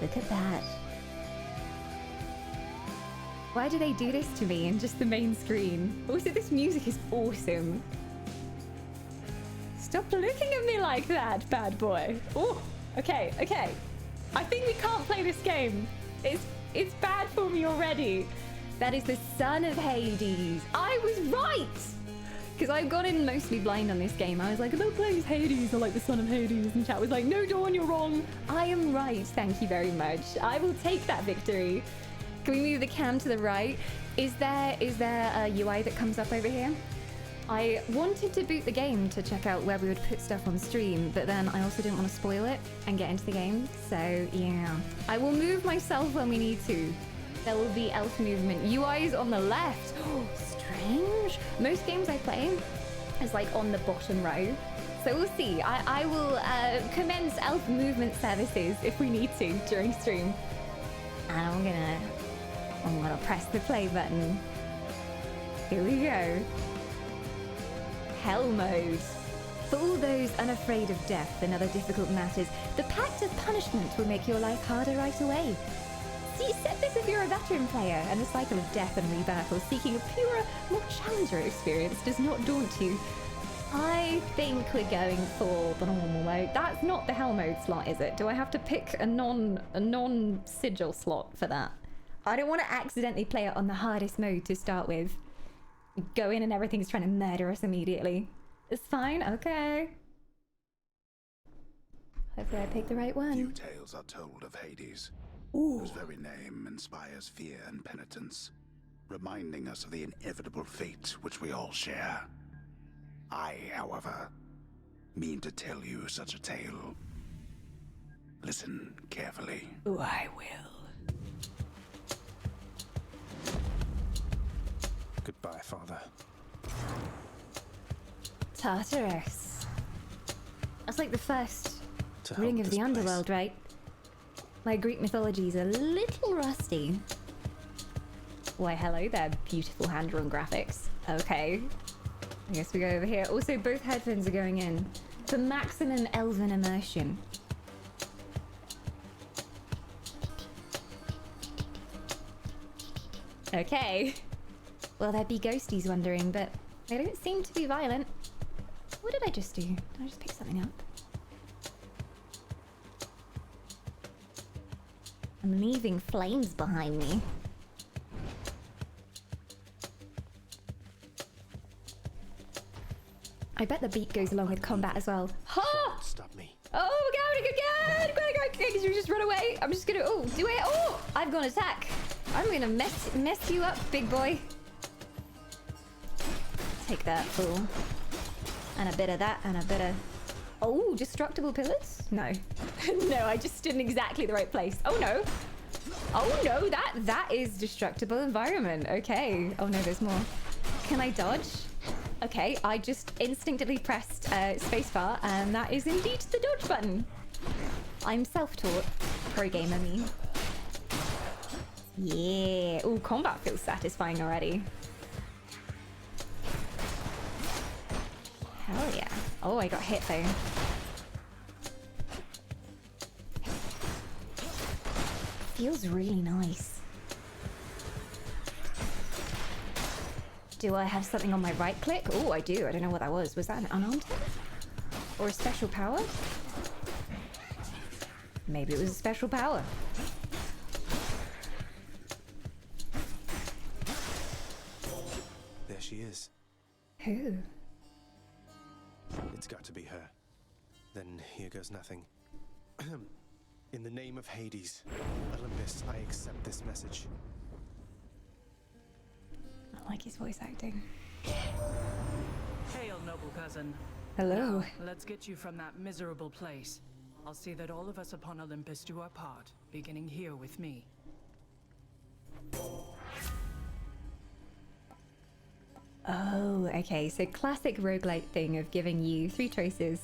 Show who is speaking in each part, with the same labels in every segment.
Speaker 1: Look at that. Why do they do this to me in just the main screen? Also, this music is awesome. Stop looking at me like that, bad boy. Oh, okay, okay. I think we can't play this game. It's bad for me already. That is the son of Hades. I was right! Because I've gone in mostly blind on this game. I was like, I'm not playing as Hades or like the son of Hades. And chat was like, no, Dawn, you're wrong. I am right. Thank you very much. I will take that victory. Can we move the cam to the right? Is there a UI that comes up over here? I wanted to boot the game to check out where we would put stuff on stream, but then I also didn't want to spoil it and get into the game. So yeah, I will move myself when we need to. There will be elf movement. UI is on the left. Oh, strange. Most games I play is like on the bottom row. So we'll see. I will commence elf movement services if we need to during stream. And I'm gonna press the play button. Here we go. Hell mode. For all those unafraid of death and other difficult matters, the Pact of Punishment will make your life harder right away. See, set this if you're a veteran player and the cycle of death and rebirth or seeking a purer, more challenger experience does not daunt you. I think we're going for the normal mode. That's not the hell mode slot, is it? Do I have to pick a non-sigil slot for that? I don't want to accidentally play it on the hardest mode to start with. Go in and everything's trying to murder us immediately. It's fine, okay. Hopefully I picked the right one.
Speaker 2: Few tales are told of Hades,
Speaker 1: Ooh.
Speaker 2: whose very name inspires fear and penitence, reminding us of the inevitable fate which we all share. I, however, mean to tell you such a tale. Listen carefully.
Speaker 1: Oh, I will.
Speaker 3: Goodbye, Father.
Speaker 1: Tartarus. That's like the first
Speaker 3: To
Speaker 1: ring
Speaker 3: help
Speaker 1: of
Speaker 3: this
Speaker 1: the
Speaker 3: place.
Speaker 1: underworld, right? My Greek mythology is a little rusty. Why, hello there, beautiful hand-drawn graphics. Okay. I guess we go over here. Also, both headphones are going in for maximum elven immersion. Okay. Well, there'd be ghosties wondering, but they don't seem to be violent. What did I just do? Did I just pick something up? I'm leaving flames behind me. I bet the beat goes along with combat as well. Ha!
Speaker 3: Stop me.
Speaker 1: Oh, go, can you just run away? I'm just gonna, oh, do it. Oh, I've got an attack. I'm gonna mess you up, big boy. Take that, fool. And a bit of that, and a bit of... Oh, destructible pillars? No. No, I just stood in exactly the right place. Oh, no. Oh, no, that is destructible environment. Okay. Oh, no, there's more. Can I dodge? Okay, I just instinctively pressed spacebar, and that is indeed the dodge button. I'm self-taught. Pro gamer me. Yeah. Oh, combat feels satisfying already. Hell yeah. Oh, I got hit though. Feels really nice. Do I have something on my right click? Oh, I do. I don't know what that was. Was that an unarmed hit? Or a special power? Maybe it was a special power.
Speaker 3: There she is.
Speaker 1: Who?
Speaker 3: It's got to be her. Then here goes nothing. In the name of Hades, Olympus, I accept this message.
Speaker 1: I like his voice acting.
Speaker 4: Hail, noble cousin.
Speaker 1: Hello.
Speaker 4: Now, let's get you from that miserable place. I'll see that all of us upon Olympus do our part, beginning here with me.
Speaker 1: Oh, okay. So classic roguelike thing of giving you 3 choices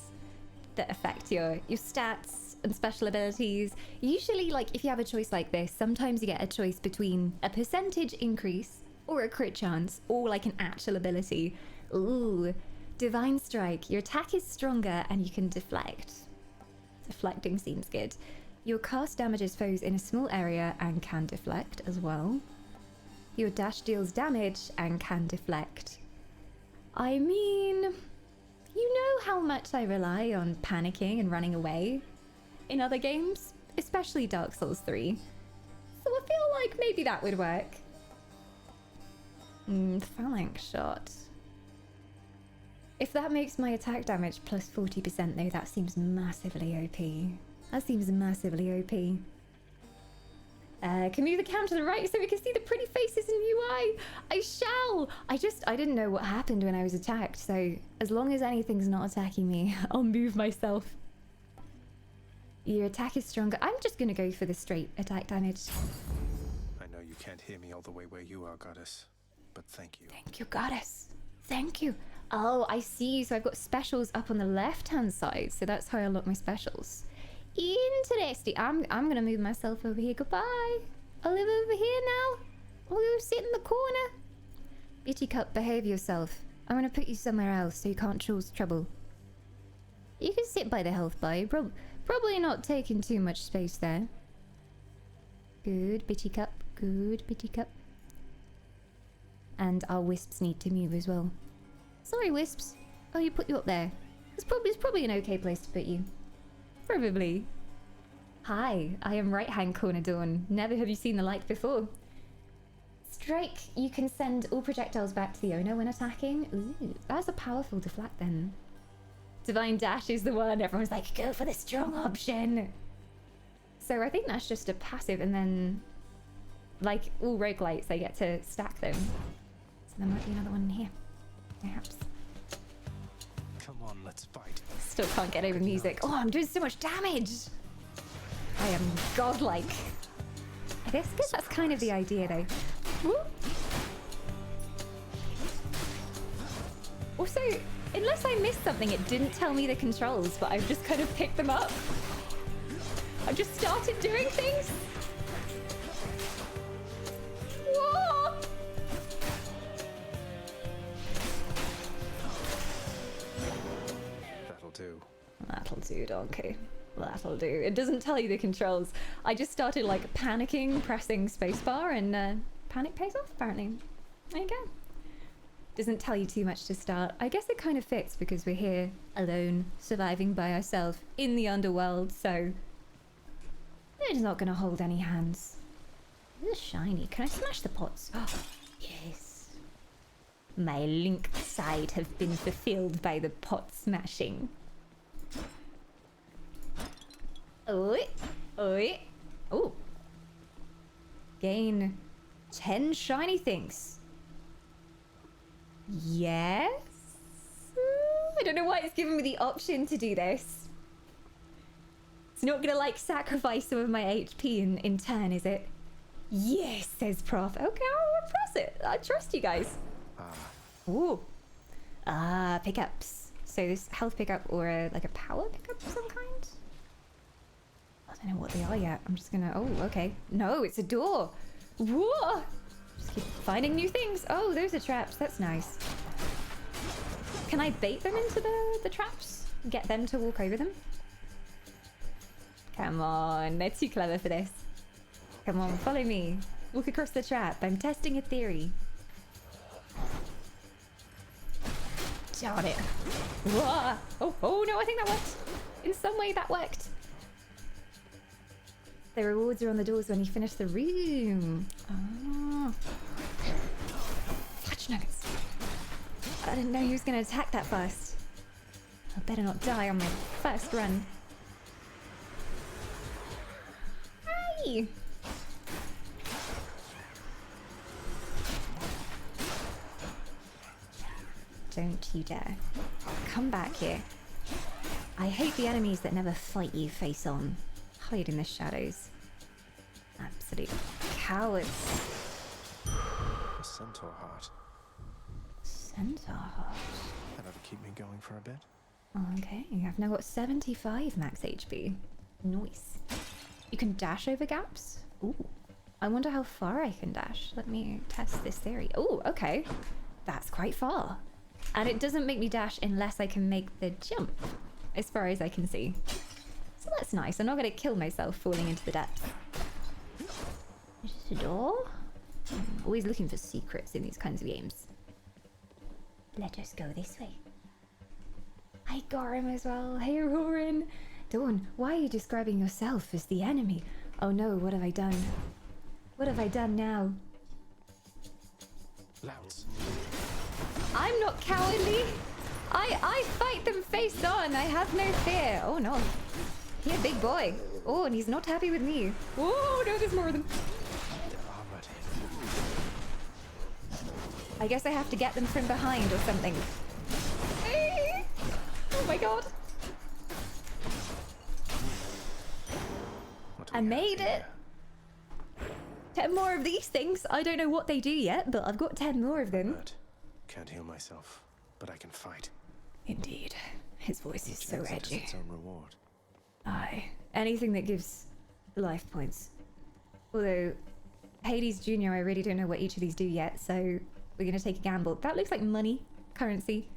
Speaker 1: that affect your stats and special abilities. Usually, like, if you have a choice like this, sometimes you get a choice between a percentage increase or a crit chance or like an actual ability. Ooh, Divine Strike. Your attack is stronger and you can deflect. Deflecting seems good. Your cast damages foes in a small area and can deflect as well. Your dash deals damage and can deflect. I mean, you know how much I rely on panicking and running away in other games, especially Dark Souls 3. So I feel like maybe that would work. Phalanx shot. If that makes my attack damage plus 40% though, that seems massively OP. That seems massively OP. Can move the camera to the right so we can see the pretty faces in UI. I shall. I didn't know what happened when I was attacked, so as long as anything's not attacking me, I'll move myself. Your attack is stronger. I'm just gonna go for the straight attack damage.
Speaker 3: I know you can't hear me all the way where you are, Goddess, but thank you.
Speaker 1: Thank you, Goddess. Thank you. Oh, I see. So I've got specials up on the left-hand side, so that's how I unlock my specials. Interesting. I'm gonna move myself over here. Goodbye. I'll live over here now. I'll go sit in the corner. Bitty Cup, behave yourself. I'm gonna put you somewhere else so you can't cause trouble. You can sit by the health bar. You're probably not taking too much space there. Good, Bitty Cup. Good, Bitty Cup. And our wisps need to move as well. Sorry, wisps. Oh, you put you up there. It's probably an okay place to put you. Probably. Hi, I am right-hand corner Dawn. Never have you seen the light before. Strike. You can send all projectiles back to the owner when attacking. Ooh, that's a powerful deflect then. Divine Dash is the one. Everyone's like, go for the strong option. So I think that's just a passive, and then, like all roguelites, they get to stack them. So there might be another one in here. Perhaps.
Speaker 3: Come on, let's fight.
Speaker 1: Still can't get over music. Oh, I'm doing so much damage. I am godlike. I guess that's kind of the idea, though. Woo. Also, unless I missed something, it didn't tell me the controls, but I've just kind of picked them up. I've just started doing things. Whoa!
Speaker 3: That'll do.
Speaker 1: That'll do, donkey. That'll do. It doesn't tell you the controls. I just started like panicking, pressing spacebar, and panic pays off apparently. There you go. Doesn't tell you too much to start. I guess it kind of fits because we're here alone, surviving by ourselves in the underworld, so it's not gonna hold any hands. This is shiny. Can I smash the pots? Oh, yes. My link side have been fulfilled by the pot smashing. Oi, oi. Oh. Gain 10 shiny things. Yes? I don't know why it's giving me the option to do this. It's not gonna like sacrifice some of my HP in turn, is it? Yes, says Prof. Okay, I'll press it. I trust you guys. Ooh. Pickups. So this health pickup or like a power pickup of some kind? I don't know what they are yet. I'm just gonna... Oh, okay. No, it's a door. Whoa! Just keep finding new things. Oh, those are traps. That's nice. Can I bait them into the traps? Get them to walk over them? Come on. They're too clever for this. Come on, follow me. Walk across the trap. I'm testing a theory. Darn it. Whoa! Oh no, I think that worked. In some way that worked. The rewards are on the doors when you finish the room. Oh. Fudge nuggets. I didn't know he was going to attack that fast. I better not die on my first run. Hey! Don't you dare. Come back here. I hate the enemies that never fight you face on. Hide in the shadows. Absolute cowards.
Speaker 3: A centaur heart.
Speaker 1: Centaur heart.
Speaker 3: That ought to keep me going for a bit.
Speaker 1: Okay, I've now got 75 max HP. Nice. You can dash over gaps? Ooh. I wonder how far I can dash. Let me test this theory. Oh, okay. That's quite far. And it doesn't make me dash unless I can make the jump, as far as I can see. So That's nice. I'm not going to kill myself falling into the depths. Is this a door? I'm always looking for secrets in these kinds of games. Let us go this way. I got him as well. Hey, Roran. Dawn, why are you describing yourself as the enemy? Oh no, what have I done? What have I done now?
Speaker 3: Louds.
Speaker 1: I'm not cowardly. I fight them face on. I have no fear. Oh no. He a big boy. Oh, and he's not happy with me. Oh no, there's more of them.
Speaker 3: They're armored.
Speaker 1: I guess I have to get them from behind or something. Eh. Oh my god.
Speaker 3: What do
Speaker 1: I
Speaker 3: we have
Speaker 1: made
Speaker 3: here?
Speaker 1: it. 10 more of these things. I don't know what they do yet, but I've got 10 more of them.
Speaker 3: Hurt. Can't heal myself, but I can fight.
Speaker 1: Indeed. His voice is
Speaker 3: Each
Speaker 1: so
Speaker 3: exit has
Speaker 1: edgy.
Speaker 3: its own reward.
Speaker 1: Aye. Anything that gives life points. Although, Hades Jr., I really don't know what each of these do yet, so we're going to take a gamble. That looks like money. Currency.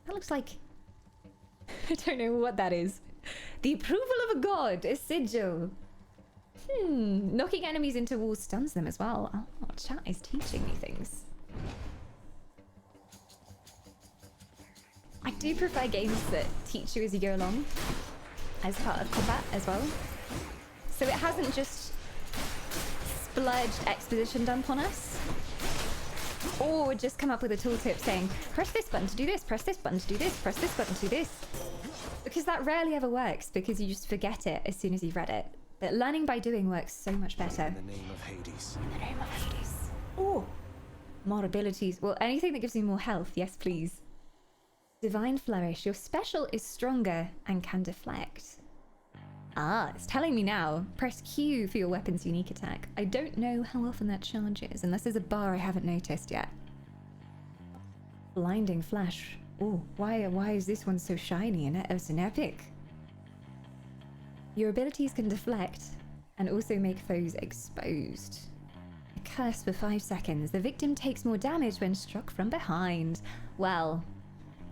Speaker 1: That looks like... I don't know what that is. The approval of a god. A sigil. Knocking enemies into walls stuns them as well. Oh, chat is teaching me things. I do prefer games that teach you as you go along, as part of combat as well. So it hasn't just splurged exposition dump on us, or just come up with a tooltip saying, press this button to do this, press this button to do this, press this button to do this. Because that rarely ever works, because you just forget it as soon as you've read it. But learning by doing works so much better.
Speaker 3: In the name of Hades.
Speaker 1: In the name of Hades. Oh! More abilities. Well, anything that gives me more health, yes please. Divine Flourish. Your special is stronger and can deflect. Ah, it's telling me now. Press Q for your weapon's unique attack. I don't know how often that charges, unless there's a bar I haven't noticed yet. Blinding Flash. Oh, why is this one so shiny and it's an epic? Your abilities can deflect and also make foes exposed. A curse for 5 seconds. The victim takes more damage when struck from behind. Well,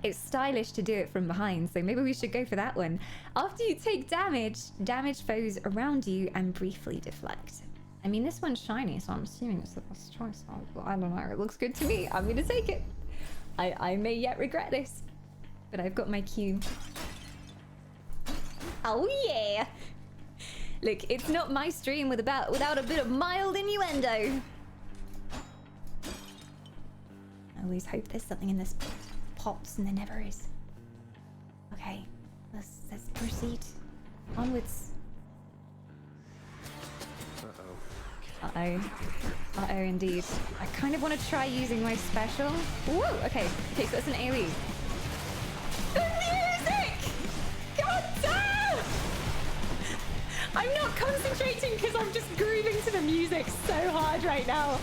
Speaker 1: it's stylish to do it from behind, so maybe we should go for that one. After you take damage, damage foes around you and briefly deflect. I mean, this one's shiny, so I'm assuming it's the best choice. I don't know, it looks good to me. I'm gonna take it. I may yet regret this, but I've got my cue. Oh yeah! Look, it's not my stream without a bit of mild innuendo. I always hope there's something in this pots, and there never is. Okay, let's proceed onwards. Uh-oh, indeed. I kind of want to try using my special. Woo! Okay, so that's an AoE. The music! God damn! I'm not concentrating because I'm just grooving to the music so hard right now.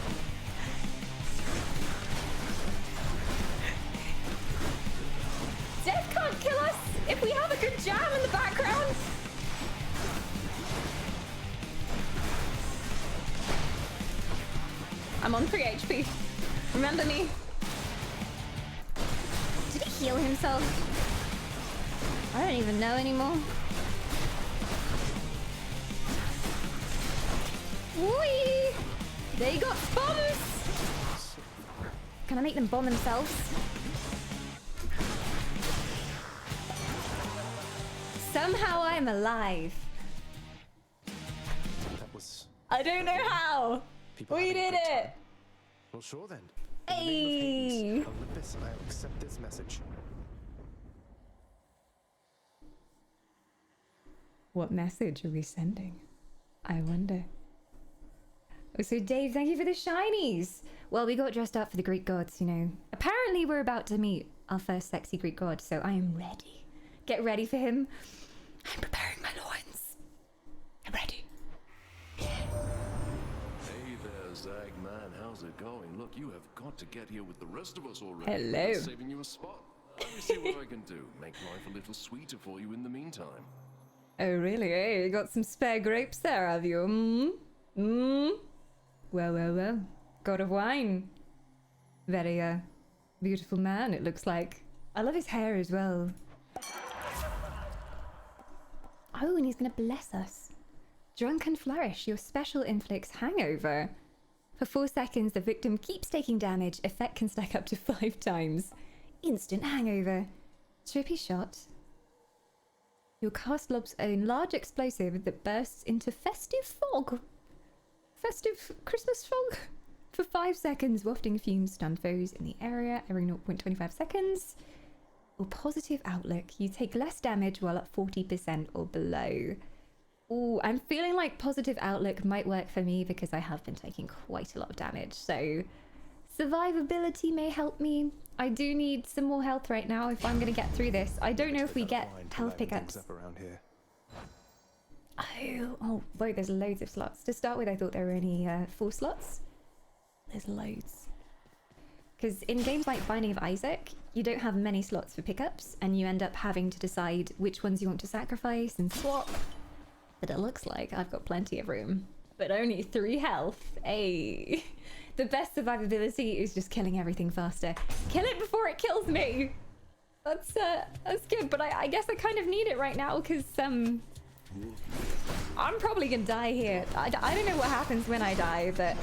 Speaker 1: Death can't kill us if we have a good jam in the background. I'm on 3 HP. Remember me. Did he heal himself? I don't even know anymore. Whee! They got bombs! Can I make them bomb themselves? Somehow I'm alive.
Speaker 3: That was...
Speaker 1: I don't know how.
Speaker 3: People
Speaker 1: We
Speaker 3: having a
Speaker 1: did
Speaker 3: good
Speaker 1: it.
Speaker 3: time. Well, sure then. In the name of
Speaker 1: Hey.
Speaker 3: Hades, Olympus, I'll accept this message.
Speaker 1: What message are we sending? I wonder. Oh, so Dave, thank you for the shinies. Well, we got dressed up for the Greek gods, you know. Apparently we're about to meet our first sexy Greek god, so I am ready. Get ready for him. I'm preparing my loins. I'm ready.
Speaker 5: Hey there, Zagman. How's it going? Look, you have got to get here with the rest of us already.
Speaker 1: Hello.
Speaker 5: I'm saving you a spot. Let me see what I can do. Make life a little sweeter for you in the meantime.
Speaker 1: Oh, really? Hey, you got some spare grapes there, have you? Well. God of wine. Very, beautiful man, it looks like. I love his hair as well. Oh, and he's gonna bless us. Drunken Flourish, your special inflicts hangover. For 4 seconds, the victim keeps taking damage. Effect can stack up to 5 times. Instant hangover. Trippy shot. Your cast lobs a large explosive that bursts into festive fog. Festive Christmas fog? For 5 seconds, wafting fumes stun foes in the area every 0.25 seconds. Or positive outlook. You take less damage while at 40% or below. Ooh, I'm feeling like positive outlook might work for me because I have been taking quite a lot of damage. So survivability may help me. I do need some more health right now if I'm going to get through this. I don't know if we get health pickups.
Speaker 3: Up around here.
Speaker 1: Oh, boy, there's loads of slots. To start with, I thought there were only 4 slots. There's loads. Because in games like Binding of Isaac, you don't have many slots for pickups, and you end up having to decide which ones you want to sacrifice and swap. But it looks like I've got plenty of room. But only 3 health. Hey. The best survivability is just killing everything faster. Kill it before it kills me! That's good, but I guess I kind of need it right now, because, I'm probably gonna die here. I don't know what happens when I die, but...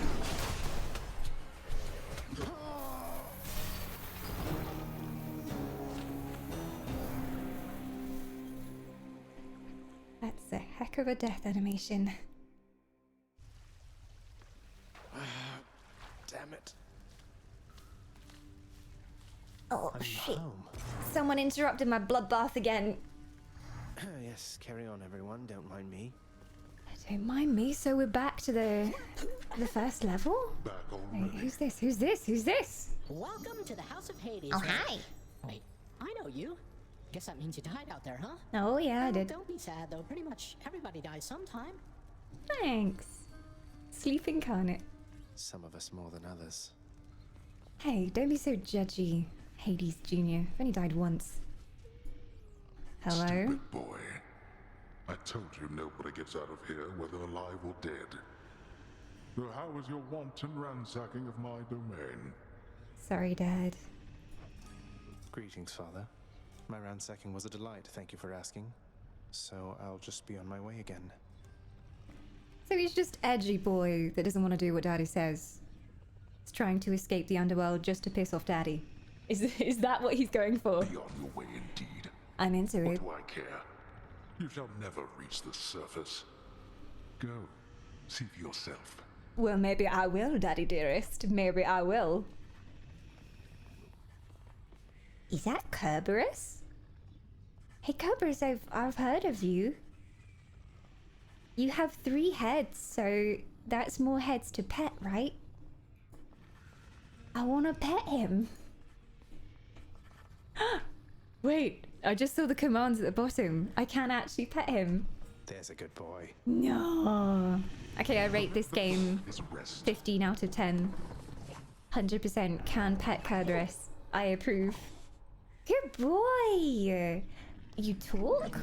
Speaker 1: That's a heck of a death animation.
Speaker 3: Damn it.
Speaker 1: Oh,
Speaker 3: I'm
Speaker 1: shit.
Speaker 3: home.
Speaker 1: Someone interrupted my bloodbath again.
Speaker 3: Yes, carry on, everyone. Don't mind me.
Speaker 1: Don't mind me. So we're back to the first level?
Speaker 2: Back
Speaker 1: Wait,
Speaker 2: already.
Speaker 1: who's this? Who's this? Who's this?
Speaker 6: Welcome to the House of Hades.
Speaker 1: Oh,
Speaker 6: right?
Speaker 1: hi.
Speaker 6: Wait, I know you. Guess that means you died out there, huh?
Speaker 1: Oh, yeah, I
Speaker 6: Well,
Speaker 1: did.
Speaker 6: Don't be sad, though. Pretty much everybody dies sometime.
Speaker 1: Thanks. Sleep incarnate.
Speaker 3: Some of us more than others.
Speaker 1: Hey, don't be so judgy, Hades Jr. I've only died once. Hello?
Speaker 2: Stupid boy. I told you nobody gets out of here, whether alive or dead. So how was your wanton ransacking of my domain?
Speaker 1: Sorry, Dad.
Speaker 3: Greetings, Father. My ransacking was a delight, thank you for asking. So I'll just be on my way again.
Speaker 1: So he's just edgy boy that doesn't want to do what Daddy says. He's trying to escape the underworld just to piss off Daddy. Is that what he's going for?
Speaker 2: Be on your way indeed.
Speaker 1: I'm into
Speaker 2: What
Speaker 1: it.
Speaker 2: do I care? You shall never reach the surface. Go. See for yourself.
Speaker 1: Well, maybe I will, Daddy dearest. Maybe I will. Is that Kerberos? Hey, Kerberos, I've heard of you. You have 3 heads, so that's more heads to pet, right? I want to pet him. Wait, I just saw the commands at the bottom. I can't actually pet him.
Speaker 3: There's a good boy.
Speaker 1: No. Okay, I rate this game
Speaker 2: Is rest.
Speaker 1: 15 out of 10. 100% can pet Kerberos. I approve. Good boy. You talk?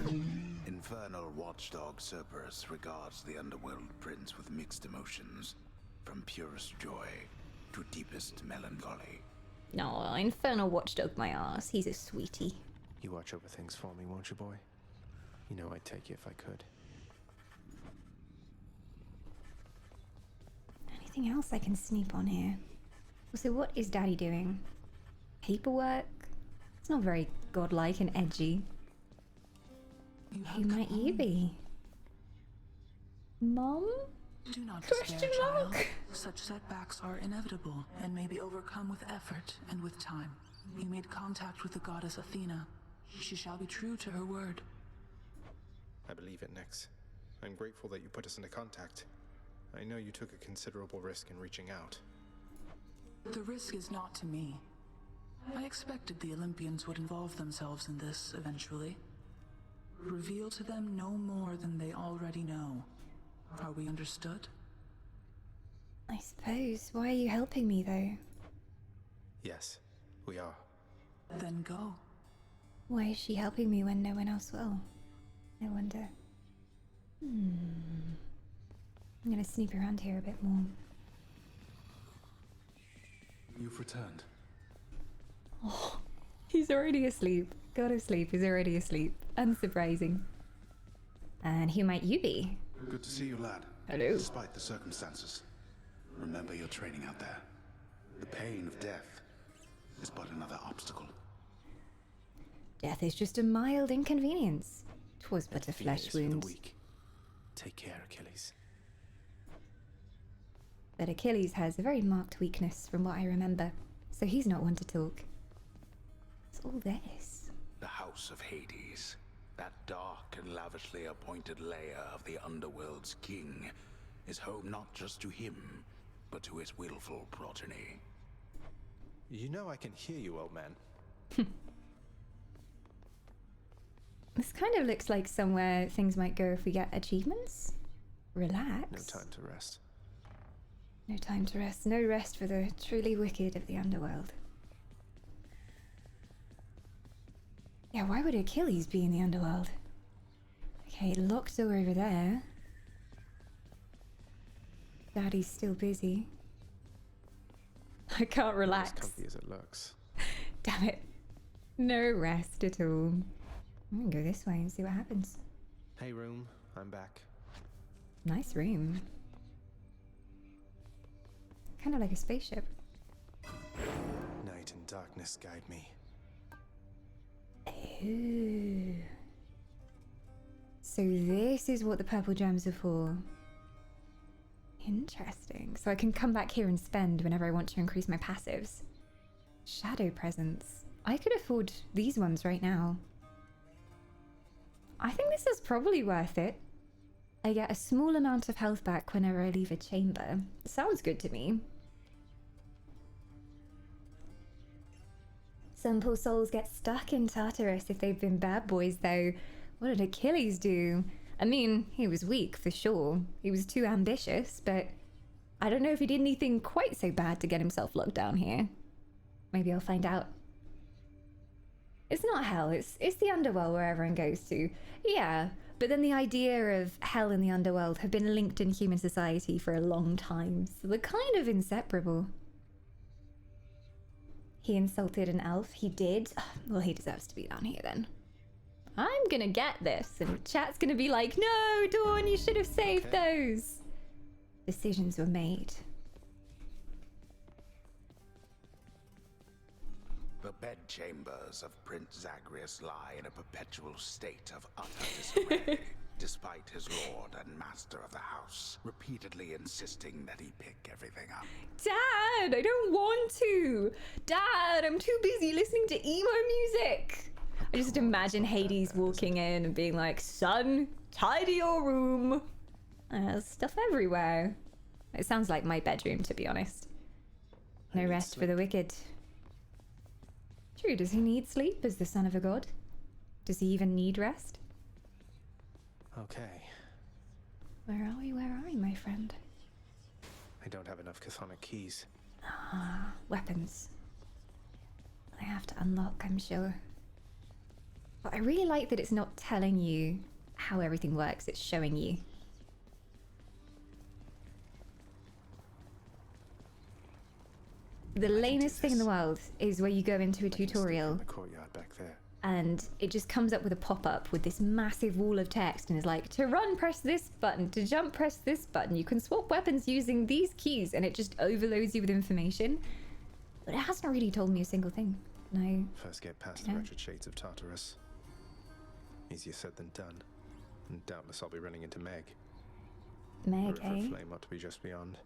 Speaker 2: Infernal watchdog Cerberus regards the underworld prince with mixed emotions, from purest joy to deepest melancholy.
Speaker 1: No, infernal watchdog my ass. He's a sweetie.
Speaker 3: You watch over things for me, won't you, boy? You know I'd take you if I could.
Speaker 1: Anything else I can sneak on here? Also, what is Daddy doing? Paperwork? It's not very godlike and edgy. Who might you be? Mom?
Speaker 7: Do not
Speaker 1: Question
Speaker 7: despair, child.
Speaker 1: mark?
Speaker 7: Such setbacks are inevitable and may be overcome with effort and with time. You made contact with the goddess Athena. She shall be true to her word.
Speaker 3: I believe it, Nyx. I'm grateful that you put us into contact. I know you took a considerable risk in reaching out.
Speaker 7: The risk is not to me. I expected the Olympians would involve themselves in this eventually. Reveal to them no more than they already know. Are we understood?
Speaker 1: I suppose. Why are you helping me, though?
Speaker 3: Yes, we are.
Speaker 7: Then go.
Speaker 1: Why is she helping me when no one else will? I wonder. I'm gonna sneak around here a bit more.
Speaker 3: You've returned.
Speaker 1: Oh, he's already asleep. God of sleep is already asleep. Unsurprising. And who might you be?
Speaker 2: Good to see you, lad.
Speaker 1: Hello.
Speaker 2: Despite the circumstances, remember your training out there. The pain of death is but another obstacle.
Speaker 1: Death is just a mild inconvenience. 'Twas but a
Speaker 3: Fear
Speaker 1: flesh
Speaker 3: is for the
Speaker 1: wound.
Speaker 3: weak. Take care, Achilles.
Speaker 1: But Achilles has a very marked weakness from what I remember, so he's not one to talk. What's all this?
Speaker 2: The House of Hades, that dark and lavishly appointed lair of the Underworld's king, is home not just to him, but to his willful progeny.
Speaker 3: You know I can hear you, old man.
Speaker 1: This kind of looks like somewhere things might go if we get achievements. Relax.
Speaker 3: No time to rest.
Speaker 1: No time to rest. No rest for the truly wicked of the underworld. Yeah, why would Achilles be in the underworld? Okay, locked door over there. Daddy's still busy. I can't
Speaker 3: As
Speaker 1: relax.
Speaker 3: comfy as it looks.
Speaker 1: Damn it. No rest at all. I'm gonna go this way and see what happens.
Speaker 3: Hey, room. I'm back.
Speaker 1: Nice room. Kind of like a spaceship.
Speaker 3: Night and darkness guide me.
Speaker 1: Ooh. So this is what the purple gems are for. Interesting. So I can come back here and spend whenever I want to increase my passives. Shadow presence. I could afford these ones right now. I think this is probably worth it. I get a small amount of health back whenever I leave a chamber. Sounds good to me. Some poor souls get stuck in Tartarus if they've been bad boys, though. What did Achilles do? I mean, he was weak for sure. He was too ambitious, but I don't know if he did anything quite so bad to get himself locked down here. Maybe I'll find out. It's not hell, it's the underworld where everyone goes to. Yeah, but then the idea of hell and the underworld have been linked in human society for a long time, so they're kind of inseparable. He insulted an elf. He did. Well, he deserves to be down here then. I'm gonna get this, and chat's gonna be like, no, Dawn, you should have saved those. Decisions were made.
Speaker 2: The bedchambers of Prince Zagreus lie in a perpetual state of utter disarray, despite his lord and master of the house repeatedly insisting that he pick everything up.
Speaker 1: Dad, I don't want to. Dad, I'm too busy listening to emo music. I just imagine Hades walking in and being like, son, tidy your room. There's stuff everywhere. It sounds like my bedroom, to be honest. No rest for the wicked. True, does he need sleep as the son of a god? Does he even need rest?
Speaker 3: Okay.
Speaker 1: Where are we, my friend?
Speaker 3: I don't have enough chthonic keys.
Speaker 1: Ah, weapons. I have to unlock, I'm sure. But I really like that it's not telling you how everything works, it's showing you. The lamest thing in the world is where you go into a tutorial
Speaker 3: In the courtyard back there.
Speaker 1: and it just comes up with a pop-up with this massive wall of text and is like, to run, press this button, to jump, press this button, you can swap weapons using these keys, and it just overloads you with information. But it hasn't really told me a single thing. No.
Speaker 3: First get past the wretched shades of Tartarus. Easier said than done. And doubtless I'll be running into Meg.
Speaker 1: Meg,
Speaker 3: The River
Speaker 1: eh?
Speaker 3: Flame ought to be just beyond.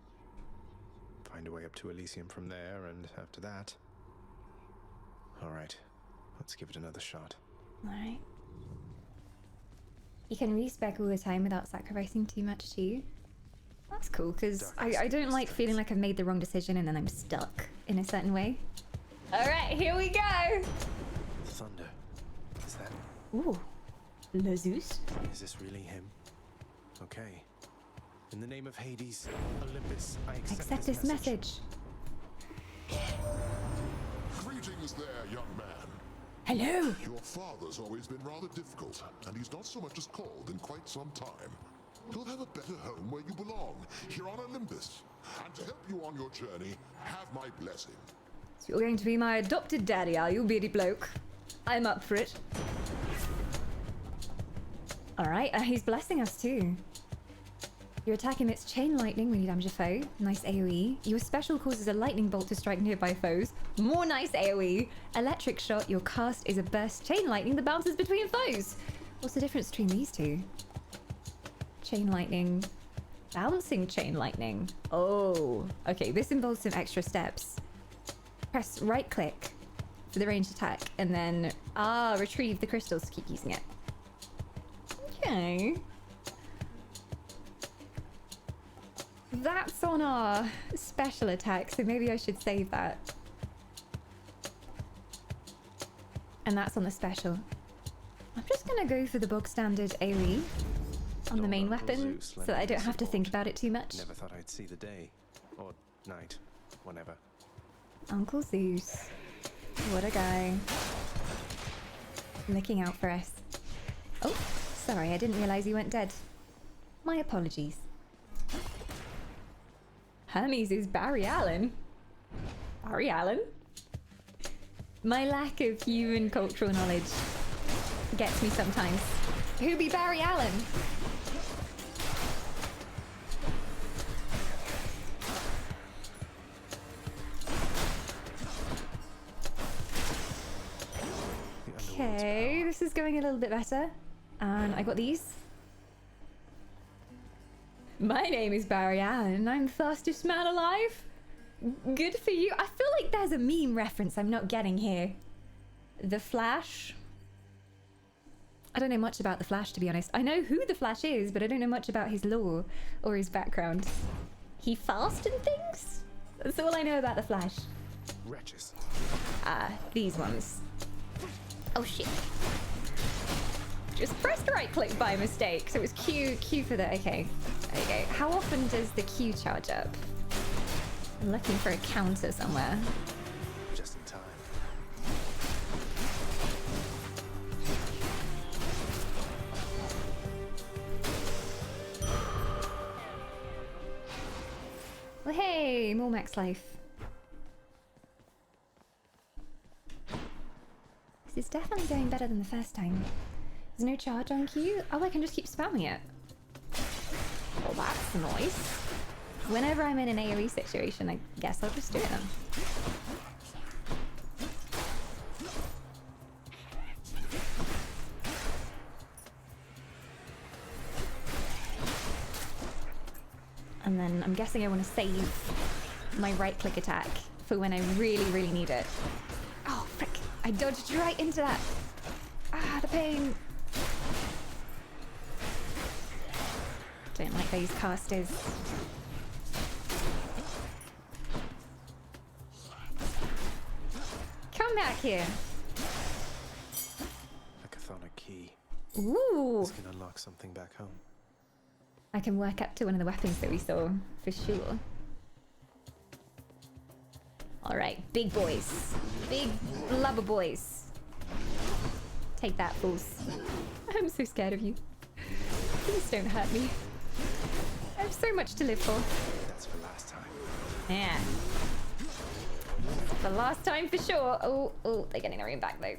Speaker 3: Find a way up to Elysium from there, and after that... Alright, let's give it another shot.
Speaker 1: Alright. You can respec all the time without sacrificing too much too. That's cool, because I don't like feeling like I've made the wrong decision and then I'm stuck in a certain way. Alright, here we go!
Speaker 3: Thunder. Is that...
Speaker 1: Ooh. Lezus?
Speaker 3: Is this really him? Okay. In the name of Hades, Olympus, I
Speaker 1: Accept this message.
Speaker 8: Greetings there, young man.
Speaker 1: Hello!
Speaker 8: Your father's always been rather difficult, and he's not so much as called in quite some time. You'll have a better home where you belong, here on Olympus. And to help you on your journey, have my blessing.
Speaker 1: So you're going to be my adopted daddy, are you, beardy bloke? I'm up for it. Alright, he's blessing us too. Your attack emits chain lightning when you damage a foe. Nice AoE. Your special causes a lightning bolt to strike nearby foes. More nice AoE. Electric shot. Your cast is a burst chain lightning that bounces between foes. What's the difference between these two? Chain lightning. Bouncing chain lightning. Oh. Okay, this involves some extra steps. Press right click for the ranged attack and then retrieve the crystals to keep using it. Okay. That's on our special attack, so maybe I should save that. And that's on the special. I'm just gonna go for the bog standard AoE on the main weapon, so that I don't have to think about it too much.
Speaker 3: Never thought I'd see the day. Or night. Whenever.
Speaker 1: Uncle Zeus. What a guy. Looking out for us. Oh, sorry, I didn't realize you went dead. My apologies. Hermes is Barry Allen. Barry Allen? My lack of human cultural knowledge gets me sometimes. Who be Barry Allen? Okay, this is going a little bit better. And I got these. My name is Barry Allen and I'm the fastest man alive. Good for you. I feel like there's a meme reference I'm not getting here. The Flash. I don't know much about the Flash, to be honest. I know who the Flash is, but I don't know much about his lore or his background. He fast and things? That's all I know about the Flash.
Speaker 3: Wretches.
Speaker 1: These ones. Oh shit. Just pressed right click by mistake. So it was Q for the, okay. There you go. How often does the Q charge up? I'm looking for a counter somewhere.
Speaker 3: Just in time.
Speaker 1: Well, hey, more max life. This is definitely going better than the first time. There's no charge on Q. Oh, I can just keep spamming it. Well, that's nice. Whenever I'm in an AoE situation, I guess I'll just do it then. And then I'm guessing I want to save my right-click attack for when I really, really need it. Oh, frick. I dodged right into that. Ah, the pain. Don't like those casters. Come back here.
Speaker 3: A chthonic key.
Speaker 1: Ooh.
Speaker 3: This can unlock something back home.
Speaker 1: I can work up to one of the weapons that we saw, for sure. Alright, big boys. Big blubber boys. Take that, fools. I'm so scared of you. Please don't hurt me. I have so much to live for.
Speaker 3: That's for last time.
Speaker 1: Yeah. The last time for sure. Oh, they're getting their own back though.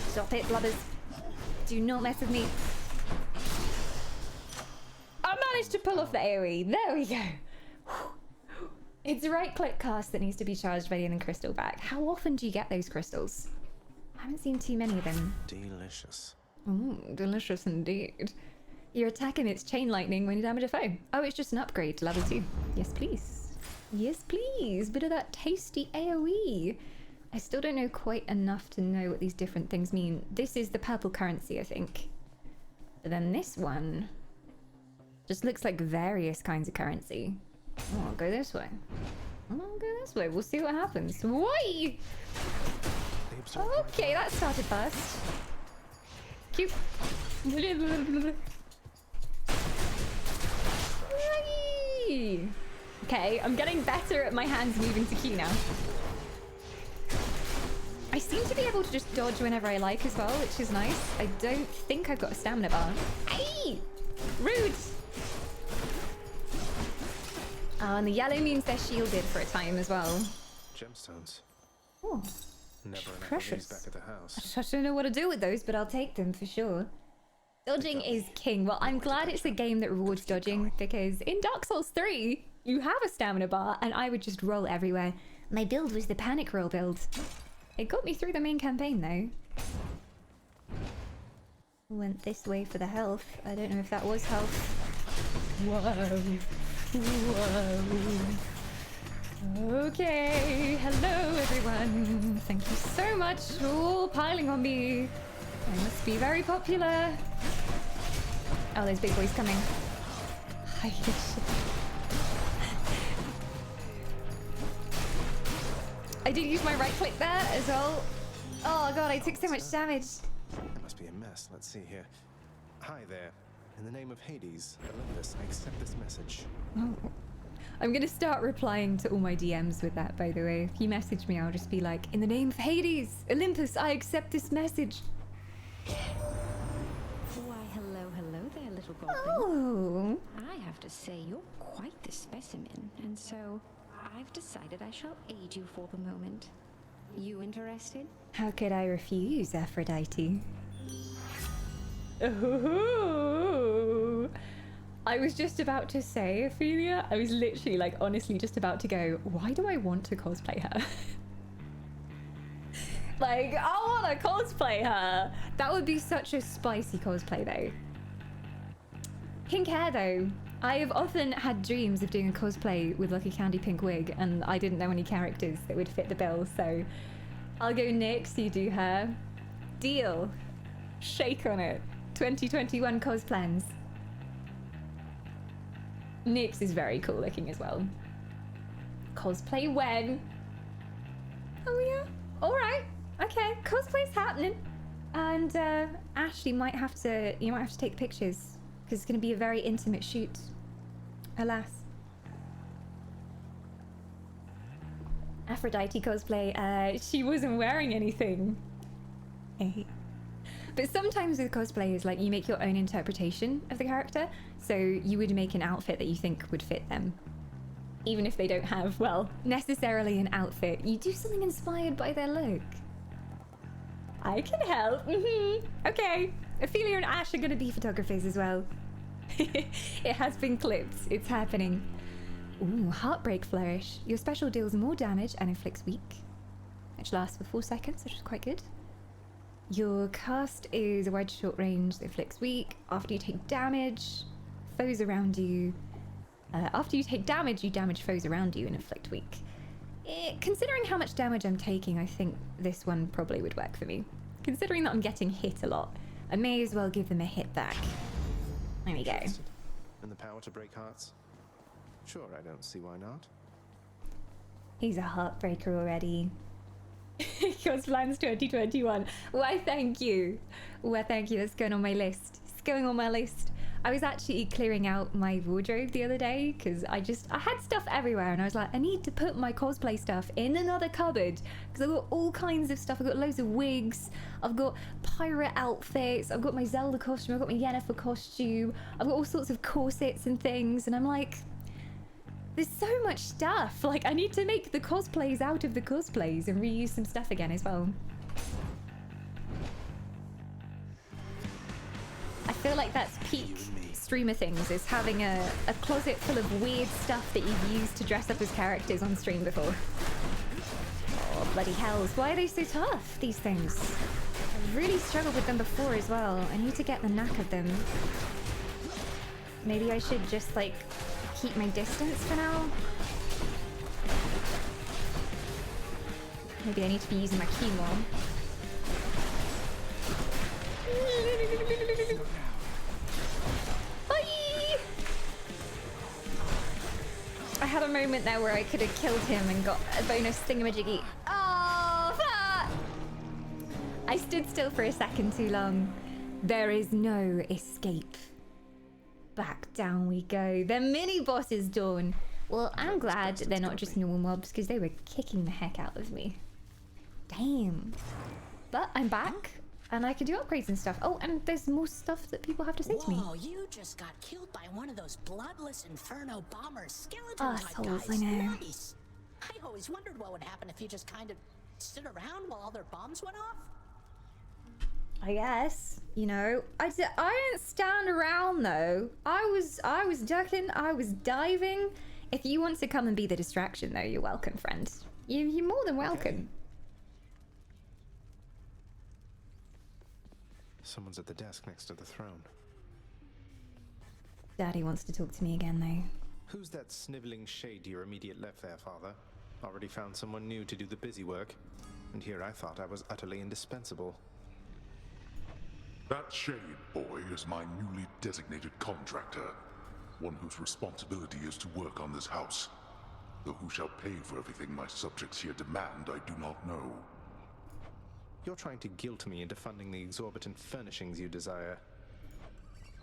Speaker 1: Stop it, blubbers. Do not mess with me. I managed to pull off the AoE. There we go. It's a right-click cast that needs to be charged by getting the crystal back. How often do you get those crystals? I haven't seen too many of them.
Speaker 3: Delicious.
Speaker 1: Delicious indeed. Your attack emits chain lightning when you damage a foe. Oh, it's just an upgrade to level 2. Yes, please. Yes, please. Bit of that tasty AoE. I still don't know quite enough to know what these different things mean. This is the purple currency, I think. But then this one just looks like various kinds of currency. Oh, I'll go this way. I'll go this way. We'll see what happens. Why? Okay, that started fast. Cute. Okay, I'm getting better at my hands moving to Q now. I seem to be able to just dodge whenever I like as well, which is nice. I don't think I've got a stamina bar. Hey! Rude! Oh, and the yellow means they're shielded for a time as well.
Speaker 3: Gemstones.
Speaker 1: Oh,
Speaker 3: Never enough of
Speaker 1: precious.
Speaker 3: these back at the house.
Speaker 1: I don't know what to do with those, but I'll take them for sure. Dodging is king. Well, I'm glad it's a game that rewards dodging, because in Dark Souls 3, you have a stamina bar, and I would just roll everywhere. My build was the panic roll build. It got me through the main campaign, though. Went this way for the health. I don't know if that was health. Whoa. Whoa. Okay. Hello, everyone. Thank you so much for all piling on me. I must be very popular. Oh, there's big boys coming. I did use my right click there as well. Oh god, I took so much damage.
Speaker 3: It must be a mess. Let's see here. Hi there. In the name of Hades, Olympus, I accept this message.
Speaker 1: Oh. I'm gonna start replying to all my DMs with that, by the way. If you message me, I'll just be like, in the name of Hades, Olympus, I accept this message.
Speaker 9: Why, hello there, little goblin.
Speaker 1: Oh.
Speaker 9: I have to say, you're quite the specimen, and so I've decided I shall aid you for the moment. You interested?
Speaker 1: How could I refuse, Aphrodite? Ooh. I was just about to say, Ophelia, I was literally, like, honestly just about to go, why do I want to cosplay her? Like, I want to cosplay her. That would be such a spicy cosplay, though. Pink hair, though. I have often had dreams of doing a cosplay with, like, a candy pink wig, and I didn't know any characters that would fit the bill, so I'll go Nyx, you do her. Deal. Shake on it. 2021 cos plans. Nyx is very cool looking as well. Cosplay when? Oh yeah. Alright. Okay. Cosplay's happening. And Ashley might have to take pictures, because it's gonna be a very intimate shoot. Alas. Aphrodite cosplay, she wasn't wearing anything. But sometimes with cosplayers, like, you make your own interpretation of the character, so you would make an outfit that you think would fit them. Even if they don't have, well, necessarily an outfit, you do something inspired by their look. I can help. Okay. Ophelia and Ash are gonna be photographers as well. It has been clipped. It's happening. Ooh, Heartbreak Flourish. Your special deals more damage and inflicts weak, which lasts for 4 seconds, which is quite good. Your cast is a wide to short range that inflicts weak. After you take damage, foes around you. After you take damage, you damage foes around you and inflict weak. Considering how much damage I'm taking, I think this one probably would work for me. Considering that I'm getting hit a lot, I may as well give them a hit back. There we go.
Speaker 3: And the power to break hearts? Sure, I don't see why not.
Speaker 1: He's a heartbreaker already. Cos plans 2021. Why, thank you. Why, thank you. That's going on my list. It's going on my list. I was actually clearing out my wardrobe the other day because I had stuff everywhere, and I was like, I need to put my cosplay stuff in another cupboard because I've got all kinds of stuff. I've got loads of wigs. I've got pirate outfits. I've got my Zelda costume. I've got my Yennefer costume. I've got all sorts of corsets and things, and I'm like, there's so much stuff. Like, I need to make the cosplays out of the cosplays and reuse some stuff again as well. I feel like that's peak streamer things, is having a closet full of weird stuff that you've used to dress up as characters on stream before. Oh, bloody hells. Why are they so tough, these things? I've really struggled with them before as well. I need to get the knack of them. Maybe I should just, like, keep my distance for now. Maybe I need to be using my key more. Bye! I had a moment there where I could have killed him and got a bonus thingamajiggy. Oh, fuck! I stood still for a second too long. There is no escape. Back down we go. The mini bosses, Dawn. Well, I'm glad they're not just normal mobs because they were kicking the heck out of me. Damn. But I'm back and I can do upgrades and stuff. Oh, and there's more stuff that people have to say to me.
Speaker 6: Whoa, you just got killed by one of those bloodless Inferno bomber skeleton type
Speaker 1: Assholes,
Speaker 6: guys.
Speaker 1: I know.
Speaker 6: Nice. I always wondered what would happen if you just kind of stood around while all their bombs went off.
Speaker 1: I guess. You know, I didn't stand around though. I was ducking, I was diving. If you want to come and be the distraction though, you're welcome, friend. You're more than welcome.
Speaker 3: Okay. Someone's at the desk next to the throne.
Speaker 1: Daddy wants to talk to me again though.
Speaker 3: Who's that sniveling shade to your immediate left there, Father? Already found someone new to do the busy work. And here I thought I was utterly indispensable.
Speaker 8: That shade boy is my newly designated contractor. One whose responsibility is to work on this house. Though who shall pay for everything my subjects here demand, I do not know.
Speaker 3: You're trying to guilt me into funding the exorbitant furnishings you desire.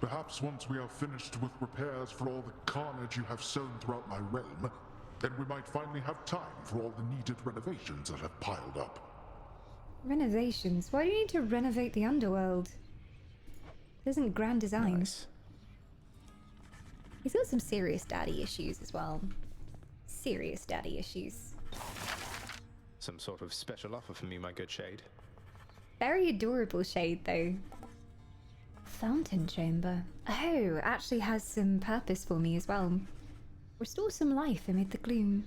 Speaker 8: Perhaps once we are finished with repairs for all the carnage you have sown throughout my realm, then we might finally have time for all the needed renovations that have piled up.
Speaker 1: Renovations? Why do you need to renovate the underworld? It isn't grand design.
Speaker 3: Nice.
Speaker 1: He's got some serious daddy issues as well. Serious daddy issues.
Speaker 3: Some sort of special offer for me, my good shade.
Speaker 1: Very adorable shade though. Fountain chamber. Oh, actually has some purpose for me as well. Restore some life amid the gloom.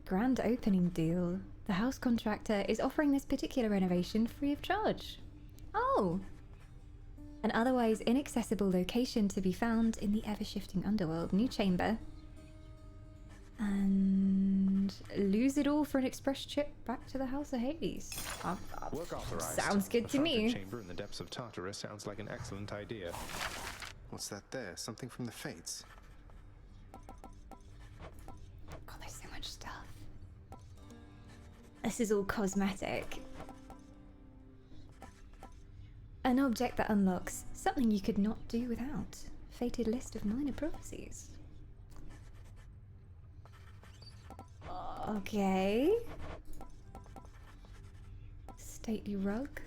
Speaker 1: Grand opening deal. The house contractor is offering this particular renovation free of charge. Oh! An otherwise inaccessible location to be found in the ever-shifting underworld. New chamber. And lose it all for an express trip back to the House of Hades.
Speaker 3: Work authorized.
Speaker 1: Sounds good
Speaker 3: A
Speaker 1: to
Speaker 3: fountain
Speaker 1: me.
Speaker 3: chamber in the depths of Tartarus sounds like an excellent idea. What's that there? Something from the Fates?
Speaker 1: God, there's so much stuff. This is all cosmetic. An object that unlocks something you could not do without. Fated list of minor prophecies. Okay. Stately rug.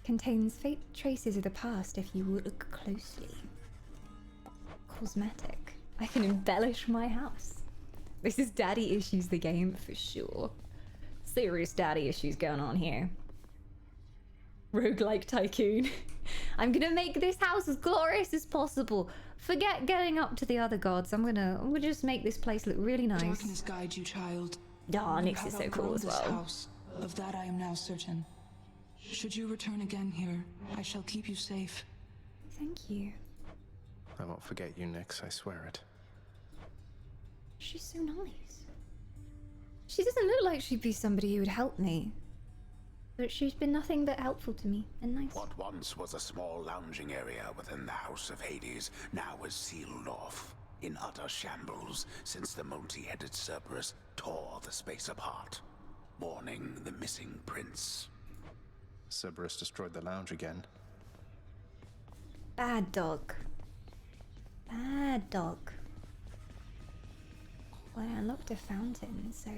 Speaker 1: Contains faint traces of the past if you look closely. Cosmetic. I can embellish my house. This is daddy issues the game for sure. Serious daddy issues going on here. Roguelike tycoon. I'm gonna make this house as glorious as possible. Forget getting up to the other gods. I'm gonna just make this place look really nice.
Speaker 7: Darkness guide you, child.
Speaker 1: Oh,
Speaker 7: You
Speaker 1: Nyx
Speaker 7: have
Speaker 1: is so cool
Speaker 7: outgrown
Speaker 1: as
Speaker 7: this
Speaker 1: well.
Speaker 7: house. Of that I am now certain. Should you return again here, I shall keep you safe.
Speaker 1: Thank you.
Speaker 3: I won't forget you, Nyx, I swear it.
Speaker 1: She's so nice. She doesn't look like she'd be somebody who would help me. But she's been nothing but helpful to me and nice.
Speaker 2: What once was a small lounging area within the House of Hades now is sealed off, in utter shambles, since the multi-headed Cerberus tore the space apart, mourning the missing prince.
Speaker 3: Cerberus destroyed the lounge again.
Speaker 1: Bad dog. Bad dog. Well, I unlocked a fountain, so...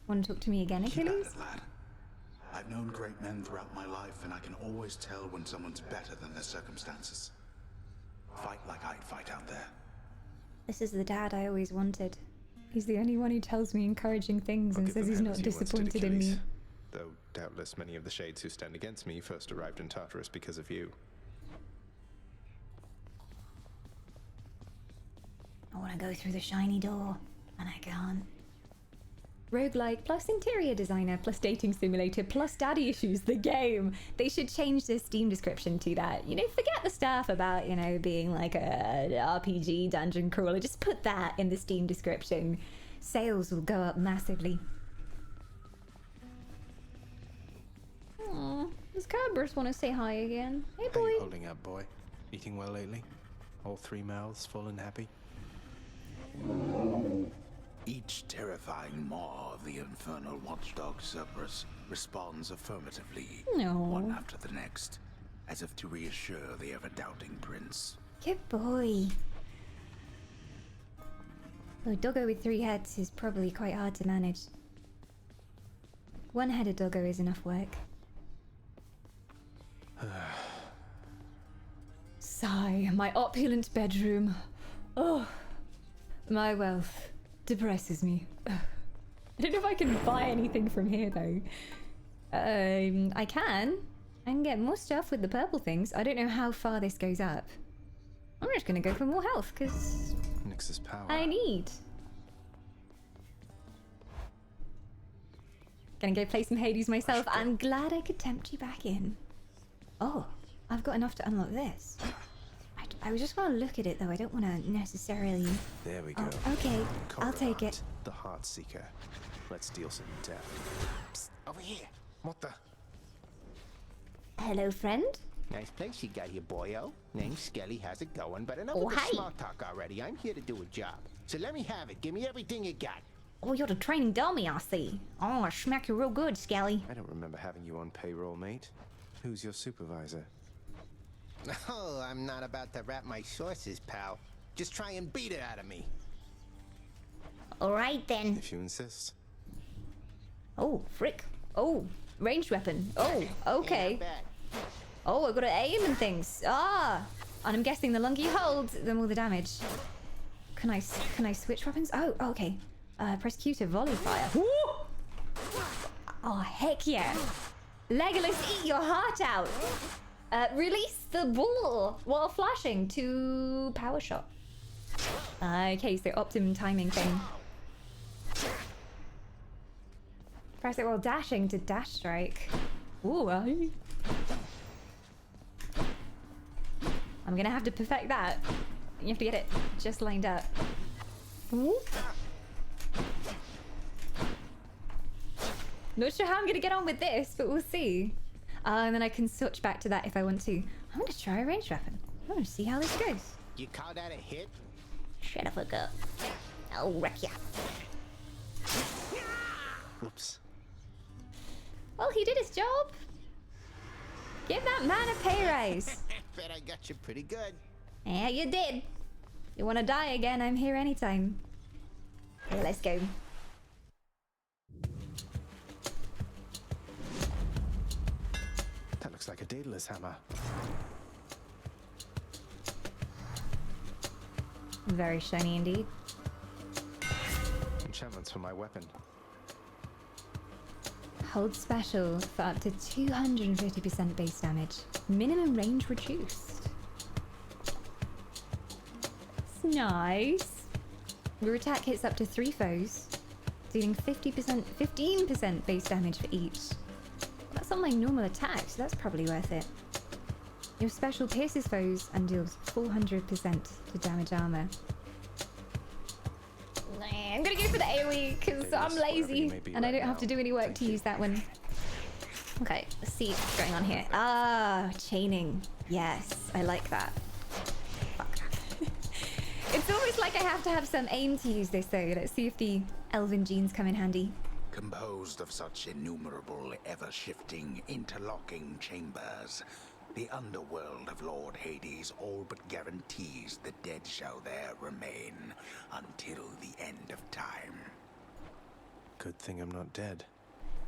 Speaker 1: Want to talk to me again,
Speaker 2: Keep at
Speaker 1: Achilles?
Speaker 2: it, lad. I've known great men throughout my life, and I can always tell when someone's better than their circumstances. Fight like I'd fight out there.
Speaker 1: This is the dad I always wanted. He's the only one who tells me encouraging things
Speaker 3: I'll
Speaker 1: and
Speaker 3: give
Speaker 1: says
Speaker 3: them
Speaker 1: he's
Speaker 3: hell
Speaker 1: not
Speaker 3: as he once did
Speaker 1: disappointed in me.
Speaker 3: Achilles. Though doubtless many of the shades who stand against me first arrived in Tartarus because of you.
Speaker 1: I want to go through the shiny door, and I can't. Roguelike plus interior designer plus dating simulator plus daddy issues, the game. They should change the Steam description to that. You know, forget the stuff about, you know, being like a RPG dungeon crawler. Just put that in the Steam description. Sales will go up massively. Aww, does Kerberos want to say hi again? Hey,
Speaker 3: How
Speaker 1: boy.
Speaker 3: you holding up, boy? Eating well lately? All three mouths full and happy?
Speaker 2: Each terrifying maw of the infernal watchdog Cerberus responds affirmatively,
Speaker 1: No.
Speaker 2: one after the next, as if to reassure the ever-doubting prince.
Speaker 1: Good boy. A doggo with 3 heads is probably quite hard to manage. One-headed doggo is enough work. Sigh, my opulent bedroom. Oh, My wealth depresses me. I don't know if I can buy anything from here though. I can get more stuff with the purple things. I don't know how far this goes up. I'm just gonna go for more health because
Speaker 3: Nyx's power.
Speaker 1: I need. Gonna go play some Hades myself. I'm glad I could tempt you back in. Oh, I've got enough to unlock this. I was just gonna look at it though. I don't want to necessarily.
Speaker 3: There we go.
Speaker 1: Oh, okay, I'll take it.
Speaker 3: The Heart Seeker. Let's deal some death.
Speaker 10: Psst, over here.
Speaker 3: What the?
Speaker 1: Hello, friend.
Speaker 10: Nice place you got here, boyo. Name's Skelly. How's it going? But enough
Speaker 1: Oh,
Speaker 10: of the
Speaker 1: hey.
Speaker 10: small talk already. I'm here to do a job. So let me have it. Give me everything you got.
Speaker 1: Oh, you're the training dummy, I see. Oh, I smack you real good, Skelly.
Speaker 3: I don't remember having you on payroll, mate. Who's your supervisor?
Speaker 10: Oh, I'm not about to wrap my sources, pal. Just try and beat it out of me.
Speaker 1: All right then.
Speaker 3: If you insist.
Speaker 1: Oh, frick. Oh, ranged weapon. Oh, okay.
Speaker 10: Ain't that bad.
Speaker 1: Oh, I've got to aim and things. Ah, and I'm guessing the longer you hold, the more the damage. Can I switch weapons? Oh, okay. Press Q to volley fire. Woo! Oh, heck yeah. Legolas, eat your heart out. Release the ball while flashing to power shot. Okay, so optimum timing thing. Press it while dashing to dash strike. Ooh, I'm gonna have to perfect that. You have to get it just lined up. Ooh. Not sure how I'm gonna get on with this, but we'll see. And then I can switch back to that if I want to. I'm gonna try a ranged weapon. I'm gonna see how this goes.
Speaker 10: You call that a hit?
Speaker 1: Shut up, up. I'll wreck ya.
Speaker 3: Oops.
Speaker 1: Well, he did his job. Give that man a pay raise.
Speaker 10: Bet I got you pretty good.
Speaker 1: Yeah, you did. You wanna die again? I'm here anytime. Okay, let's go.
Speaker 3: That looks like a Daedalus hammer.
Speaker 1: Very shiny indeed.
Speaker 3: Enchantments for my weapon.
Speaker 1: Hold special for up to 250% base damage. Minimum range reduced. It's nice. Your attack hits up to 3 foes, dealing 15% base damage for each. That's on my normal attack, so that's probably worth it. Your special pierces foes and deals 400% to damage armor. I'm gonna go for the AoE because I'm lazy and I don't have to do any work to use that one. Okay, let's see what's going on here. Ah, chaining. Yes, I like that. Fuck. It's almost like I have to have some aim to use this though. Let's see if the elven genes come in handy.
Speaker 2: Composed of such innumerable, ever-shifting, interlocking chambers, the underworld of Lord Hades all but guarantees the dead shall there remain until the end of time.
Speaker 3: Good thing I'm not dead.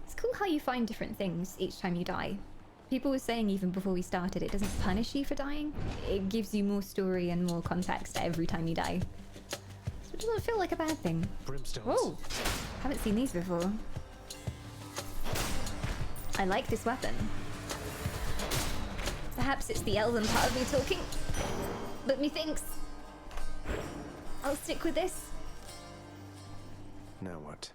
Speaker 1: It's cool how you find different things each time you die. People were saying even before we started, it doesn't punish you for dying. It gives you more story and more context every time you die. So it doesn't feel like a bad thing.
Speaker 3: Brimstones.
Speaker 1: Whoa! Haven't seen these before. I like this weapon. Perhaps it's the elven part of me talking, but methinks I'll stick with this.
Speaker 3: Now what?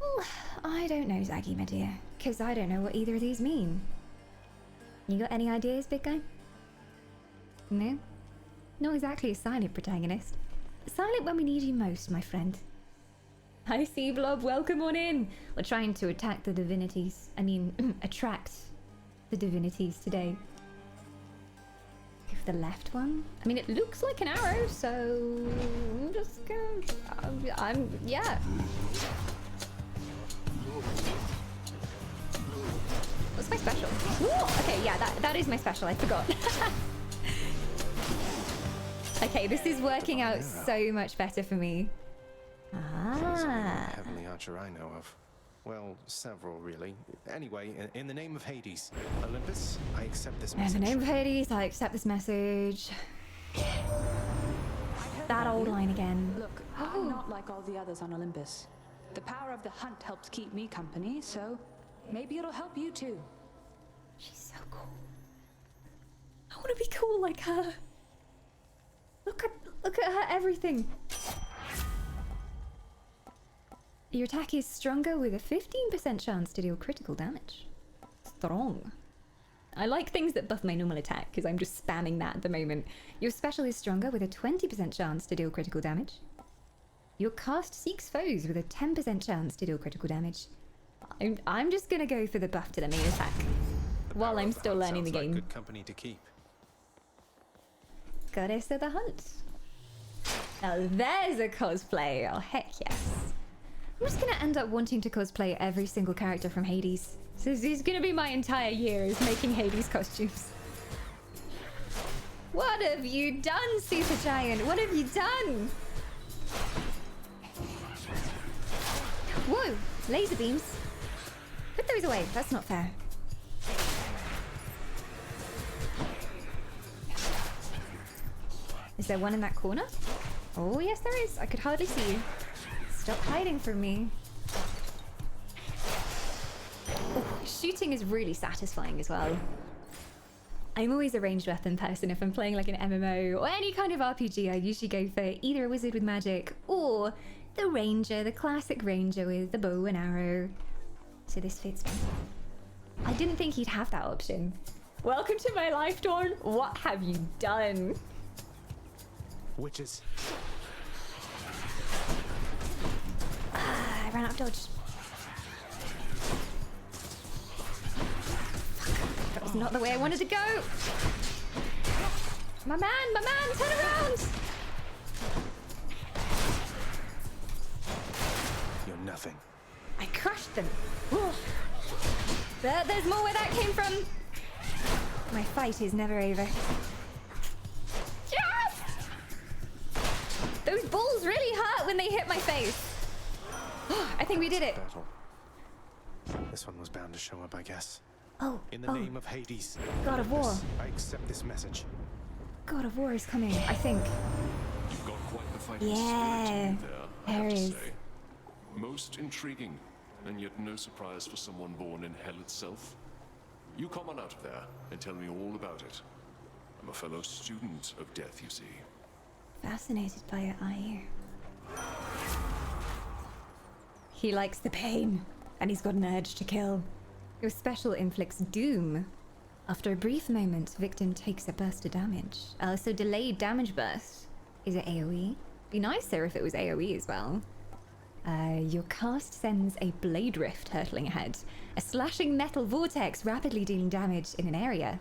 Speaker 1: Oh, I don't know, Zaggy, my dear, because I don't know what either of these mean. You got any ideas, big guy? No? Not exactly a silent protagonist. Silent when we need you most, my friend. I see, Blob, welcome on in. We're trying to attack the divinities. Attract the divinities today. If the left one? I mean, it looks like an arrow, so I'm just gonna... yeah. What's my special? Ooh, okay, yeah, that is my special. I forgot. Okay, this is working out so much better for me. Ah.
Speaker 3: Heavenly archer I know of. Well, several, really. Anyway, in the name of Hades, Olympus, I accept this message.
Speaker 1: In the name of Hades, I accept this message.
Speaker 10: I
Speaker 1: that old line again.
Speaker 11: Look, I'm not like all the others on Olympus. The power of the hunt helps keep me company, so maybe it'll help you too.
Speaker 1: She's so cool. I want to be cool like her. Look at her everything. Your attack is stronger with a 15% chance to deal critical damage. Strong. I like things that buff my normal attack because I'm just spamming that at the moment. Your special is stronger with a 20% chance to deal critical damage. Your cast seeks foes with a 10% chance to deal critical damage. I'm just gonna go for the buff to the main attack while I'm still learning the game.
Speaker 3: Like good company to keep.
Speaker 1: Goddess of the Hunt. Now there's a cosplay. Oh heck yes. I'm just gonna end up wanting to cosplay every single character from Hades. So this is gonna be my entire year is making Hades costumes. What have you done, Supergiant? What have you done? Whoa! Laser beams. Put those away. That's not fair. Is there one in that corner? Oh, yes, there is. I could hardly see you. Stop hiding from me. Oh, shooting is really satisfying as well. I'm always a ranged weapon person. If I'm playing like an MMO or any kind of RPG, I usually go for either a wizard with magic or the ranger, the classic ranger with the bow and arrow. So this fits me. I didn't think he'd have that option. Welcome to my life, Dawn. What have you done?
Speaker 3: Witches.
Speaker 1: I ran out of dodge. That was not the way I wanted to go. My man, turn around.
Speaker 3: You're nothing.
Speaker 1: I crushed them. There's more where that came from. My fight is never over. Yes! Those balls really hurt when they hit my face. I think we did it.
Speaker 3: Battle. This one was bound to show up, I guess.
Speaker 1: Oh.
Speaker 3: In the name of Hades.
Speaker 1: God of War.
Speaker 3: I accept this message.
Speaker 1: God of War is coming, I think.
Speaker 5: You've got quite the fighting
Speaker 1: Yeah,
Speaker 5: spirit in you there, I
Speaker 1: there
Speaker 5: have to
Speaker 1: is.
Speaker 5: say. Most intriguing, and yet no surprise for someone born in hell itself. You come on out of there and tell me all about it. I'm a fellow student of death, you see.
Speaker 1: Fascinated by it, are you? He likes the pain, and he's got an urge to kill. Your special inflicts doom. After a brief moment, victim takes a burst of damage. So delayed damage burst. Is it AoE? Be nicer if it was AoE as well. Your cast sends a blade rift hurtling ahead. A slashing metal vortex rapidly dealing damage in an area.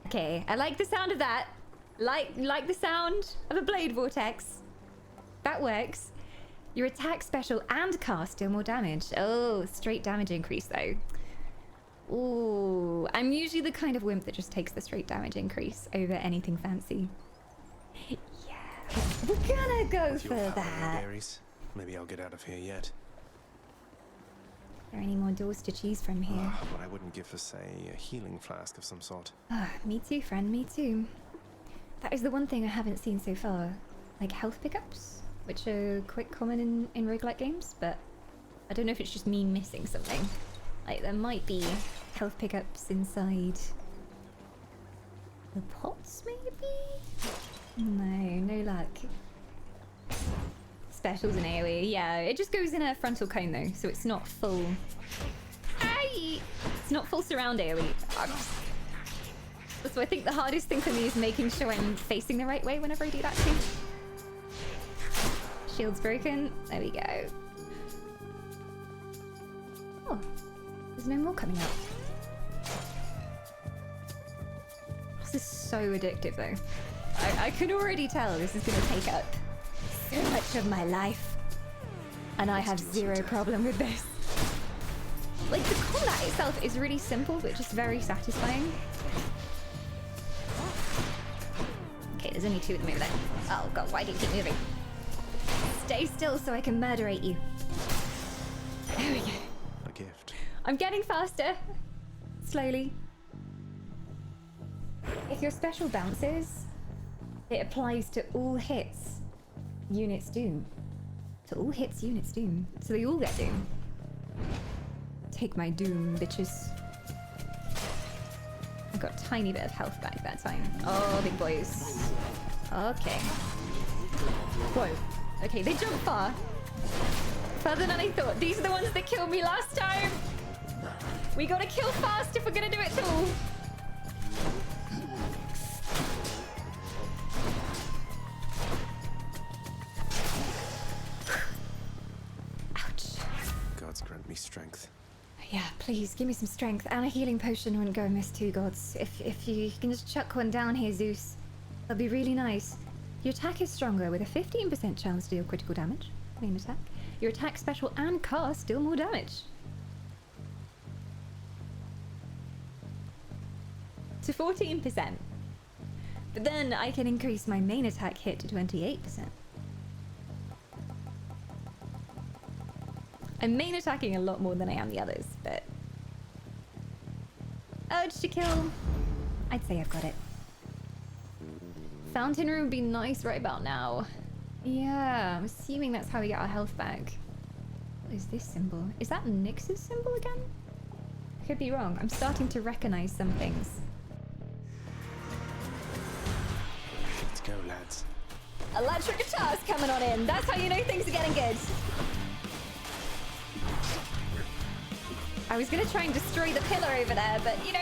Speaker 1: Okay, I like the sound of that. Like the sound of a blade vortex. That works. Your attack, special, and cast deal more damage. Oh, straight damage increase though. Ooh, I'm usually the kind of wimp that just takes the straight damage increase over anything fancy. Yeah, we're gonna go
Speaker 3: With
Speaker 1: for
Speaker 3: your power,
Speaker 1: that.
Speaker 3: Ares, maybe I'll get out of here yet.
Speaker 1: Are there any more doors to choose from here?
Speaker 3: What I wouldn't give for, say, a healing flask of some sort.
Speaker 1: Me too, friend, me too. That is the one thing I haven't seen so far. Like health pickups, which are quite common in roguelike games, but I don't know if it's just me missing something. Like, there might be health pickups inside the pots, maybe? No luck. Specials in AoE, yeah, it just goes in a frontal cone though, so it's not full. Aye! It's not full surround AoE. So I think the hardest thing for me is making sure I'm facing the right way whenever I do that too. Shield's broken. There we go. Oh, there's no more coming out. This is so addictive though. I can already tell this is going to take up so much of my life. And I have zero problem with this. Like, the combat itself is really simple, but just very satisfying. Okay, there's only two at the moment. Oh god, why do you keep moving? Stay still so I can murderate you. There we go.
Speaker 3: A gift.
Speaker 1: I'm getting faster. Slowly. If your special bounces, It applies to all hits. Units doom. To all hits, units doom. So they all get doom. Take my doom, bitches. I got a tiny bit of health back that time. Oh, big boys. Okay. Whoa. Okay, they jump far. Further than I thought. These are the ones that killed me last time. We gotta kill fast if we're gonna do it too. Ouch.
Speaker 3: Gods grant me strength.
Speaker 1: Yeah, please give me some strength and a healing potion wouldn't go amiss too, gods. If you can just chuck one down here, Zeus, that'd be really nice. Your attack is stronger with a 15% chance to deal critical damage. Main attack. Your attack, special, and cast deal more damage. To 14%. But then I can increase my main attack hit to 28%. I'm main attacking a lot more than I am the others, but... Urge to kill. I'd say I've got it. Fountain room would be nice right about now. Yeah, I'm assuming that's how we get our health back. What is this symbol? Is that Nyx's symbol again? Could be wrong. I'm starting to recognize some things.
Speaker 3: Let's go, lads.
Speaker 1: Electric guitar's coming on in. That's how you know things are getting good. I was gonna try and destroy the pillar over there, but you know,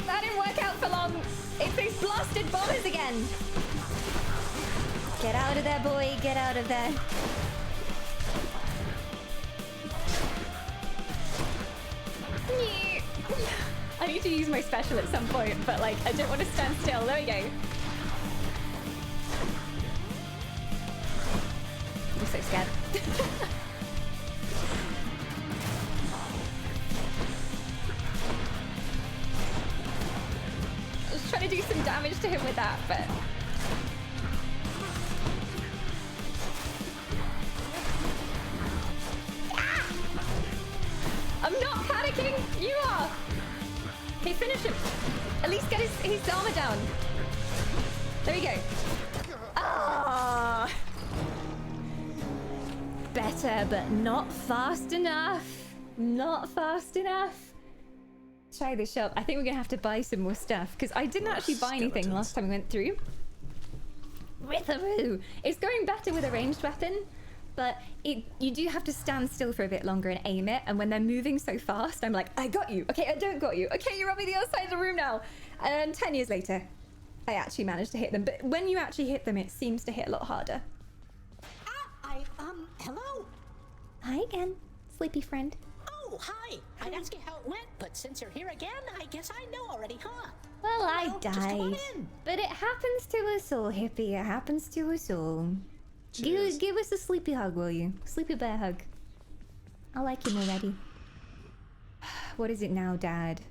Speaker 1: that didn't work out for long. It's those blasted bombers again. Get out of there, boy. Get out of there. I need to use my special at some point, but like, I don't want to stand still. There we go. I'm so scared. I was trying to do some damage to him with that, but... I'm not panicking! You are! Okay, finish him. At least get his armor down. There we go. Ah! Better, but not fast enough. Not fast enough. Try the shop. I think we're gonna have to buy some more stuff because I didn't actually buy anything last time we went through. Ritharoo! It's going better with a ranged weapon, but you do have to stand still for a bit longer and aim it, and when they're moving so fast, I'm like, I got you. Okay, I don't got you. Okay, you're on me the other side of the room now. And 10 years later, I actually managed to hit them. But when you actually hit them, it seems to hit a lot harder.
Speaker 6: Hello?
Speaker 1: Hi again, sleepy friend.
Speaker 6: Oh, hi. I'd ask you how it went, but since you're here again, I guess I know already, huh?
Speaker 1: Well, I
Speaker 6: just come on
Speaker 1: died.
Speaker 6: in.
Speaker 1: But it happens to us all, Hippie. It happens to us all. Give us a sleepy hug, will you? Sleepy bear hug. I like him already. What is it now, Dad?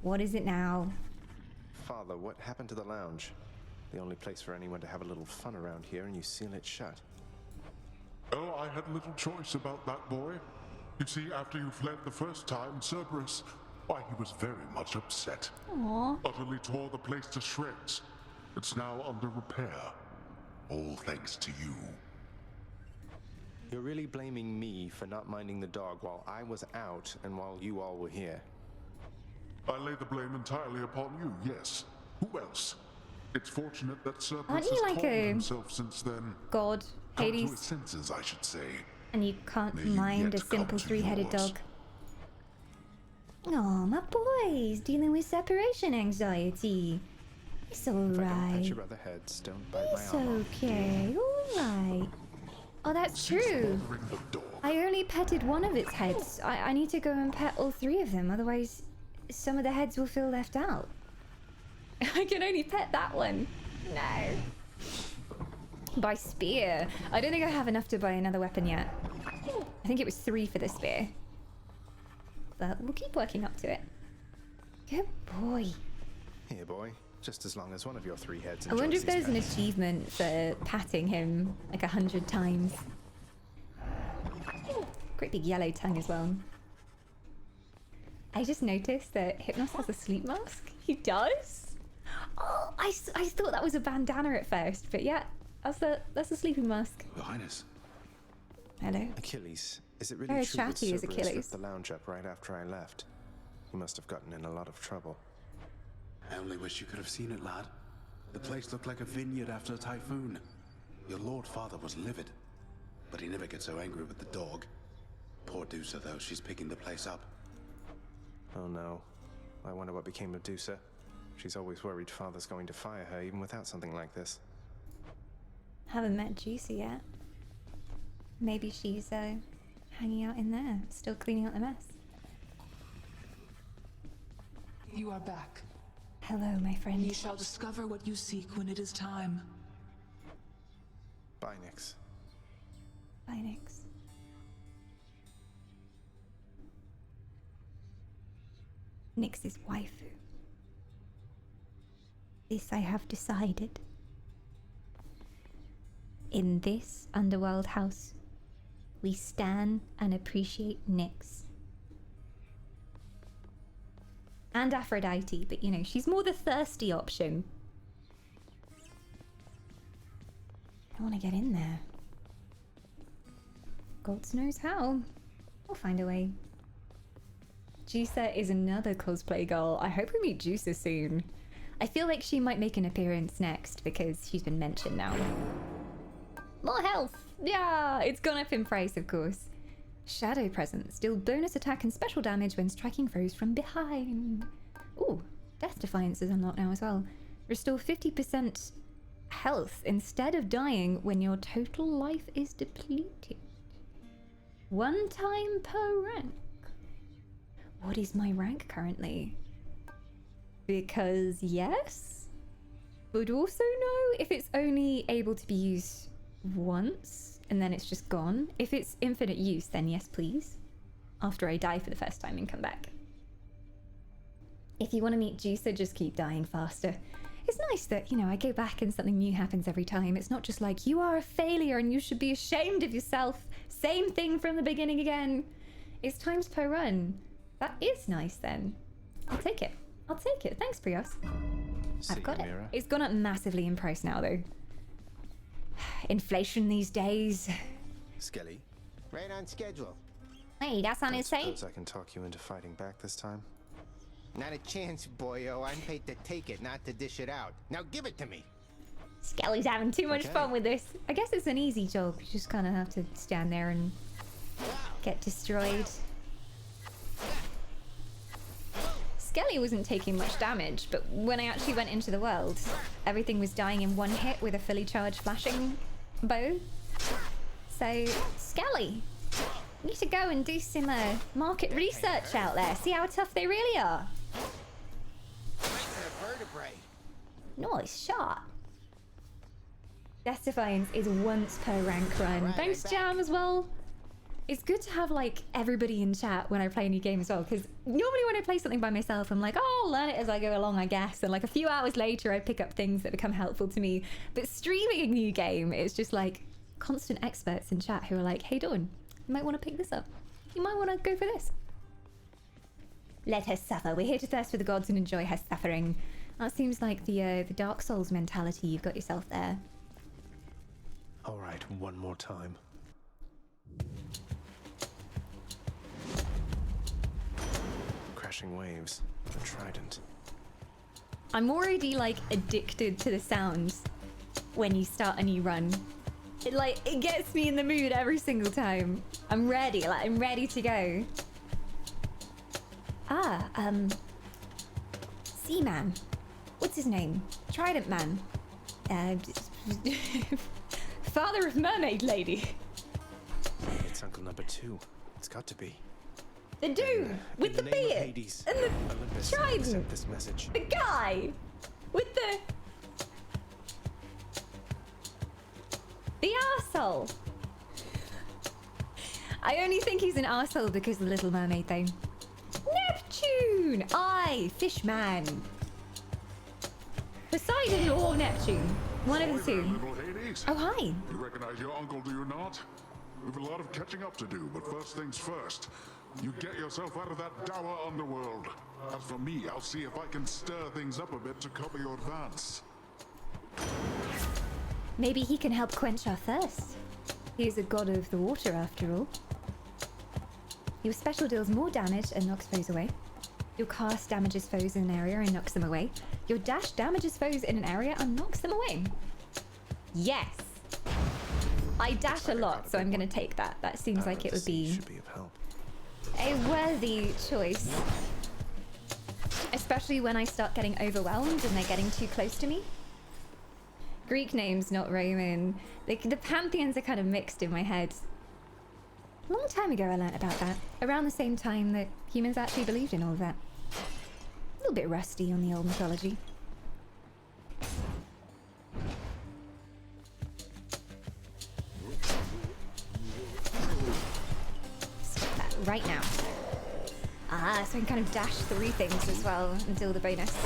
Speaker 1: What is it now?
Speaker 3: Father, what happened to the lounge? The only place for anyone to have a little fun around here, and you seal it shut.
Speaker 8: Oh, I had little choice about that, boy. You see, after you fled the first time, Cerberus, why, he was very much upset.
Speaker 1: Aww.
Speaker 8: Utterly tore the place to shreds. It's now under repair. All thanks to you.
Speaker 3: You're really blaming me for not minding the dog while I was out and while you all were here.
Speaker 8: I lay the blame entirely upon you, yes. Who else? It's fortunate that Cerberus
Speaker 1: Aren't
Speaker 8: has
Speaker 1: you like
Speaker 8: calmed
Speaker 1: a
Speaker 8: himself since then.
Speaker 1: God,
Speaker 8: Come to
Speaker 1: Hades?
Speaker 8: his senses, I should say.
Speaker 1: And you can't
Speaker 8: May you
Speaker 1: mind a
Speaker 8: yet come
Speaker 1: simple
Speaker 8: to
Speaker 1: three-headed
Speaker 8: yours.
Speaker 1: dog. Oh, my boy's dealing with separation anxiety. It's
Speaker 3: If I don't
Speaker 1: alright.
Speaker 3: pat your other heads, don't bite
Speaker 1: It's
Speaker 3: my arm.
Speaker 1: okay. Alright. Oh, that's true. I only petted one of its heads. I need to go and pet all three of them, otherwise some of the heads will feel left out. I can only pet that one. No. Buy spear. I don't think I have enough to buy another weapon yet. I think it was 3 for the spear. But we'll keep working up to it. Good boy.
Speaker 3: Here, boy. Just as long as one of your 3 heads
Speaker 1: I wonder
Speaker 3: enjoys
Speaker 1: if there's an
Speaker 3: these
Speaker 1: achievement for patting him like 100 times. Great big yellow tongue as well. I just noticed that Hypnos has a sleep mask. He does? Oh, I thought that was a bandana at first, but yeah, that's a sleeping mask.
Speaker 2: Your Highness.
Speaker 1: Hello.
Speaker 3: Achilles, is it really
Speaker 1: Very
Speaker 3: true that
Speaker 1: chatty is
Speaker 3: Cerberus
Speaker 1: Achilles.
Speaker 3: ripped the lounge up right after I left? He must have gotten in a lot of trouble.
Speaker 2: I only wish you could have seen it, lad. The place looked like a vineyard after a typhoon. Your Lord Father was livid, but he never gets so angry with the dog. Poor Dusa, though, she's picking the place up.
Speaker 3: Oh no. I wonder what became of Dusa. She's always worried Father's going to fire her even without something like this.
Speaker 1: Haven't met Juicy yet. Maybe she's hanging out in there, still cleaning up the mess.
Speaker 7: You are back.
Speaker 1: Hello, my friend.
Speaker 7: You shall discover what you seek when it is time.
Speaker 3: Bye, Nyx.
Speaker 1: Bye, Nyx. Nyx's waifu. This I have decided. In this underworld house, we stan and appreciate Nyx. And Aphrodite, but you know, she's more the thirsty option. I want to get in there. God knows how. We'll find a way. Juicer is another cosplay girl. I hope we meet Juicer soon. I feel like she might make an appearance next because she's been mentioned now. More health! Yeah, it's gone up in price, of course. Shadow Presence. Deal bonus attack and special damage when striking foes from behind. Ooh, Death Defiance is unlocked now as well. Restore 50% health instead of dying when your total life is depleted. 1 time per rank. What is my rank currently? Because yes, but also no if it's only able to be used once and then it's just gone. If it's infinite use, then yes please, after I die for the first time and come back. If you want to meet Juicer, just keep dying faster. It's nice that, you know, I go back and something new happens every time. It's not just like, you are a failure and you should be ashamed of yourself. Same thing from the beginning again. It's times per run. That is nice then. I'll take it. I'll take it. Thanks, Prios. I've got it. It's gone up massively in price now, though. Inflation these days.
Speaker 3: Skelly?
Speaker 10: Right on schedule.
Speaker 1: Hey, that's on his side.
Speaker 3: Suppose I can talk you into fighting back this time?
Speaker 10: Not a chance, boyo. I'm paid to take it, not to dish it out. Now give it to me.
Speaker 1: Skelly's having too much fun with this. I guess it's an easy job. You just kind of have to stand there and get destroyed. Skelly wasn't taking much damage, but when I actually went into the world, everything was dying in one hit with a fully charged flashing bow. So, Skelly, you need to go and do some market research out there. See how tough they really are. Nice shot. Death Defiance is once per rank run. Thanks, Jam, as well. It's good to have, like, everybody in chat when I play a new game as well, because normally when I play something by myself, I'm like, oh, I'll learn it as I go along, I guess. And, like, a few hours later, I pick up things that become helpful to me. But streaming a new game is just, like, constant experts in chat who are like, hey, Dawn, you might want to pick this up. You might want to go for this. Let her suffer. We're here to thirst for the gods and enjoy her suffering. That seems like the Dark Souls mentality you've got yourself there.
Speaker 3: All right, one more time. Crashing waves, a trident.
Speaker 1: I'm already, like, addicted to the sounds when you start a new run. It gets me in the mood every single time. I'm ready, like, I'm ready to go. Seaman. What's his name? Trident Man. Father of Mermaid Lady.
Speaker 3: It's Uncle Number 2. It's got to be.
Speaker 1: The dude with the beard
Speaker 3: Hades,
Speaker 1: and the
Speaker 3: Olympus,
Speaker 1: trident.
Speaker 3: accept this message.
Speaker 1: The guy with the arsehole. I only think he's an arsehole because of the Little Mermaid thing. Neptune! Aye, Fishman. Poseidon or Neptune. One of the two.
Speaker 8: Little Hades.
Speaker 1: Oh, hi.
Speaker 8: You recognize your uncle, do you not? We've a lot of catching up to do, but first things first. You get yourself out of that dour underworld. As for me, I'll see if I can stir things up a bit to cover your advance.
Speaker 1: Maybe he can help quench our thirst. He's a god of the water, after all. Your special deals more damage and knocks foes away. Your cast damages foes in an area and knocks them away. Your dash damages foes in an area and knocks them away. Yes! I dash a lot, so I'm gonna take that. That seems like it would be a worthy choice. Especially when I start getting overwhelmed and they're getting too close to me. Greek names, not Roman. The pantheons are kind of mixed in my head. A long time ago I learnt about that. Around the same time that humans actually believed in all of that. A little bit rusty on the old mythology. Stop that right now. Ah, so I can kind of dash through things as well and deal the bonus.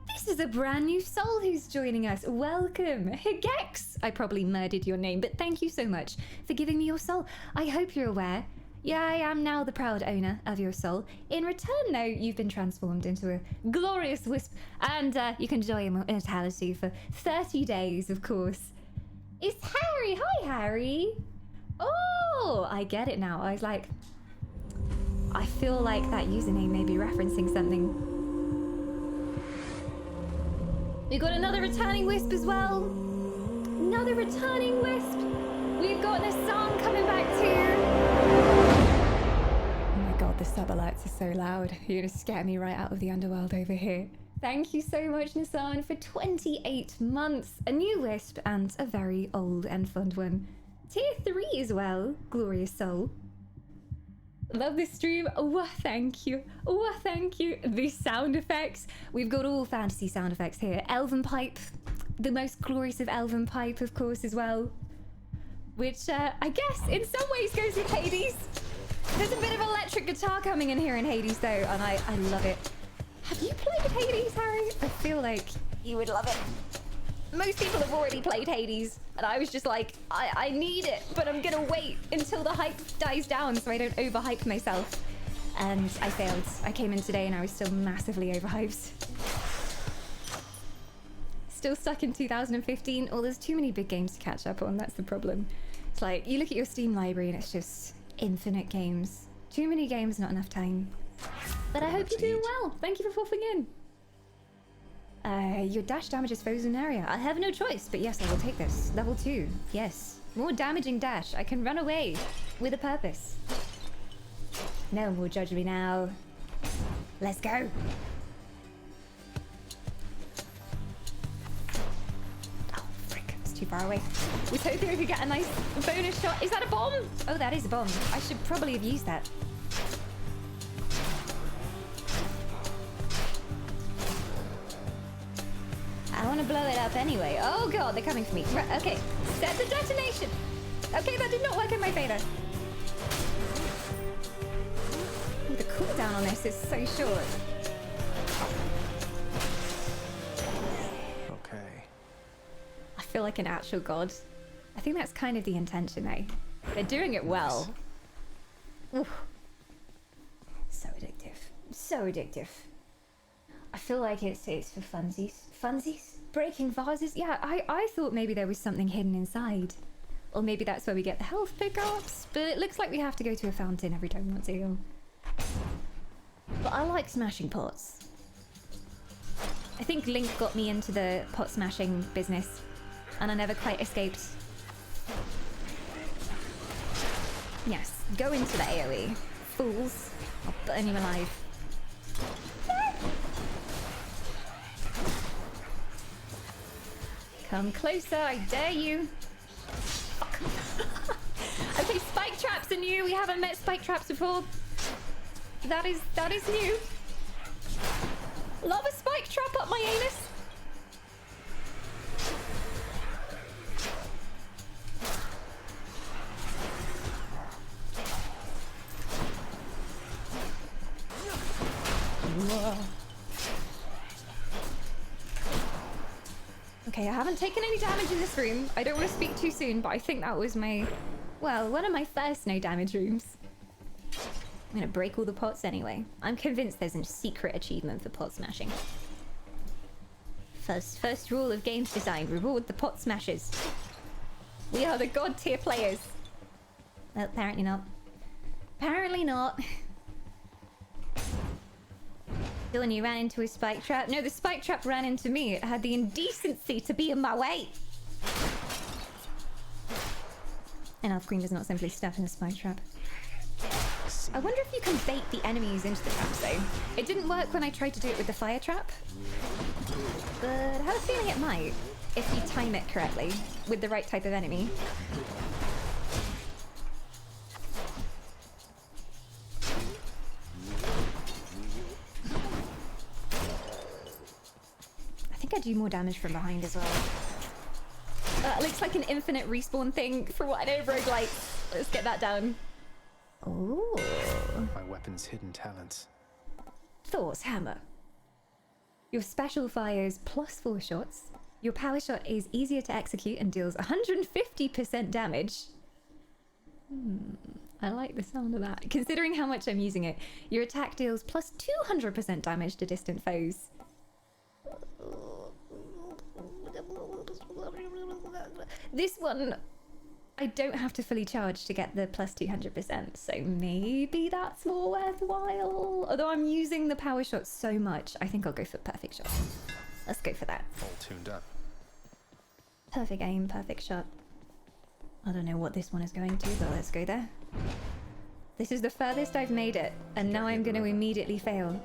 Speaker 1: This is a brand new soul who's joining us. Welcome, Higex. I probably murdered your name, but thank you so much for giving me your soul. I hope you're aware. Yeah, I am now the proud owner of your soul. In return, though, you've been transformed into a glorious wisp, and you can enjoy immortality for 30 days, of course. It's Harry! Hi, Harry! Oh, I get it now. I was like... I feel like that username may be referencing something. We got another returning wisp as well. Another returning wisp. We've got Nassan coming back too. Oh my god, the sub alerts are so loud. You're gonna scare me right out of the underworld over here. Thank you so much, Nassan, for 28 months. A new wisp and a very old and fun one. Tier 3 as well, glorious soul. Love this stream. Oh, thank you. Oh, thank you. The sound effects. We've got all fantasy sound effects here. Elven pipe. The most glorious of elven pipe, of course, as well. Which, I guess, in some ways goes with Hades. There's a bit of electric guitar coming in here in Hades, though, and I love it. Have you played Hades, Harry? I feel like you would love it. Most people have already played Hades, and I was just like, I need it, but I'm gonna wait until the hype dies down so I don't overhype myself. And I failed. I came in today and I was still massively overhyped. Still stuck in 2015. Oh, there's too many big games to catch up on. That's the problem. It's like, you look at your Steam library and it's just infinite games. Too many games, not enough time. But I hope you're doing well. Thank you for popping in. Your dash damages foes in an area. I have no choice, but yes, I will take this. Level 2. Yes. More damaging dash. I can run away with a purpose. No one will judge me now. Let's go. Oh, frick. It's too far away. Was hoping we could get a nice bonus shot. Is that a bomb? Oh, that is a bomb. I should probably have used that. I want to blow it up anyway. Oh god, they're coming for me. Right, okay, set the detonation. Okay, that did not work in my favor. Ooh, the cooldown on this is so short.
Speaker 3: Okay.
Speaker 1: I feel like an actual god. I think that's kind of the intention, eh? They're doing it well. Oof. So addictive. So addictive. I feel like it's for funsies. Funsies? Breaking vases? Yeah, I thought maybe there was something hidden inside. Or maybe that's where we get the health pickups. But it looks like we have to go to a fountain every time we want to go. But I like smashing pots. I think Link got me into the pot smashing business. And I never quite escaped. Yes, go into the AoE. Fools. I'll burn you alive. Come closer, I dare you. Okay, spike traps are new. We haven't met spike traps before. That is new. Love a spike trap up my anus. Okay, I haven't taken any damage in this room. I don't want to speak too soon, but I think that was my... Well, one of my first no damage rooms. I'm gonna break all the pots anyway. I'm convinced there's a secret achievement for pot smashing. First rule of games design, reward the pot smashers. We are the god tier players. Well, apparently not. Apparently not. Dylan, you ran into a spike trap. No, the spike trap ran into me. It had the indecency to be in my way. And Elf Queen does not simply step in a spike trap. I wonder if you can bait the enemies into the traps though. It didn't work when I tried to do it with the fire trap. But I have a feeling it might, if you time it correctly, with the right type of enemy. I think I do more damage from behind as well. It looks like an infinite respawn thing for what I know of roguelites. Let's get that down. Ooh.
Speaker 3: My weapon's hidden talents.
Speaker 1: Thor's hammer. Your special fires +4 shots. Your power shot is easier to execute and deals 150% damage. I like the sound of that. Considering how much I'm using it, your attack deals +200% damage to distant foes. This one, I don't have to fully charge to get the +200%, so maybe that's more worthwhile. Although I'm using the power shot so much, I think I'll go for perfect shot. Let's go for that.
Speaker 3: All tuned up.
Speaker 1: Perfect aim, perfect shot. I don't know what this one is going to, but let's go there. This is the furthest I've made it, and now I'm going to immediately fail.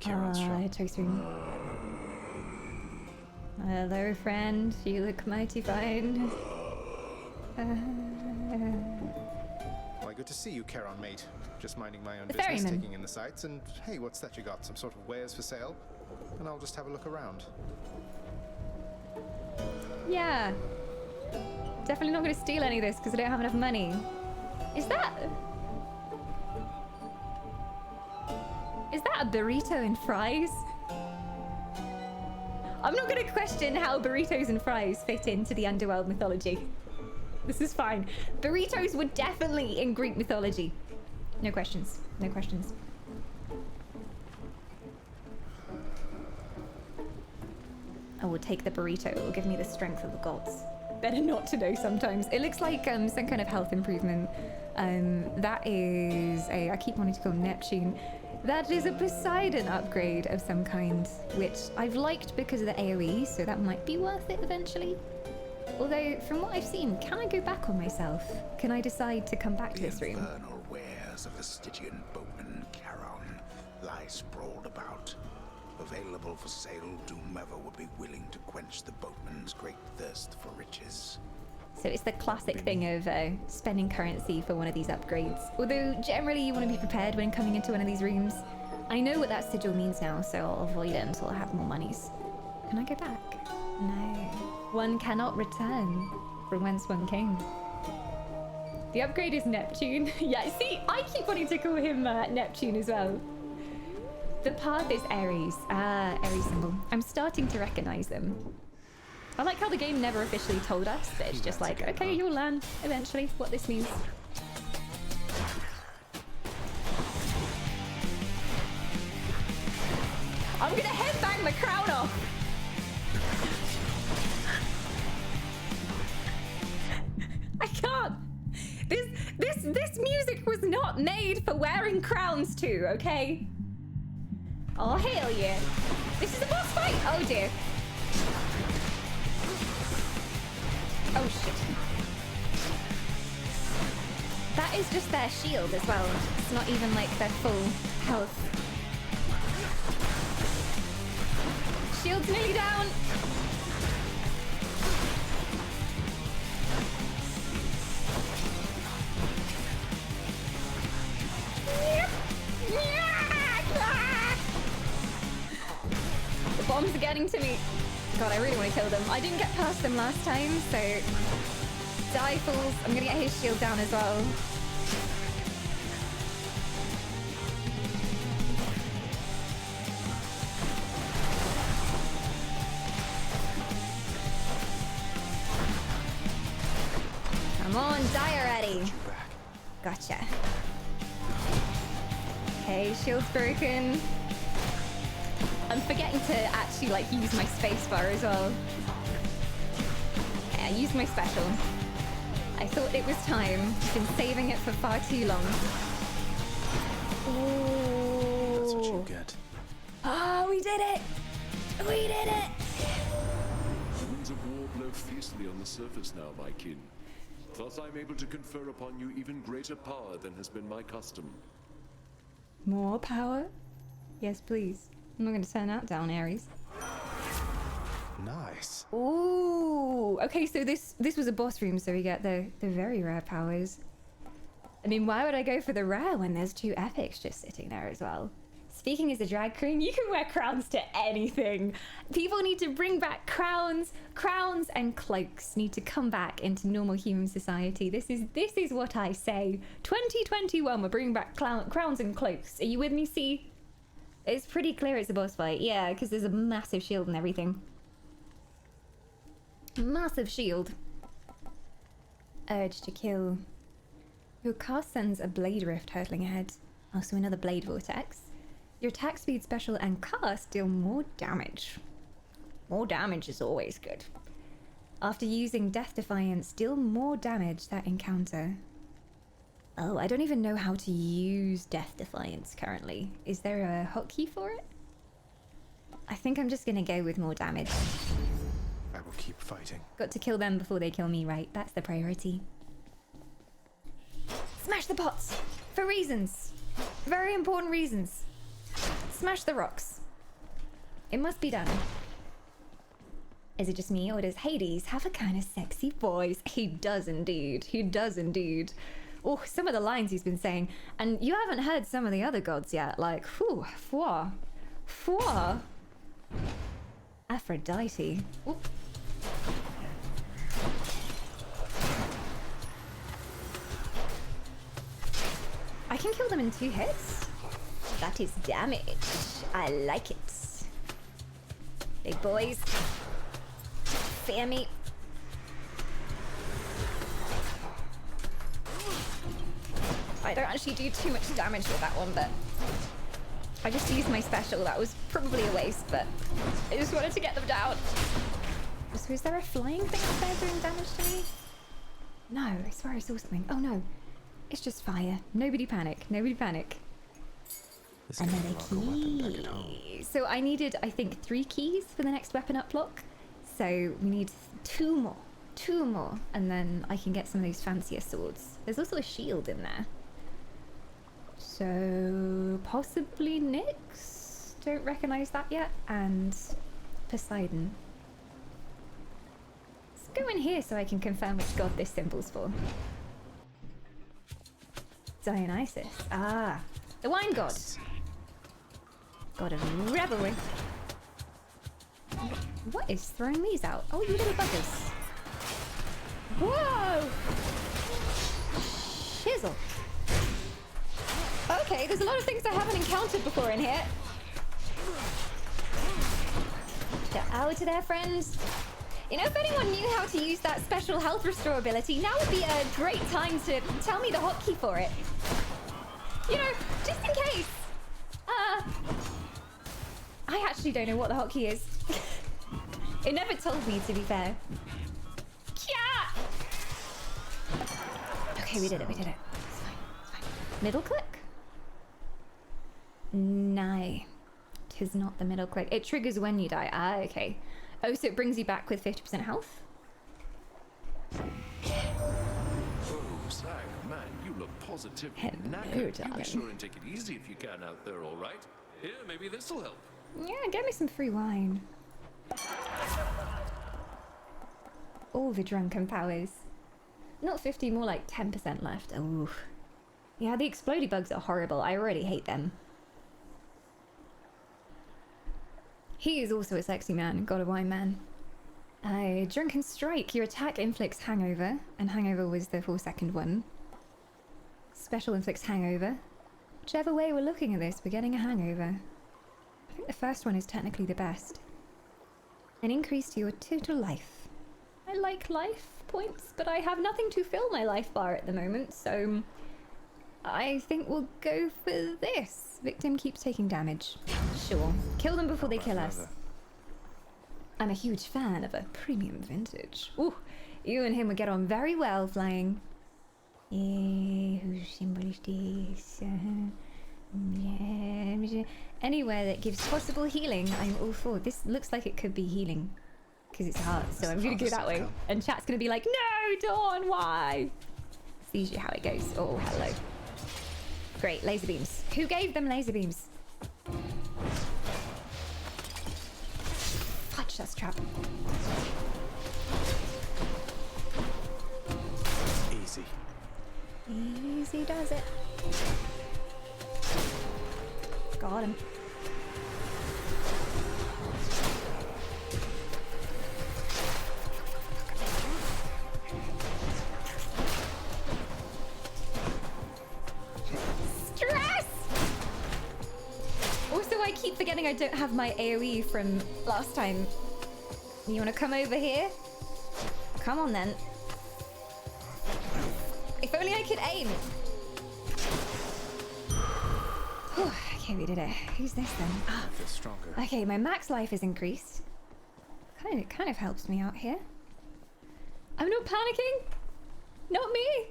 Speaker 1: Toast room. Hello, friend. You look mighty fine.
Speaker 3: Why, good to see you, Charon, mate. Just minding my own
Speaker 1: The
Speaker 3: business,
Speaker 1: ferryman.
Speaker 3: taking in the sights, and hey, what's that you got? Some sort of wares for sale? And I'll just have a look around.
Speaker 1: Yeah. Definitely not going to steal any of this because I don't have enough money. Is that a burrito and fries? I'm not going to question how burritos and fries fit into the underworld mythology. This is fine. Burritos were definitely in Greek mythology. No questions. No questions. I will take the burrito. It will give me the strength of the gods. Better not to know sometimes. It looks like some kind of health improvement. That is a... I keep wanting to call Neptune. That is a Poseidon upgrade of some kind, which I've liked because of the AoE, so that might be worth it eventually. Although, from what I've seen, can I go back on myself? Can I decide to come back to this room?
Speaker 2: The infernal wares of the Stygian boatman Charon lie sprawled about. Available for sale to whomever would be willing to quench the boatman's great thirst for riches.
Speaker 1: So it's the classic thing of spending currency for one of these upgrades. Although generally you want to be prepared when coming into one of these rooms. I know what that sigil means now, so I'll avoid it until I have more monies. Can I go back? No. One cannot return from whence one came. The upgrade is Neptune. Yeah, see, I keep wanting to call him Neptune as well. The path is Ares. Ah, Ares symbol. I'm starting to recognize them. I like how the game never officially told us, but it's just like, okay, you'll learn eventually what this means. I'm gonna headbang the crown off! I can't! This music was not made for wearing crowns to, okay? Oh, hell yeah. This is a boss fight! Oh dear. Oh shit. That is just their shield as well. It's not even like their full health. Shield's nearly down. The bombs are getting to me. God, I really want to kill them. I didn't get past them last time, so... Die, fools. I'm gonna get his shield down as well. on, die already. Gotcha. Okay, shield's broken. I'm forgetting to actually like use my spacebar as well. Yeah, I used my special. I thought it was time. I've been saving it for far too long. Ooh.
Speaker 3: That's what you get.
Speaker 1: Oh, we did it! We did it!
Speaker 5: The winds of war blow fiercely on the surface now, my kin. Thus I'm able to confer upon you even greater power than has been my custom.
Speaker 1: More power? Yes, please. I'm not going to turn that down, Ares.
Speaker 3: Nice.
Speaker 1: Ooh. Okay, so this was a boss room, so we get the very rare powers. I mean, why would I go for the rare when there's 2 epics just sitting there as well? Speaking as a drag queen, you can wear crowns to anything. People need to bring back crowns. Crowns and cloaks need to come back into normal human society. This is what I say. 2021, we're bringing back crowns and cloaks. Are you with me, C? It's pretty clear it's a boss fight. Yeah, because there's a massive shield and everything. Massive shield. Urge to kill. Your cast sends a blade rift hurtling ahead. Also another blade vortex. Your attack speed, special, and cast deal more damage. More damage is always good. After using Death Defiance, deal more damage that encounter. Oh, I don't even know how to use Death Defiance currently. Is there a hotkey for it? I think I'm just gonna go with more damage.
Speaker 3: I will keep fighting.
Speaker 1: Got to kill them before they kill me, right? That's the priority. Smash the pots! For reasons! Very important reasons. Smash the rocks. It must be done. Is it just me, or does Hades have a kind of sexy voice? He does indeed. He does indeed. Oh, some of the lines he's been saying. And you haven't heard some of the other gods yet. Like, whew, foi. Aphrodite. Ooh. I can kill them in 2 hits. That is damage. I like it. Big boys. Fear me. I don't actually do too much damage with that one, but I just used my special. That was probably a waste, but I just wanted to get them down. So is there a flying thing up there doing damage to me? No, I swear I saw something. Oh no. It's just fire. Nobody panic. Nobody panic. Another key. So I needed, I think, 3 keys for the next weapon uplock. So we need 2 more. 2 more. And then I can get some of those fancier swords. There's also a shield in there. So possibly Nyx? Don't recognize that yet. And Poseidon. Let's go in here so I can confirm which god this symbol's for. Dionysus. Ah, the wine god. God of revelry. What is throwing these out? Oh, you little buggers. Whoa! Shizzle. Okay, there's a lot of things I haven't encountered before in here. Get out there, friends. You know, if anyone knew how to use that special health restore ability, now would be a great time to tell me the hotkey for it. You know, just in case. I actually don't know what the hotkey is. It never told me, to be fair. Yeah! Okay, we did it, we did it. It's fine, it's fine. Middle click? Nay. 'Tis not the middle click. It triggers when you die. Ah, okay. Oh, so it brings you back with 50% health?
Speaker 5: Oh, Zag, man, you look positively knackered. You
Speaker 1: darling.
Speaker 5: be sure and take it easy if you can out there, all right? Here, maybe this'll help.
Speaker 1: Yeah, get me some free wine. All the drunken powers. Not 50, more like 10% left. Ooh. Yeah, the explodey bugs are horrible. I already hate them. He is also a sexy man, god of wine man. Drunken Strike. Your attack inflicts hangover, and hangover was the 4-second one. Special inflicts hangover. Whichever way we're looking at this, we're getting a hangover. I think the first one is technically the best. An increase to your total life. I like life points, but I have nothing to fill my life bar at the moment, so I think we'll go for this. Victim keeps taking damage. Sure. Kill them before they kill us. I'm a huge fan of a premium vintage. Ooh, you and him would get on very well flying. Yeah, whose symbol is this? Yeah. Anywhere that gives possible healing, I'm all for. This looks like it could be healing. Because it's hard, so I'm going to go that way. And chat's going to be like, no, Dawn, why? It's usually how it goes. Oh, hello. Great, laser beams. Who gave them laser beams? Fudge, that's a trap.
Speaker 3: Easy.
Speaker 1: Easy does it. Got him. Stress! Also, I keep forgetting I don't have my AoE from last time. You want to come over here? Come on then. If only I could aim. Whew, okay, we did it. Who's this then?
Speaker 3: I feel stronger.
Speaker 1: Okay, my max life is increased. Kind of helps me out here. I'm not panicking. Not me.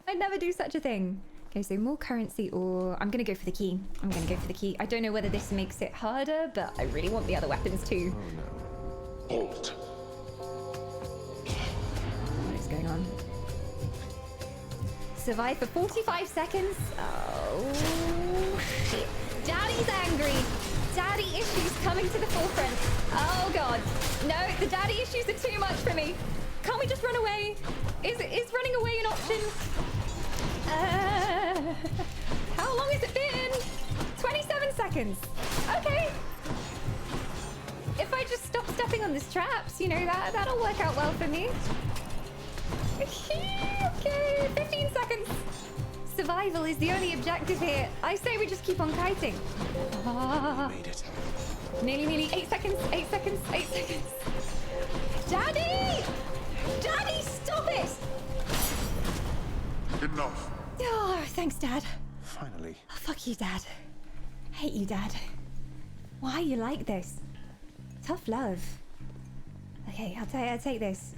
Speaker 1: I'd never do such a thing. Okay, so more currency, or I'm gonna go for the key. I'm gonna go for the key. I don't know whether this makes it harder, but I really want the other weapons too.
Speaker 3: Oh no.
Speaker 5: Halt.
Speaker 1: What is going on? Survive for 45 seconds? Oh, shit. Daddy's angry. Daddy issues coming to the forefront. Oh, God. No, the daddy issues are too much for me. Can't we just run away? Is running away an option? How long has it been? 27 seconds. Okay. If I just stop stepping on these traps, you know, that'll work out well for me. Okay, 15 seconds. Survival is the only objective here. I say we just keep on kiting.
Speaker 3: Made it.
Speaker 1: Nearly. 8 seconds, 8 seconds, 8 seconds. Daddy! Daddy, stop it!
Speaker 8: Enough.
Speaker 1: Oh, thanks, Dad.
Speaker 3: Finally.
Speaker 1: Oh, fuck you, Dad. Hate you, Dad. Why are you like this? Tough love. Okay, I'll take this.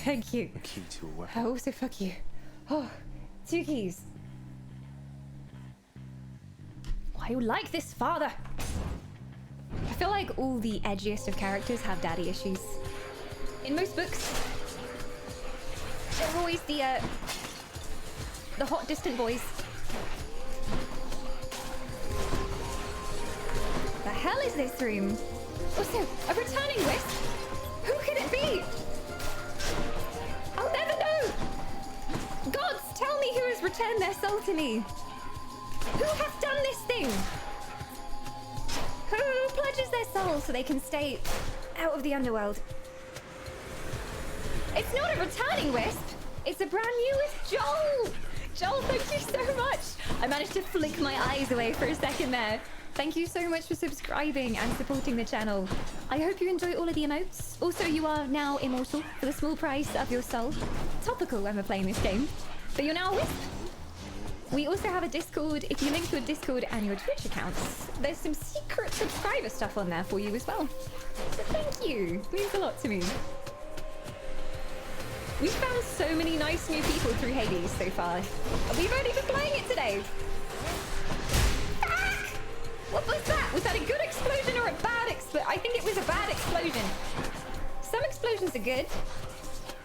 Speaker 1: Thank you.
Speaker 3: A key to a weapon.
Speaker 1: Also, fuck you. Oh, 2 keys. Why you like this, father? I feel like all the edgiest of characters have daddy issues. In most books, they're always the hot, distant boys. The hell is this room? Also, a returning wisp? Who could it be? I'll never know! Gods, tell me who has returned their soul to me. Who hath done this thing? Who pledges their soul so they can stay out of the underworld? It's not a returning wisp. It's a brand new wisp. Joel! Joel, thank you so much. I managed to flick my eyes away for a second there. Thank you so much for subscribing and supporting the channel. I hope you enjoy all of the emotes. Also, you are now immortal for the small price of your soul. Topical when we're playing this game. But you're now a wisp. We also have a Discord. If you link your Discord and your Twitch accounts, there's some secret subscriber stuff on there for you as well. So thank you. It means a lot to me. We've found so many nice new people through Hades so far. We've only been playing it today. Ah! What was that? Was that a good explosion or a bad explosion? I think it was a bad explosion. Some explosions are good.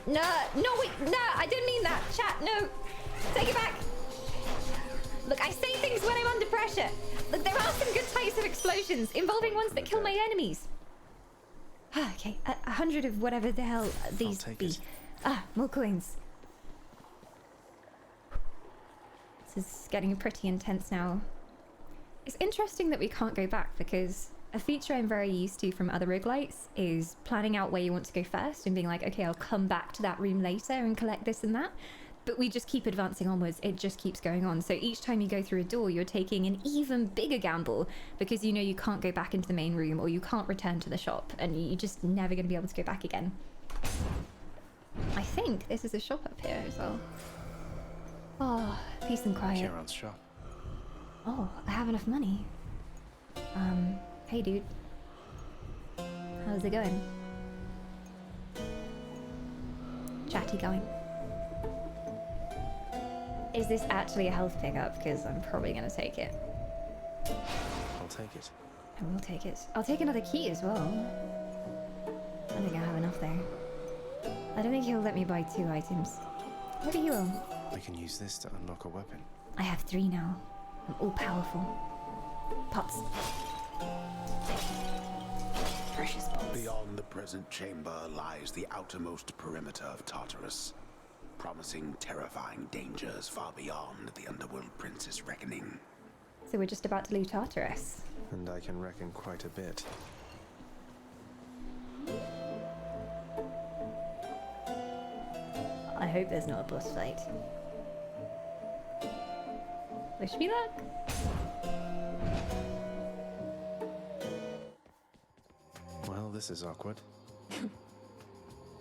Speaker 1: No, wait, I didn't mean that. Chat, no. Take it back. Look, I say things when I'm under pressure. Look, there are some good types of explosions involving ones that kill my enemies. Okay, 100 of whatever the hell these be. More coins. This is getting pretty intense now. It's interesting that we can't go back because a feature I'm very used to from other roguelites is planning out where you want to go first and being like, okay, I'll come back to that room later and collect this and that. But we just keep advancing onwards. It just keeps going on. So each time you go through a door, you're taking an even bigger gamble because you know you can't go back into the main room or you can't return to the shop and you're just never going to be able to go back again. I think this is a shop up here as well. Oh, peace and quiet.
Speaker 3: Kieran's shop.
Speaker 1: Oh, I have enough money. Hey dude. How's it going? Chatty going. Is this actually a health pickup? Because I'm probably gonna take it.
Speaker 3: I'll take it.
Speaker 1: I will take it. I'll take another key as well. I don't think I have enough though. I don't think he'll let me buy 2 items. Maybe he will.
Speaker 3: We can use this to unlock a weapon.
Speaker 1: I have 3 now. I'm all powerful. Pots. Precious pots.
Speaker 2: Beyond the present chamber lies the outermost perimeter of Tartarus, promising terrifying dangers far beyond the Underworld Prince's reckoning.
Speaker 1: So we're just about to leave Tartarus.
Speaker 3: And I can reckon quite a bit.
Speaker 1: I hope there's not a boss fight. Wish me luck.
Speaker 3: Well, this is awkward.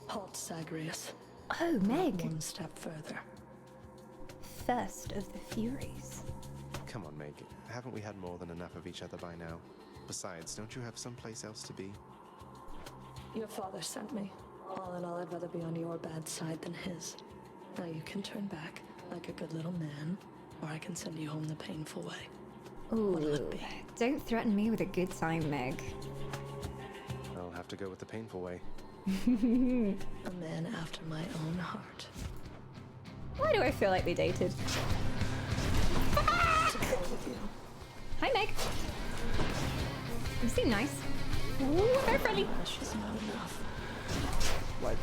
Speaker 12: Halt, Zagreus.
Speaker 1: Oh, Meg.
Speaker 12: One step further.
Speaker 1: First of the Furies.
Speaker 3: Come on, Meg. Haven't we had more than enough of each other by now? Besides, don't you have someplace else to be?
Speaker 12: Your father sent me. All in all, I'd rather be on your bad side than his. Now you can turn back like a good little man, or I can send you home the painful way.
Speaker 1: Ooh, don't threaten me with a good time, Meg.
Speaker 3: I'll have to go with the painful way.
Speaker 12: A man after my own heart.
Speaker 1: Why do I feel like we dated? Hi, Meg. You seem nice. Ooh, very friendly.
Speaker 12: She's not enough.
Speaker 1: What?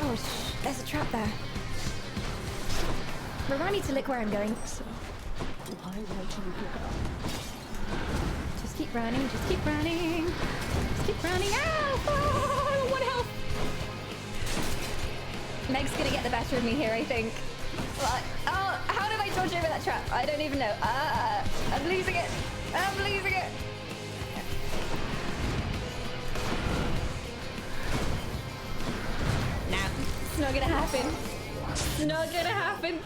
Speaker 1: Oh, there's a trap there. Remind me to look where I'm going.
Speaker 12: So, why won't you give up?
Speaker 1: Just keep running, just keep running. Just keep running. Ow! Oh, 1 health. Meg's gonna get the better of me here, I think. What? Oh, how did I dodge over that trap? I don't even know. I'm losing it. I'm losing it. Nah, it's not gonna happen. It's not gonna happen.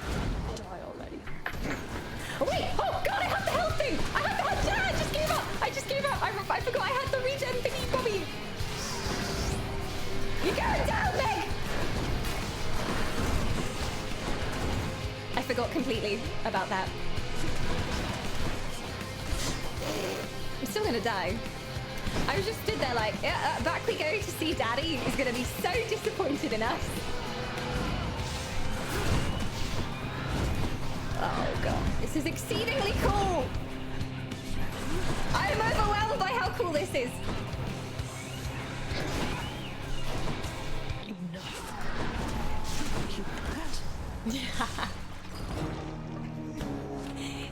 Speaker 1: Die already. Oh, wait! Oh, God, I have the health thing! I have the health! Yeah, I just gave up! I just gave up! I forgot I had the regen thingy, Bobby! You're going down, Meg! I forgot completely about that. I'm still gonna die. I was just stood there like, yeah, back we go to see Daddy. He's gonna be so disappointed in us. Oh god, this is exceedingly cool. I am overwhelmed by how cool this is.
Speaker 12: Enough.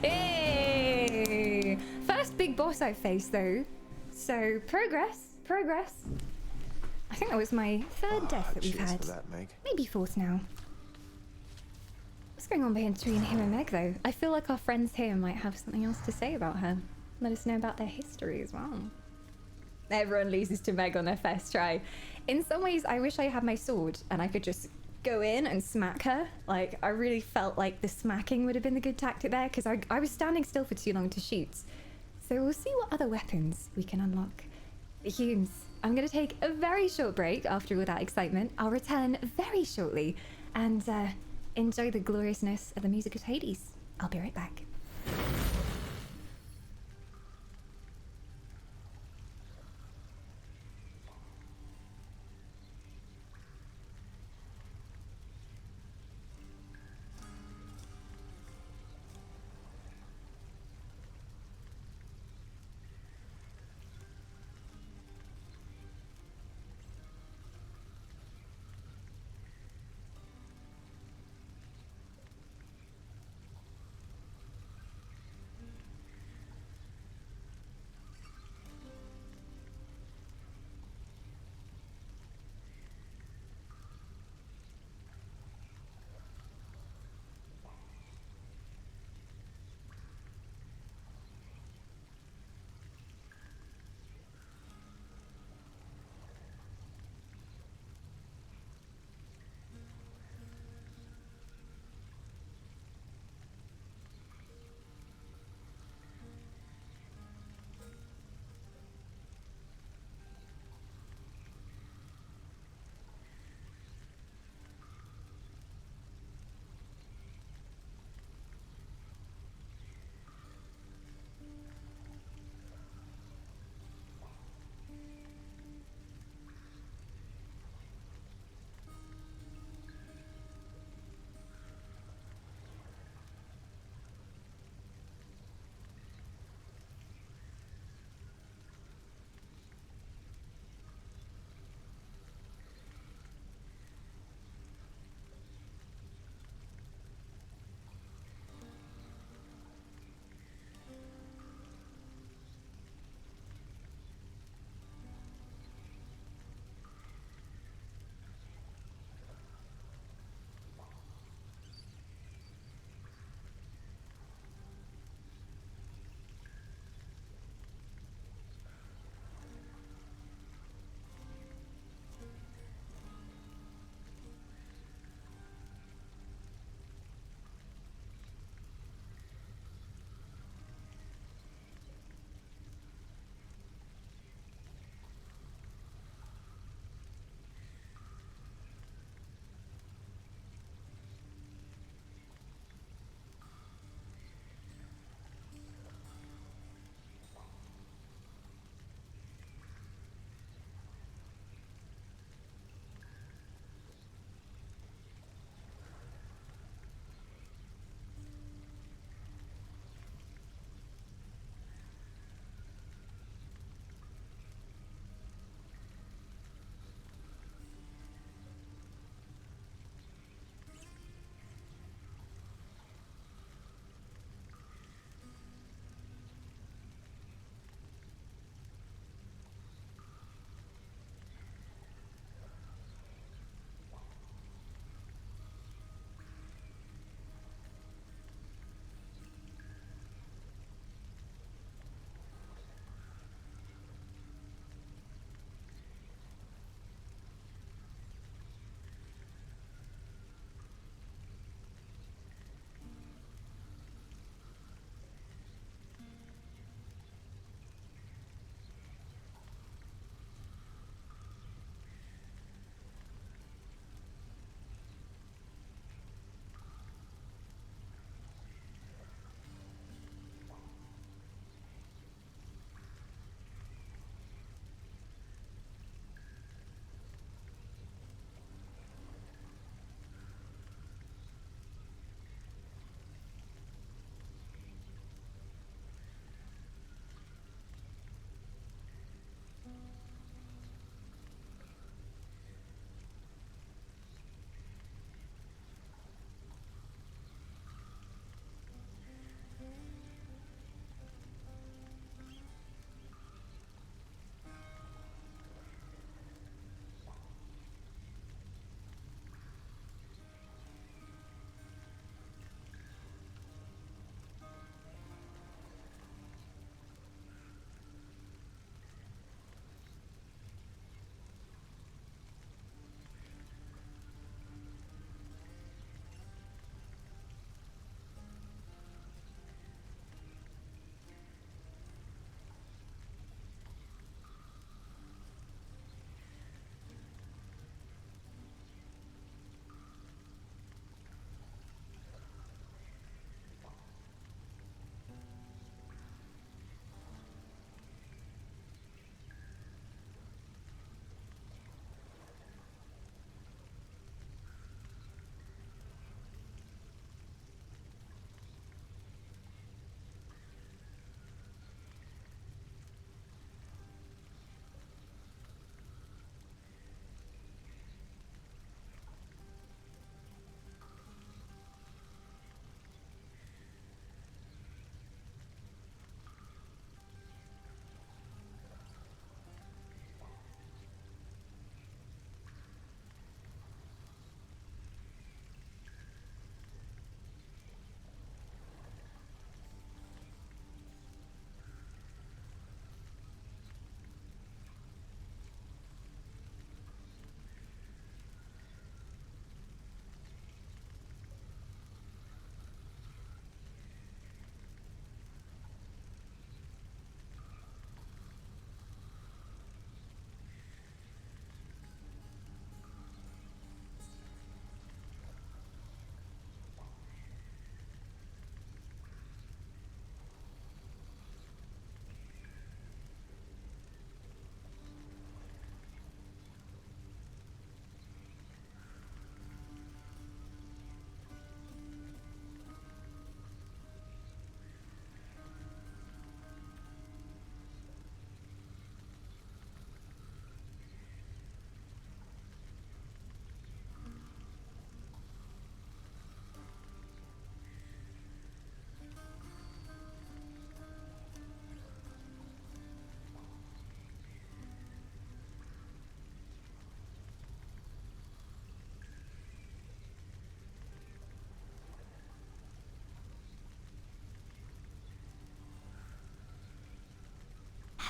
Speaker 1: Hey! First big boss I've faced though. So progress. I think that was my 3rd death that we've
Speaker 3: cheers
Speaker 1: had.
Speaker 3: for that, Meg.
Speaker 1: Maybe 4th now. What's going on between him and Meg though? I feel like our friends here might have something else to say about her. Let us know about their history as well. Everyone loses to Meg on their first try. In some ways, I wish I had my sword and I could just go in and smack her. Like, I really felt like the smacking would have been the good tactic there because I was standing still for too long to shoot. So we'll see what other weapons we can unlock. Humes, I'm going to take a very short break after all that excitement. I'll return very shortly and enjoy the gloriousness of the music of Hades. I'll be right back.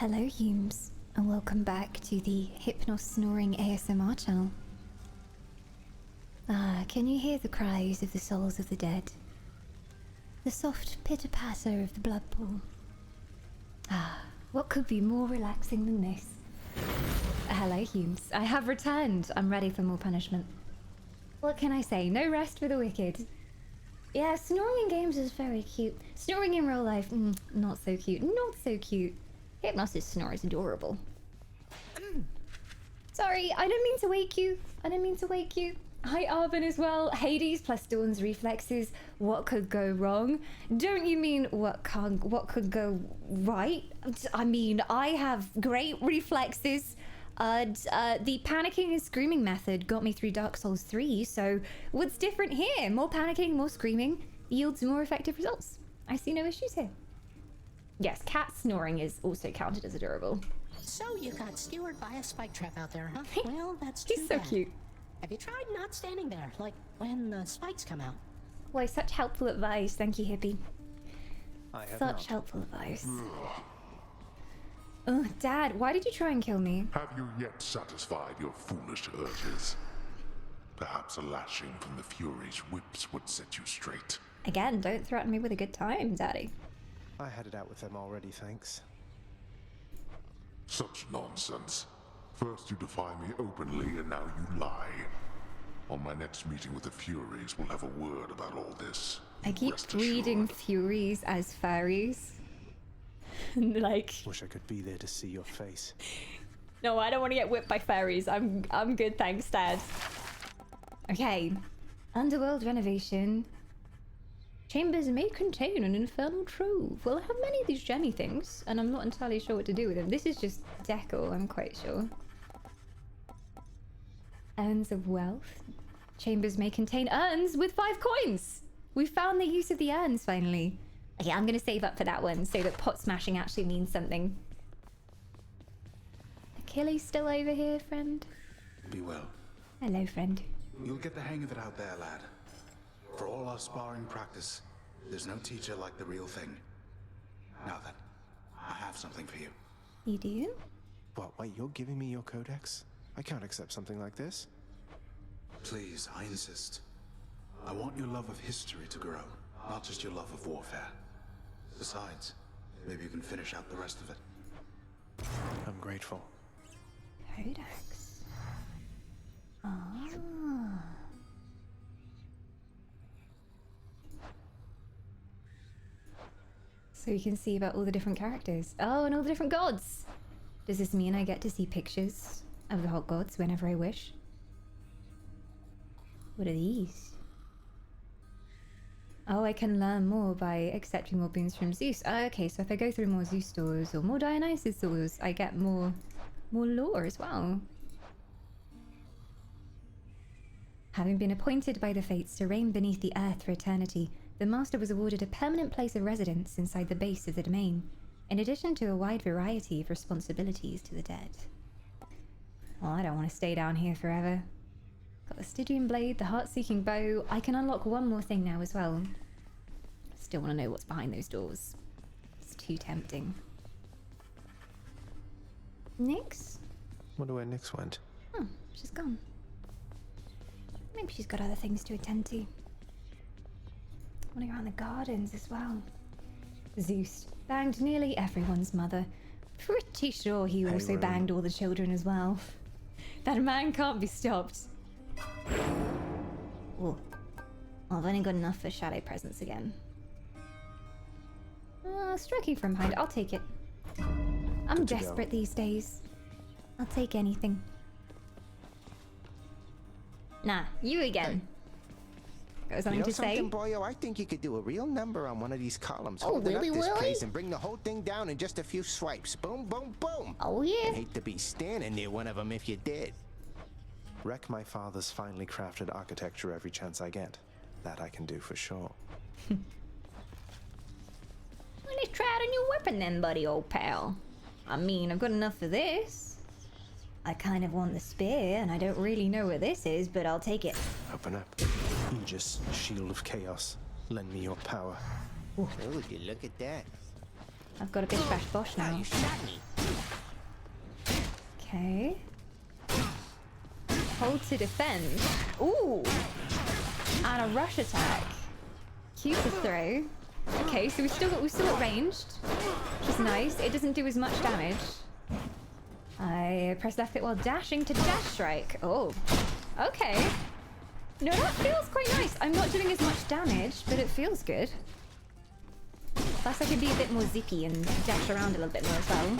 Speaker 9: Hello, Humes, and welcome back to the hypno-snoring ASMR channel. Ah, can you hear the cries of the souls of the dead? The soft pitter-patter of the blood pool? Ah, what could be more relaxing than this? Hello, Humes. I have returned. I'm ready for more punishment. What can I say? No rest for the wicked. Yeah, snoring in games is very cute. Snoring in real life, not so cute. Not so cute. Hypnosis snore is adorable. Sorry, I didn't mean to wake you. I didn't mean to wake you. Hi, Arvin as well. Hades plus Dawn's reflexes. What could go wrong? Don't you mean what could go right? I mean, I have great reflexes. The panicking and screaming method got me through Dark Souls 3, so what's different here? More panicking, more screaming yields more effective results. I see no issues here. Yes, cat snoring is also counted as adorable.
Speaker 6: So you got skewered by a spike trap out there, huh? Well, that's too
Speaker 1: He's so
Speaker 6: bad.
Speaker 1: cute.
Speaker 6: Have you tried not standing there, like when the spikes come out?
Speaker 9: Why, such helpful advice. Thank you, Hippie.
Speaker 3: I have
Speaker 9: Such
Speaker 3: not.
Speaker 9: helpful advice. Oh, Dad, why did you try and kill me?
Speaker 8: Have you yet satisfied your foolish urges? Perhaps a lashing from the Fury's whips would set you straight.
Speaker 9: Again, don't threaten me with a good time, Daddy.
Speaker 3: I had it out with them already, thanks.
Speaker 8: Such nonsense. First you defy me openly, and now you lie. On my next meeting with the Furies, we'll have a word about all this.
Speaker 9: I keep
Speaker 8: Rest
Speaker 9: reading
Speaker 8: assured.
Speaker 9: Furies as fairies. Like,
Speaker 3: Wish I could be there to see your face.
Speaker 1: No, I don't want to get whipped by fairies. I'm good, thanks, Dad.
Speaker 9: okay. Underworld renovation. Chambers may contain an infernal trove. Well, I have many of these Jenny things, and I'm not entirely sure what to do with them. This is just decor, I'm quite sure. Urns of wealth. Chambers may contain urns with 5 coins. We found the use of the urns, finally. Okay, I'm going to save up for that one, so that pot smashing actually means something. Achilles still over here, friend?
Speaker 2: Be well.
Speaker 9: Hello, friend.
Speaker 2: You'll get the hang of it out there, lad. For all our sparring practice, there's no teacher like the real thing. Now then, I have something for you.
Speaker 9: You do?
Speaker 3: What, wait, you're giving me your codex? I can't accept something like this.
Speaker 2: Please, I insist. I want your love of history to grow, not just your love of warfare. Besides, maybe you can finish out the rest of it.
Speaker 3: I'm grateful.
Speaker 9: Codex. Ah. So you can see about all the different characters. Oh, and all the different gods. Does this mean I get to see pictures of the hot gods whenever I wish? What are these? Oh, I can learn more by accepting more boons from Zeus. Oh, okay, so if I go through more Zeus stores or more Dionysus stores, I get more lore as well. Having been appointed by the Fates to reign beneath the earth for eternity, the Master was awarded a permanent place of residence inside the base of the domain, in addition to a wide variety of responsibilities to the dead. Well, I don't want to stay down here forever. Got the Stygian Blade, the Heart-Seeking Bow. I can unlock one more thing now as well. Still want to know what's behind those doors. It's too tempting. Nyx?
Speaker 3: Wonder where Nyx went.
Speaker 9: Hmm, she's gone. Maybe she's got other things to attend to. Running around the gardens as well. Zeus banged nearly everyone's mother. Pretty sure he also banged all the children as well. That man can't be stopped. Oh, I've only got enough for shadow presence again. Striking from behind, I'll take it. I'm desperate these days. I'll take anything. Nah, you again. Got something to say?
Speaker 10: Boyo? I think you could do a real number on one of these columns.
Speaker 9: Oh,
Speaker 10: Holding
Speaker 9: really,
Speaker 10: up this
Speaker 9: really?
Speaker 10: place and bring the whole thing down in just a few swipes. Boom, boom, boom.
Speaker 9: Oh, yeah.
Speaker 10: I'd hate to be standing near one of them if you did.
Speaker 3: Wreck my father's finely crafted architecture every chance I get. That I can do for sure.
Speaker 9: Well, let's try out a new weapon then, buddy, old pal. I mean, I've got enough for this. I kind of want the spear, and I don't really know what this is, but I'll take it.
Speaker 3: Open up. Aegis, shield of chaos. Lend me your power.
Speaker 10: Oh, would you look at that?
Speaker 9: I've got a bish bash bosh now.
Speaker 10: You shot me.
Speaker 9: Okay. Hold to defend. Ooh! And a rush attack. Cue to throw. Okay, so we've still got ranged, which is nice. It doesn't do as much damage. I press left click while dashing to dash strike. Oh, okay. No, that feels quite nice. I'm not doing as much damage, but it feels good. Plus, I can be a bit more zippy and dash around a little bit more as well.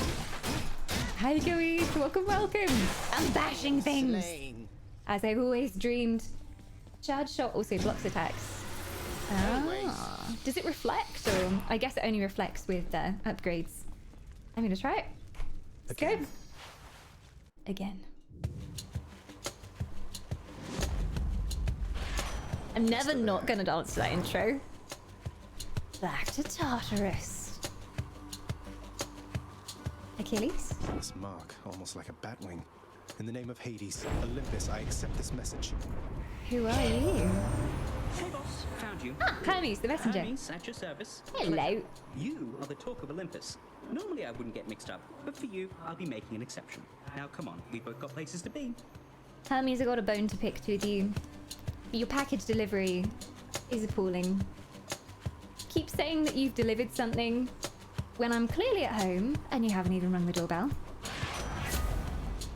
Speaker 9: Hi, Goeeth. Welcome, welcome. I'm bashing things. As I've always dreamed. Charge shot also blocks attacks. Ah, does it reflect? Or I guess it only reflects with upgrades. I'm gonna try it. Let's go. Again. I'm never not gonna dance to that intro. Back to Tartarus. Achilles?
Speaker 3: This mark, almost like a batwing. In the name of Hades, Olympus, I accept this message.
Speaker 9: Who are you?
Speaker 13: Hey boss, found you.
Speaker 9: Ah, Hermes, the messenger.
Speaker 13: Hermes, at your service.
Speaker 9: Hello.
Speaker 13: You are the talk of Olympus. Normally I wouldn't get mixed up, but for you, I'll be making an exception. Now come on, we've both got places to be.
Speaker 9: Hermes, I got a bone to pick with you. Your package delivery is appalling. Keep saying that you've delivered something when I'm clearly at home and you haven't even rung the doorbell.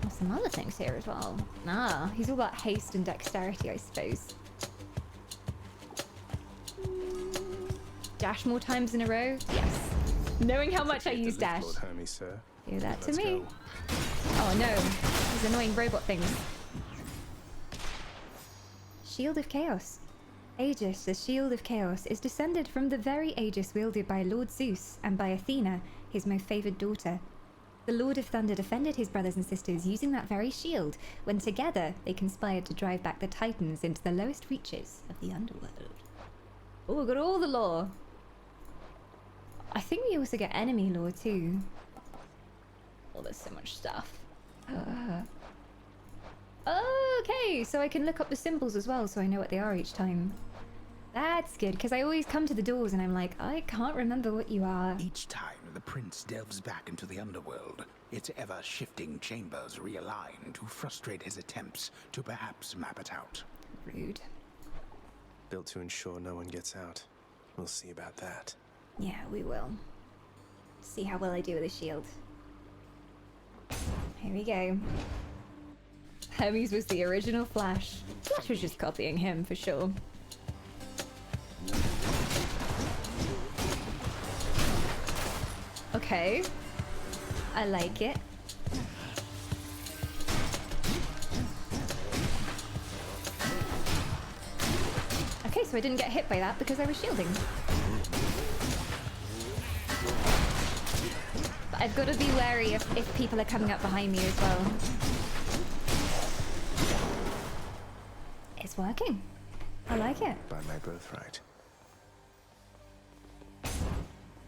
Speaker 9: There's some other things here as well. Ah, he's all about haste and dexterity, I suppose. Dash more times in a row? Yes. Knowing how much I use dash.
Speaker 3: Lord Hermes, sir.
Speaker 9: Do that to
Speaker 3: Let's
Speaker 9: me.
Speaker 3: go.
Speaker 9: Oh no, these annoying robot things. Shield of Chaos. Aegis, the Shield of Chaos, is descended from the very Aegis wielded by Lord Zeus and by Athena, his most favoured daughter. The Lord of Thunder defended his brothers and sisters using that very shield, when together they conspired to drive back the Titans into the lowest reaches of the underworld. Oh, we've got all the lore. I think we also get enemy lore too. Oh, there's so much stuff. Okay, so I can look up the symbols as well so I know what they are each time. That's good, because I always come to the doors and I'm like, I can't remember what you are.
Speaker 2: Each time the prince delves back into the underworld, its ever-shifting chambers realign to frustrate his attempts to perhaps map it out.
Speaker 9: Rude.
Speaker 3: Built to ensure no one gets out. We'll see about that.
Speaker 9: Yeah, we will. See how well I do with the shield. Here we go. Hermes was the original Flash. Flash was just copying him for sure. Okay. I like it. Okay, so I didn't get hit by that because I was shielding. But I've got to be wary if people are coming up behind me as well. It's working. I like it.
Speaker 3: By my birthright.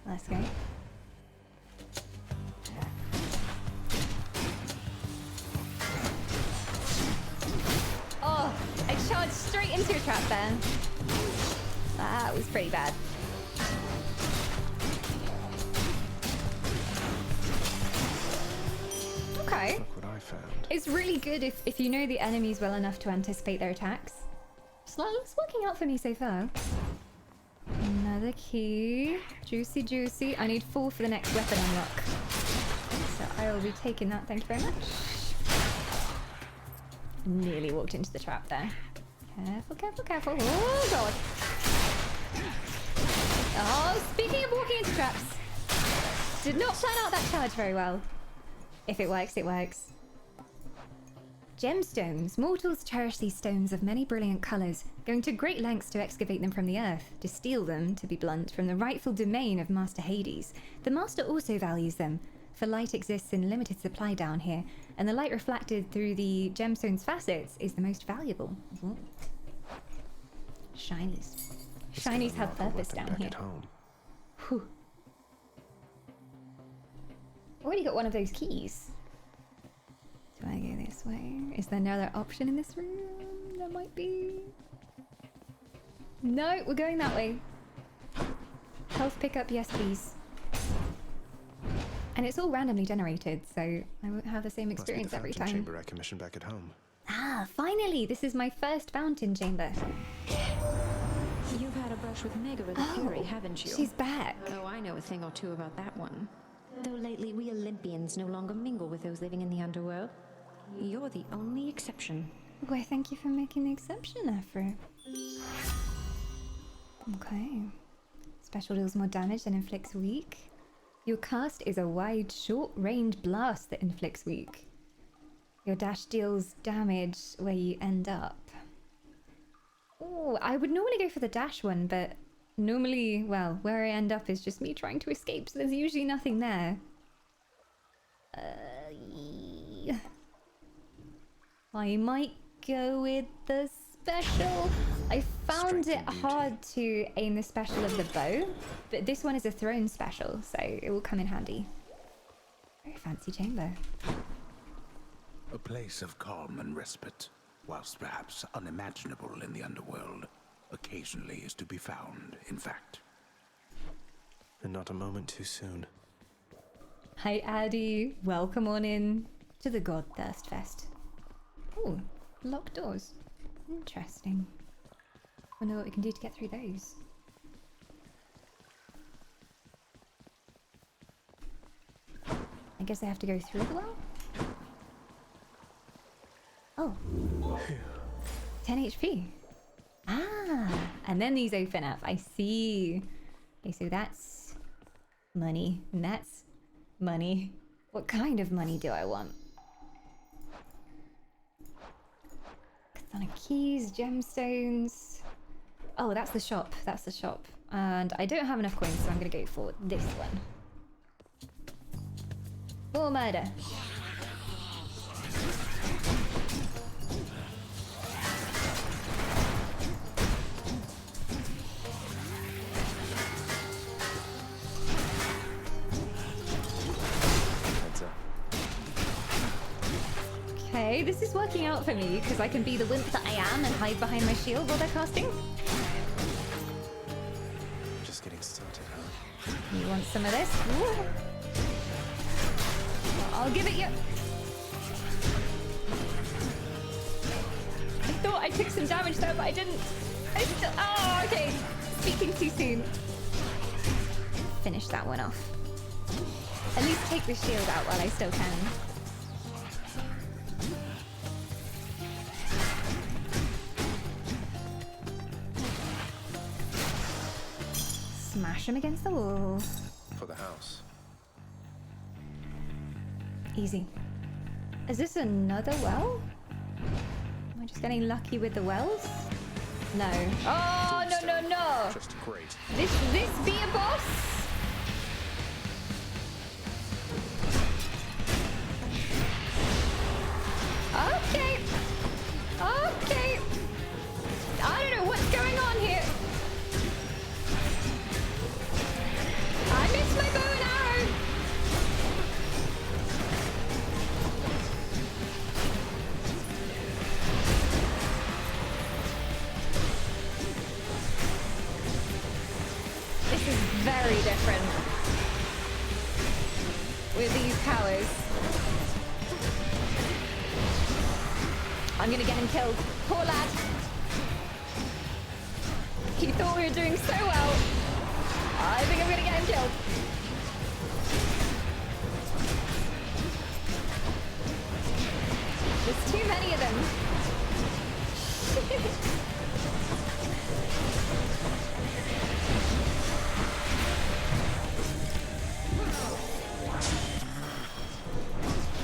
Speaker 9: Let's go. Oh, I charged straight into a trap there. That was pretty bad. Okay.
Speaker 3: Look what I found.
Speaker 9: It's really good if you know the enemies well enough to anticipate their attacks. It's working out for me so far. Another key. Juicy, juicy. I need 4 for the next weapon unlock. So I will be taking that. Thank you very much. Nearly walked into the trap there. Careful, careful, careful. Oh, God. Oh, speaking of walking into traps. Did not plan out that charge very well. If it works, it works. Gemstones. Mortals cherish these stones of many brilliant colours, going to great lengths to excavate them from the earth, to steal them, to be blunt, from the rightful domain of Master Hades. The Master also values them, for light exists in limited supply down here, and the light reflected through the gemstone's facets is the most valuable. Ooh. Shinies. Shinies have purpose down here. Whew. Already got one of those keys. Do I go this way? Is there another option in this room? There might be. No, we're going that way. Health pickup, yes please. And it's all randomly generated, so I won't have the same experience every time.
Speaker 3: Chamber I commissioned back at home.
Speaker 9: Ah, finally! This is my first fountain chamber.
Speaker 11: You've had a brush with Mega the Fury, haven't you?
Speaker 9: She's back.
Speaker 14: Oh, I know a thing or two about that one. Though lately we Olympians no longer mingle with those living in the underworld. You're the only exception.
Speaker 9: Why, thank you for making the exception, Afro. Okay. Special deals more damage than inflicts weak. Your cast is a wide, short-range blast that inflicts weak. Your dash deals damage where you end up. Oh, I would normally go for the dash one, but normally, well, where I end up is just me trying to escape, so there's usually nothing there. I might go with the special. I found it hard to aim the special of the bow, but this one is a thrown special, so it will come in handy. Very fancy chamber.
Speaker 2: A place of calm and respite, whilst perhaps unimaginable in the underworld, occasionally is to be found, in fact.
Speaker 3: And not a moment too soon.
Speaker 9: Hi, Addy. Welcome on in to the Godthirst Fest. Ooh, locked doors. Interesting. Wonder what we can do to get through those. I guess I have to go through the well? Oh. 10 HP. Ah, and then these open up. I see. Okay, so that's money, and that's money. What kind of money do I want? Chthonic keys, gemstones. Oh, that's the shop. That's the shop. And I don't have enough coins, so I'm gonna go for this one. For murder. Okay, this is working out for me because I can be the wimp that I am and hide behind my shield while they're casting.
Speaker 3: Just getting started, huh?
Speaker 9: You want some of this? Ooh. I'll give it you. I thought I took some damage there, but I didn't. I still. Oh, okay. Speaking too soon. Finish that one off. At least take the shield out while I still can. Smash him against the wall.
Speaker 3: For the house.
Speaker 9: Easy. Is this another well? Am I just getting lucky with the wells? No. Oh, no, no, no!
Speaker 3: Just great.
Speaker 9: This be a boss? Okay. Okay. I don't know what's going on here. I missed my bow and arrow. This is very different with these powers. I'm gonna get him killed. Poor lad. He thought we were doing so well. I think I'm gonna get him killed. There's too many of them.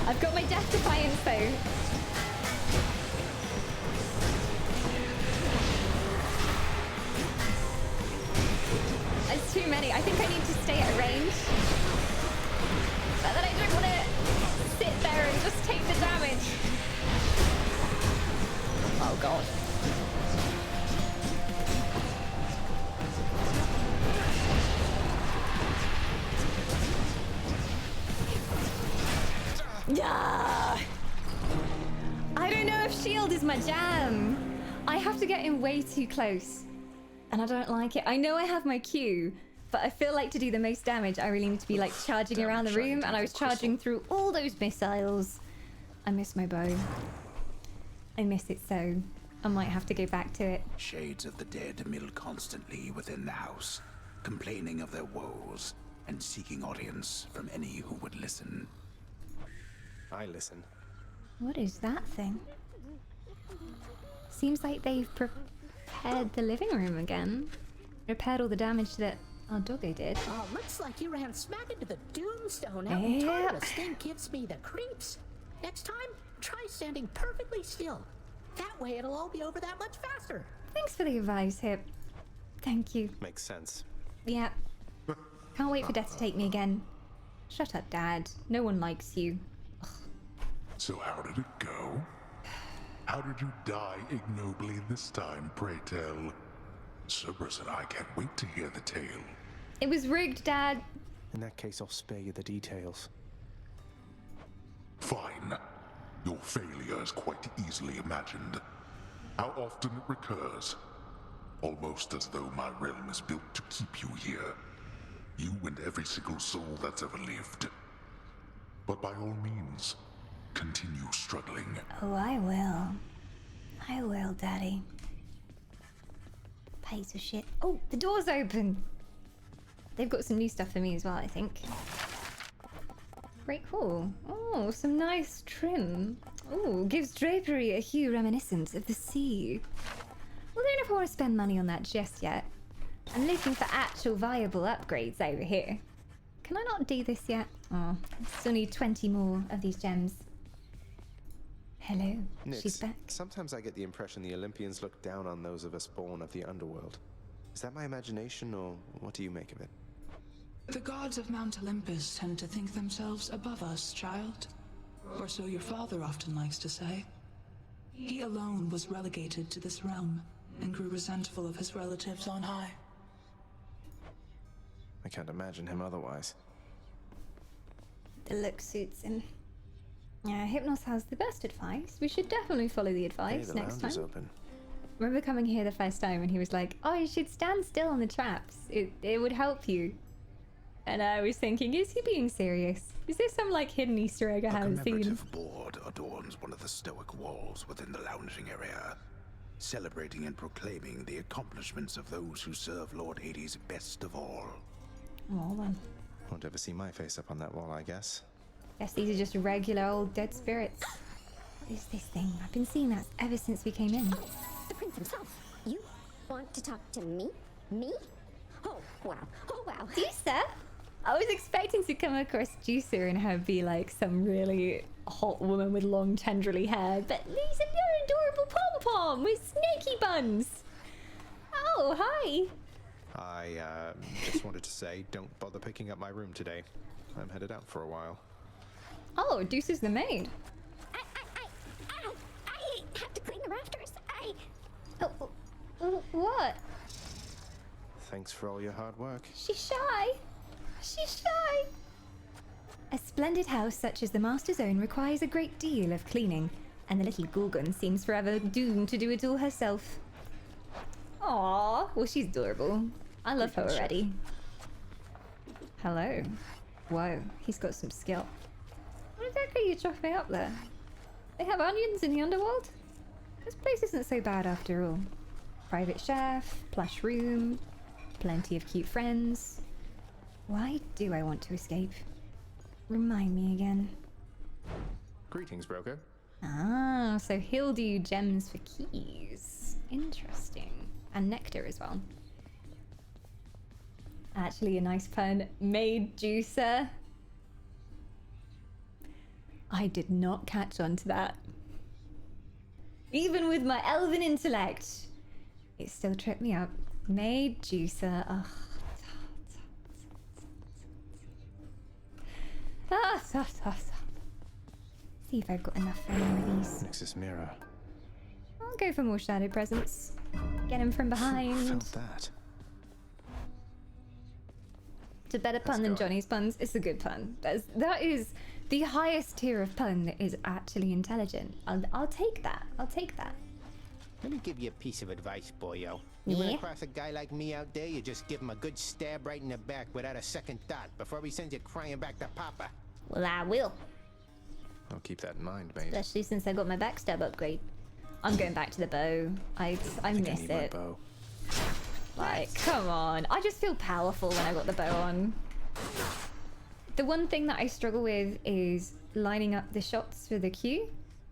Speaker 9: I've got my Death Defiance though. There's too many. I think I need to stay at range. But then I don't want to sit there and just take the damage. Oh god. Yeah. I don't know if shield is my jam. I have to get in way too close. And I don't like it. I know I have my Q, but I feel like to do the most damage, I really need to be like charging around the room, and I was charging through all those missiles. I miss my bow. I miss it so. I might have to go back to it.
Speaker 2: Shades of the dead mill constantly within the house, complaining of their woes and seeking audience from any who would listen.
Speaker 3: I listen.
Speaker 9: What is that thing? Seems like they've prepared the living room again. Repaired all the damage that our doggo did.
Speaker 6: Oh, looks like you ran smack into the Doomstone out
Speaker 9: Yep.
Speaker 6: in Tartarus. Thing gives me the creeps. Next time, try standing perfectly still. That way it'll all be over that much faster.
Speaker 9: Thanks for the advice, Hip. Thank you.
Speaker 3: Makes sense.
Speaker 9: Yeah. Can't wait for Death to take me again. Shut up, Dad. No one likes you.
Speaker 8: So how did it go? How did you die ignobly this time, pray tell? Cerberus and I can't wait to hear the tale.
Speaker 9: It was rigged, Dad.
Speaker 3: In that case, I'll spare you the details.
Speaker 8: Fine. Your failure is quite easily imagined. How often it recurs. Almost as though my realm is built to keep you here. You and every single soul that's ever lived. But by all means, continue struggling.
Speaker 9: Oh, I will. I will, Daddy. Piece of shit. Oh, the door's open. They've got some new stuff for me as well, I think. Very cool. Oh, some nice trim. Oh, gives drapery a hue reminiscent of the sea. Well, I don't know if I want to spend money on that just yet. I'm looking for actual viable upgrades over here. Can I not do this yet? Oh, I still need 20 more of these gems. Hello,
Speaker 3: Nyx,
Speaker 9: she's back.
Speaker 3: sometimes I get the impression the Olympians look down on those of us born of the underworld. Is that my imagination, or what do you make of it?
Speaker 7: The gods of Mount Olympus tend to think themselves above us, child. Or so your father often likes to say. He alone was relegated to this realm and grew resentful of his relatives on high.
Speaker 3: I can't imagine him otherwise.
Speaker 9: The look suits him. Yeah, Hypnos has the best advice. We should definitely follow the advice
Speaker 3: Hey, the
Speaker 9: next
Speaker 3: lounge is
Speaker 9: time.
Speaker 3: open.
Speaker 9: Remember coming here the first time and he was like, oh, you should stand still on the traps. It would help you. And I was thinking, is he being serious? Is this some like hidden Easter egg I
Speaker 2: A
Speaker 9: haven't seen?
Speaker 2: commemorative board adorns one of the stoic walls within the lounging area, celebrating and proclaiming the accomplishments of those who serve Lord Hades best of all.
Speaker 9: Oh, then.
Speaker 3: Won't ever see my face up on that wall, I guess.
Speaker 9: Guess these are just regular old dead spirits. What is this thing? I've been seeing that ever since we came in.
Speaker 15: The prince himself. You want to talk to me? Me? Oh, wow. Oh, wow.
Speaker 9: Juicer? I was expecting to come across Juicer and her be like some really hot woman with long tendrily hair, but Lisa, you're an adorable pom-pom with snaky buns. Oh, hi.
Speaker 3: I just wanted to say, don't bother picking up my room today. I'm headed out for a while.
Speaker 9: Oh, Deuce's the maid.
Speaker 15: I have to clean the rafters.
Speaker 9: What?
Speaker 3: Thanks for all your hard work.
Speaker 9: She's shy. She's shy. A splendid house such as the Master's Own requires a great deal of cleaning, and the little Gorgon seems forever doomed to do it all herself. Aww, well, she's adorable. I love her already. Hello. Whoa, he's got some skill. What exactly are you chopping up there? They have onions in the underworld? This place isn't so bad after all. Private chef, plush room, plenty of cute friends. Why do I want to escape? Remind me again.
Speaker 3: Greetings, broker.
Speaker 9: Ah, so he'll do gems for keys. Interesting. And nectar as well. Actually, a nice pun. Maid juicer. I did not catch on to that. Even with my elven intellect, it still tripped me up. Maid juicer. Ugh. See if I've got enough for any of these.
Speaker 3: Nexus mirror.
Speaker 9: I'll go for more shadow presence. Get him from behind.
Speaker 3: Felt that.
Speaker 9: It's a better pun than Johnny's puns. It's a good pun. That is the highest tier of pun that is actually intelligent. I'll take that. I'll take that.
Speaker 10: Let me give you a piece of advice, boyo. You run
Speaker 9: Yeah?
Speaker 10: across a guy like me out there, you just give him a good stab right in the back without a second thought before he sends you crying back to Papa.
Speaker 9: Well, I will.
Speaker 3: I'll keep that in mind, mate.
Speaker 9: Especially since I got my backstab upgrade. I'm going back to the bow. I
Speaker 3: think I
Speaker 9: miss
Speaker 3: need my
Speaker 9: it.
Speaker 3: bow.
Speaker 9: Like, come on. I just feel powerful when I got the bow on. The one thing that I struggle with is lining up the shots for the Q,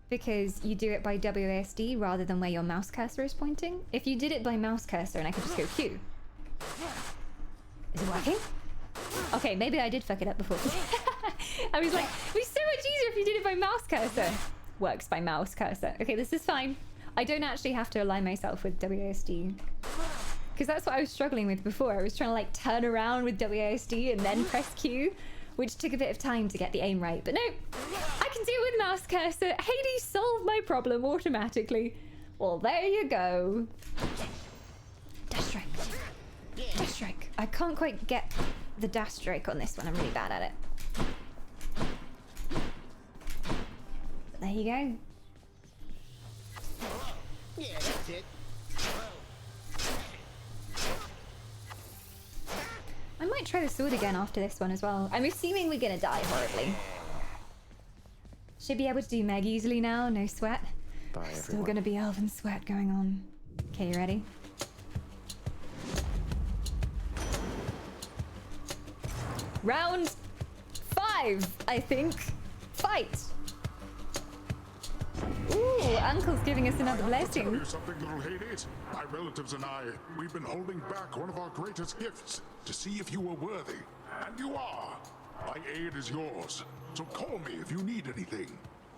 Speaker 9: because you do it by WASD rather than where your mouse cursor is pointing. If you did it by mouse cursor and I could just go Q. Is it working? Okay, maybe I did fuck it up before. I was like, it'd be so much easier if you did it by mouse cursor. Works by mouse cursor. Okay, this is fine. I don't actually have to align myself with WASD. Because that's what I was struggling with before. I was trying to like turn around with WASD and then press Q, which took a bit of time to get the aim right. But no, I can do it with mouse cursor. Hades solved my problem automatically. Well, there you go. Dash strike. Dash strike. I can't quite get the dash strike on this one. I'm really bad at it. But there you go.
Speaker 10: Yeah, that's it.
Speaker 9: I might try the sword again after this one as well. I'm assuming we're gonna die horribly. Should be able to do Meg easily now, no sweat.
Speaker 3: Bye, everyone.
Speaker 9: Still gonna be elven sweat going on. Okay, you ready? Round 5, I think. Fight! Ooh, Uncle's giving us another
Speaker 8: Tell
Speaker 9: blessing.
Speaker 8: you something, little Hades. My relatives and I, we've been holding back one of our greatest gifts to see if you were worthy. And you are. My aid is yours. So call me if you need anything,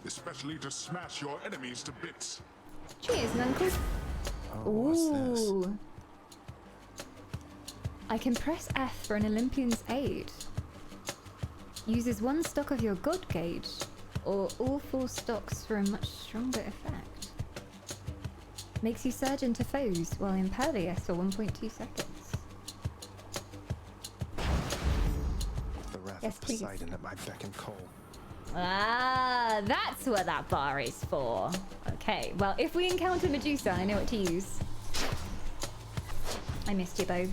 Speaker 8: especially to smash your enemies to bits.
Speaker 9: Cheers, Uncle.
Speaker 3: Oh, what's this?
Speaker 9: Ooh. I can press F for an Olympian's aid. Uses 1 stock of your god gauge, or all 4 stocks for a much stronger effect. Makes you surge into foes while impervious for 1.2 seconds.
Speaker 3: The wrath
Speaker 9: Yes,
Speaker 3: of
Speaker 9: please.
Speaker 3: Poseidon at my beck and call.
Speaker 9: Ah, that's what that bar is for. Okay, well, if we encounter Medusa, I know what to use. I missed you, Bo.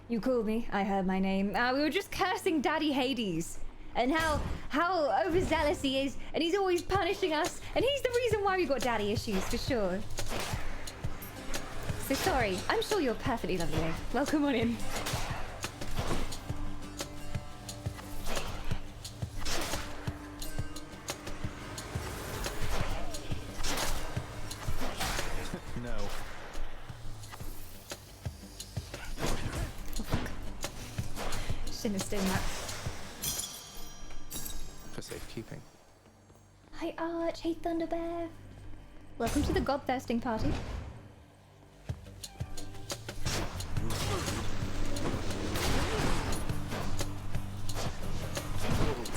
Speaker 9: You called me. I heard my name. We were just cursing Daddy Hades. And how overzealous he is. And he's always punishing us. And he's the reason why we got daddy issues, for sure. So sorry. I'm sure you're perfectly lovely. Welcome on in.
Speaker 3: No.
Speaker 9: Shouldn't have done that.
Speaker 3: For safekeeping.
Speaker 9: Hi Arch, hey Thunderbear. Welcome to the God-thirsting party.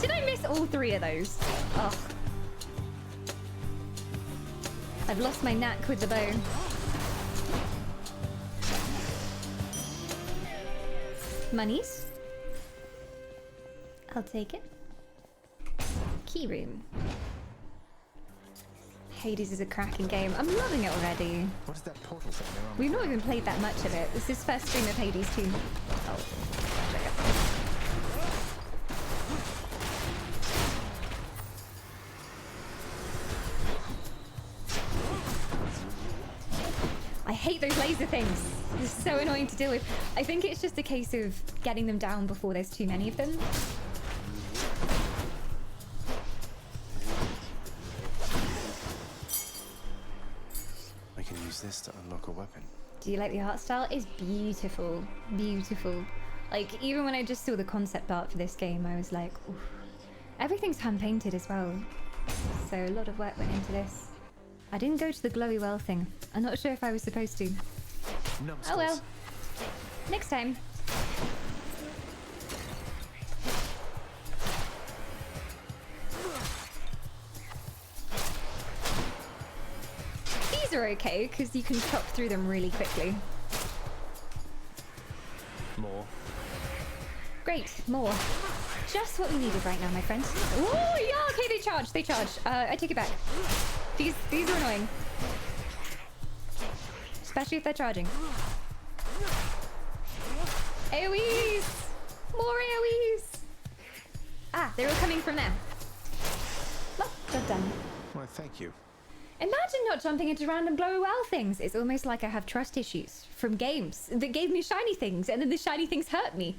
Speaker 9: Did I miss all 3 of those? Oh. I've lost my knack with the bow. Monies? I'll take it. Key room. Hades is a cracking game. I'm loving it already.
Speaker 3: What is that portal thing they're on?
Speaker 9: We've not even played that much of it. This is first stream of Hades 2. Oh, check it. I hate those laser things. They're so annoying to deal with. I think it's just a case of getting them down before there's too many of them.
Speaker 3: I can use this to unlock a weapon.
Speaker 9: Do you like the art style? It's beautiful. Beautiful. Like, even when I just saw the concept art for this game, I was like, oof. Everything's hand-painted as well. So a lot of work went into this. I didn't go to the glowy well thing. I'm not sure if I was supposed to.
Speaker 3: Numbskulls.
Speaker 9: Oh well. Next time. These are okay, because you can chop through them really quickly.
Speaker 3: More.
Speaker 9: Great, more. Just what we needed right now, my friends. Oh, yeah, okay, they charge. I take it back. These are annoying. Especially if they're charging. AoEs! More AoEs! Ah, they're all coming from there. Well, job done.
Speaker 3: Why, thank you.
Speaker 9: Imagine not jumping into random glowy wow things. It's almost like I have trust issues from games that gave me shiny things, and then the shiny things hurt me.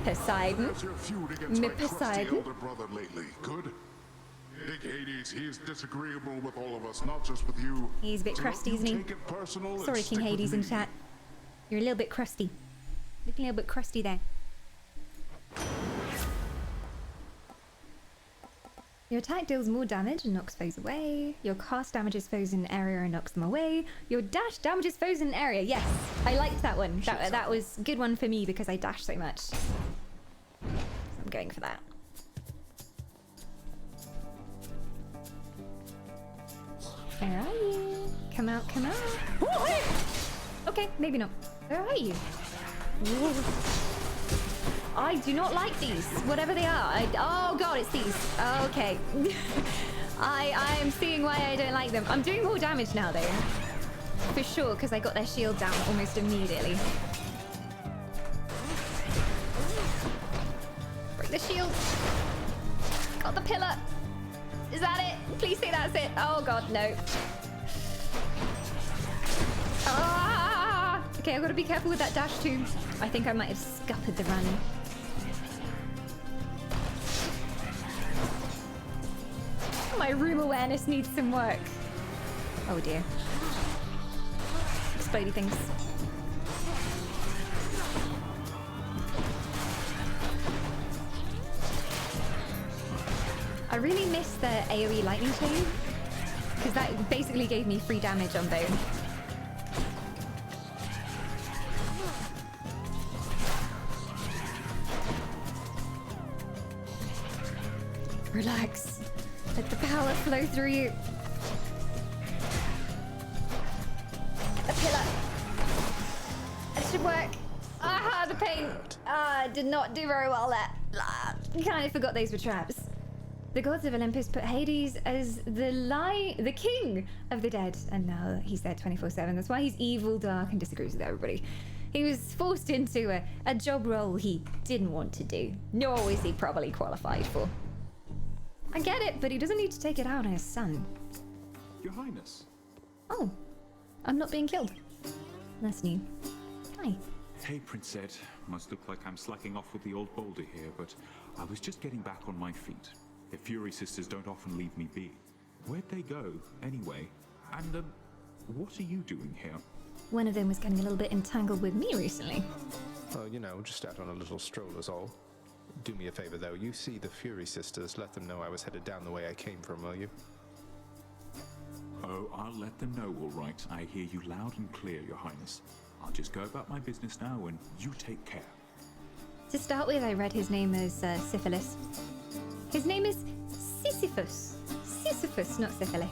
Speaker 9: Poseidon.
Speaker 8: How's your feud against my trusty
Speaker 9: Poseidon.
Speaker 8: elder brother lately? Good? Big Hades, he is disagreeable with all of us, not just with you.
Speaker 9: He's a bit
Speaker 8: So
Speaker 9: crusty,
Speaker 8: don't
Speaker 9: isn't
Speaker 8: you
Speaker 9: he?
Speaker 8: take it personal and
Speaker 9: Sorry,
Speaker 8: stick
Speaker 9: King
Speaker 8: with
Speaker 9: Hades in
Speaker 8: me.
Speaker 9: chat. You're a little bit crusty. Looking a little bit crusty there. Your attack deals more damage and knocks foes away. Your cast damages foes in an area and knocks them away. Your dash damages foes in an area. Yes, I liked that one. That was a good one for me because I dash so much. So I'm going for that. Where are you? Come out, come out. Oh, hey! Okay, maybe not. Where are you? Whoa. I do not like these, whatever they are. Oh god, it's these. Okay. I am seeing why I don't like them. I'm doing more damage now though. For sure, because I got their shield down almost immediately. Break the shield. Got the pillar. Is that it? Please say that's it. Oh god, no. Ah! Okay, I've got to be careful with that dash too. I think I might have scuppered the run. My room awareness needs some work. Oh dear. Explodey things. I really miss the AoE lightning chain because that basically gave me free damage on Bone. Relax. Let the power flow through you. Get the pillar. That should work. Ah, the pain. Did not do very well there. Kind of forgot those were traps. The gods of Olympus put Hades as the king of the dead, and now he's there 24/7. That's why he's evil, dark, and disagrees with everybody. He was forced into a job role he didn't want to do, nor was he probably qualified for. I get it, but he doesn't need to take it out on his son.
Speaker 16: Your Highness.
Speaker 9: Oh, I'm not being killed. That's new. Hi.
Speaker 16: Hey, Prince Ed. Must look like I'm slacking off with the old boulder here, but I was just getting back on my feet. The Fury Sisters don't often leave me be. Where'd they go, anyway? And, what are you doing here?
Speaker 9: One of them was getting a little bit entangled with me recently.
Speaker 3: Oh, you know, just out on a little stroll is all. Do me a favor, though. You see the Fury Sisters, let them know I was headed down the way I came from, will you?
Speaker 16: Oh, I'll let them know, all right. I hear you loud and clear, Your Highness. I'll just go about my business now, and you take care.
Speaker 9: To start with, I read his name as Syphilis. His name is Sisyphus. Sisyphus, not Syphilis.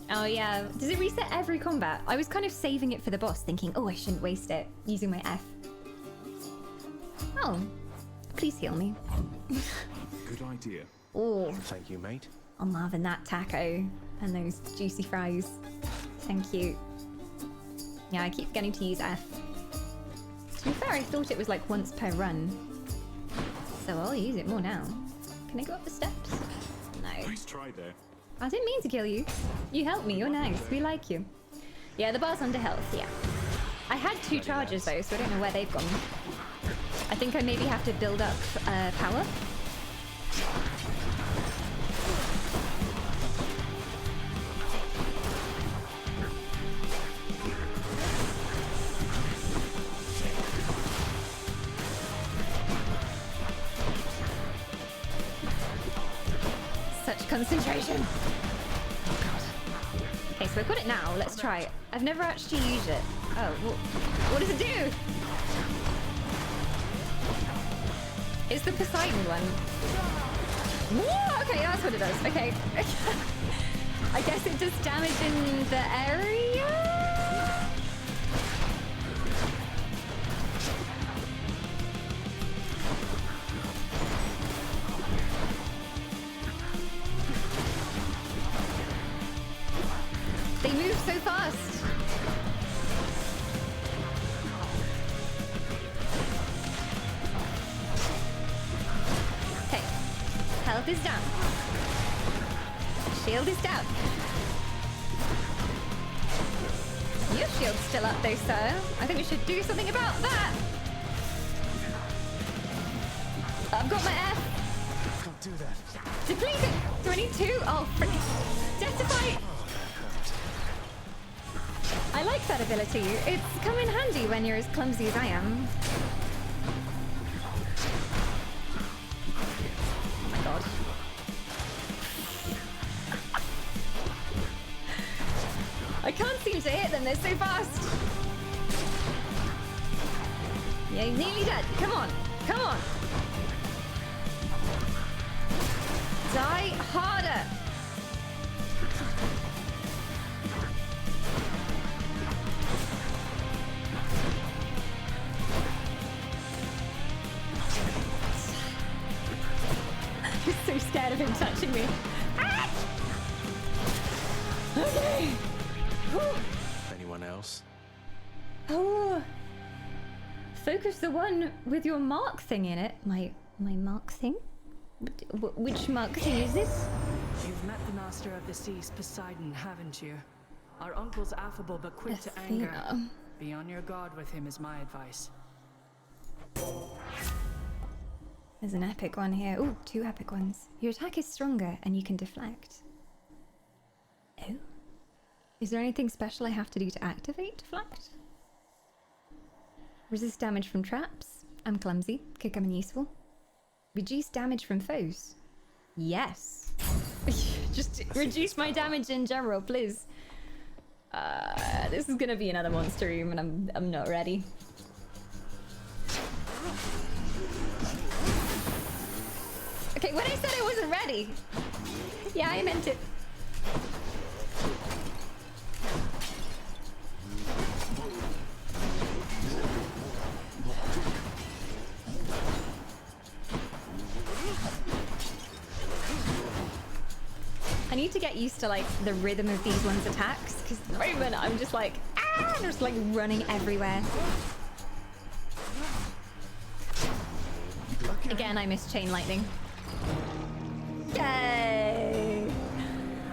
Speaker 9: Oh yeah, does it reset every combat? I was kind of saving it for the boss, thinking, oh, I shouldn't waste it, using my F. Oh, please heal me.
Speaker 16: Good idea.
Speaker 9: Oh,
Speaker 3: thank you, mate.
Speaker 9: I'm having that taco and those juicy fries. Thank you. Yeah, I keep forgetting to use F. To be fair, I thought it was like once per run. So I'll use it more now. Can I go up the steps? No.
Speaker 16: Nice try there.
Speaker 9: I didn't mean to kill you. You helped me, you're nice. We like you. Yeah, the bar's under health, yeah. I had 2 charges though, so I don't know where they've gone. I think I maybe have to build up power. Such concentration. Oh god. Okay, so I've got it now. Let's try it. I've never actually used it. Oh, what does it do? It's the Poseidon one. Whoa, okay, that's what it does. Okay. I guess it does damage in the area? They move so fast. Okay. Health is down. Shield is down. Your shield's still up though, sir. I think we should do something about that. I've got my F.
Speaker 3: Don't do that.
Speaker 9: Depleted. 22. Oh, frick. Deathify. I like that ability. It's come in handy when you're as clumsy as I am. Oh my god. I can't seem to hit them, they're so fast. Yeah, you're nearly dead. Come on, come on. Die harder. I'm so scared of him touching me. Ah! Okay.
Speaker 3: Anyone else?
Speaker 9: Oh, focus the one with your mark thing in it. My mark thing? Which mark thing is this?
Speaker 4: You've met the Master of the Seas, Poseidon, haven't you? Our uncle's affable but quick to anger.
Speaker 9: Athena.
Speaker 4: Be on your guard with him is my advice.
Speaker 9: There's an epic one here. Ooh, 2 epic ones. Your attack is stronger and you can deflect. Oh. Is there anything special I have to do to activate deflect? Resist damage from traps. I'm clumsy. Could come in useful. Reduce damage from foes. Yes. Just reduce my damage in general, please. This is gonna be another monster room and I'm not ready. Okay, when I said I wasn't ready. Yeah, I meant it. I need to get used to like the rhythm of these ones' attacks because at the moment I'm just like just like running everywhere. Again, I missed chain lightning. Yay!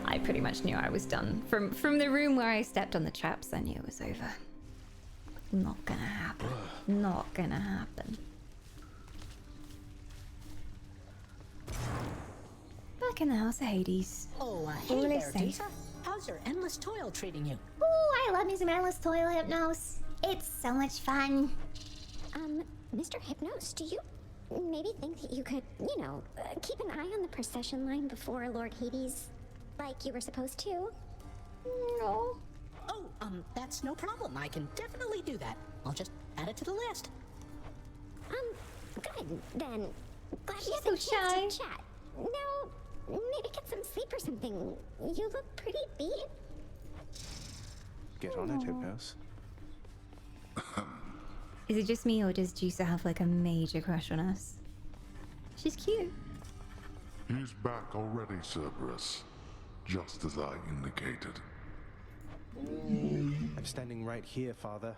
Speaker 9: I pretty much knew I was done. From the room where I stepped on the traps, I knew it was over. Not gonna happen. Not gonna happen. Back in the House of Hades.
Speaker 6: Oh, hey
Speaker 9: All
Speaker 6: there,
Speaker 9: is safe.
Speaker 6: Disa. How's your endless toil treating you?
Speaker 15: Ooh, I love me some endless toil hypnos. It's so much fun.
Speaker 14: Mr. Hypnos, do you maybe think that you could, you know, keep an eye on the procession line before Lord Hades, like you were supposed to?
Speaker 6: No. Oh, that's no problem. I can definitely do that. I'll just add it to the list.
Speaker 14: Good, then. Glad
Speaker 15: She's
Speaker 14: we had
Speaker 15: so
Speaker 14: the chance
Speaker 15: shy.
Speaker 14: to chat. No, maybe get some sleep or something. You look pretty beat.
Speaker 3: Get on it, Hypnos.
Speaker 9: Is it just me or does Juicer have like a major crush on us? She's cute.
Speaker 8: He's back already, Cerberus. Just as I indicated.
Speaker 3: I'm standing right here, Father.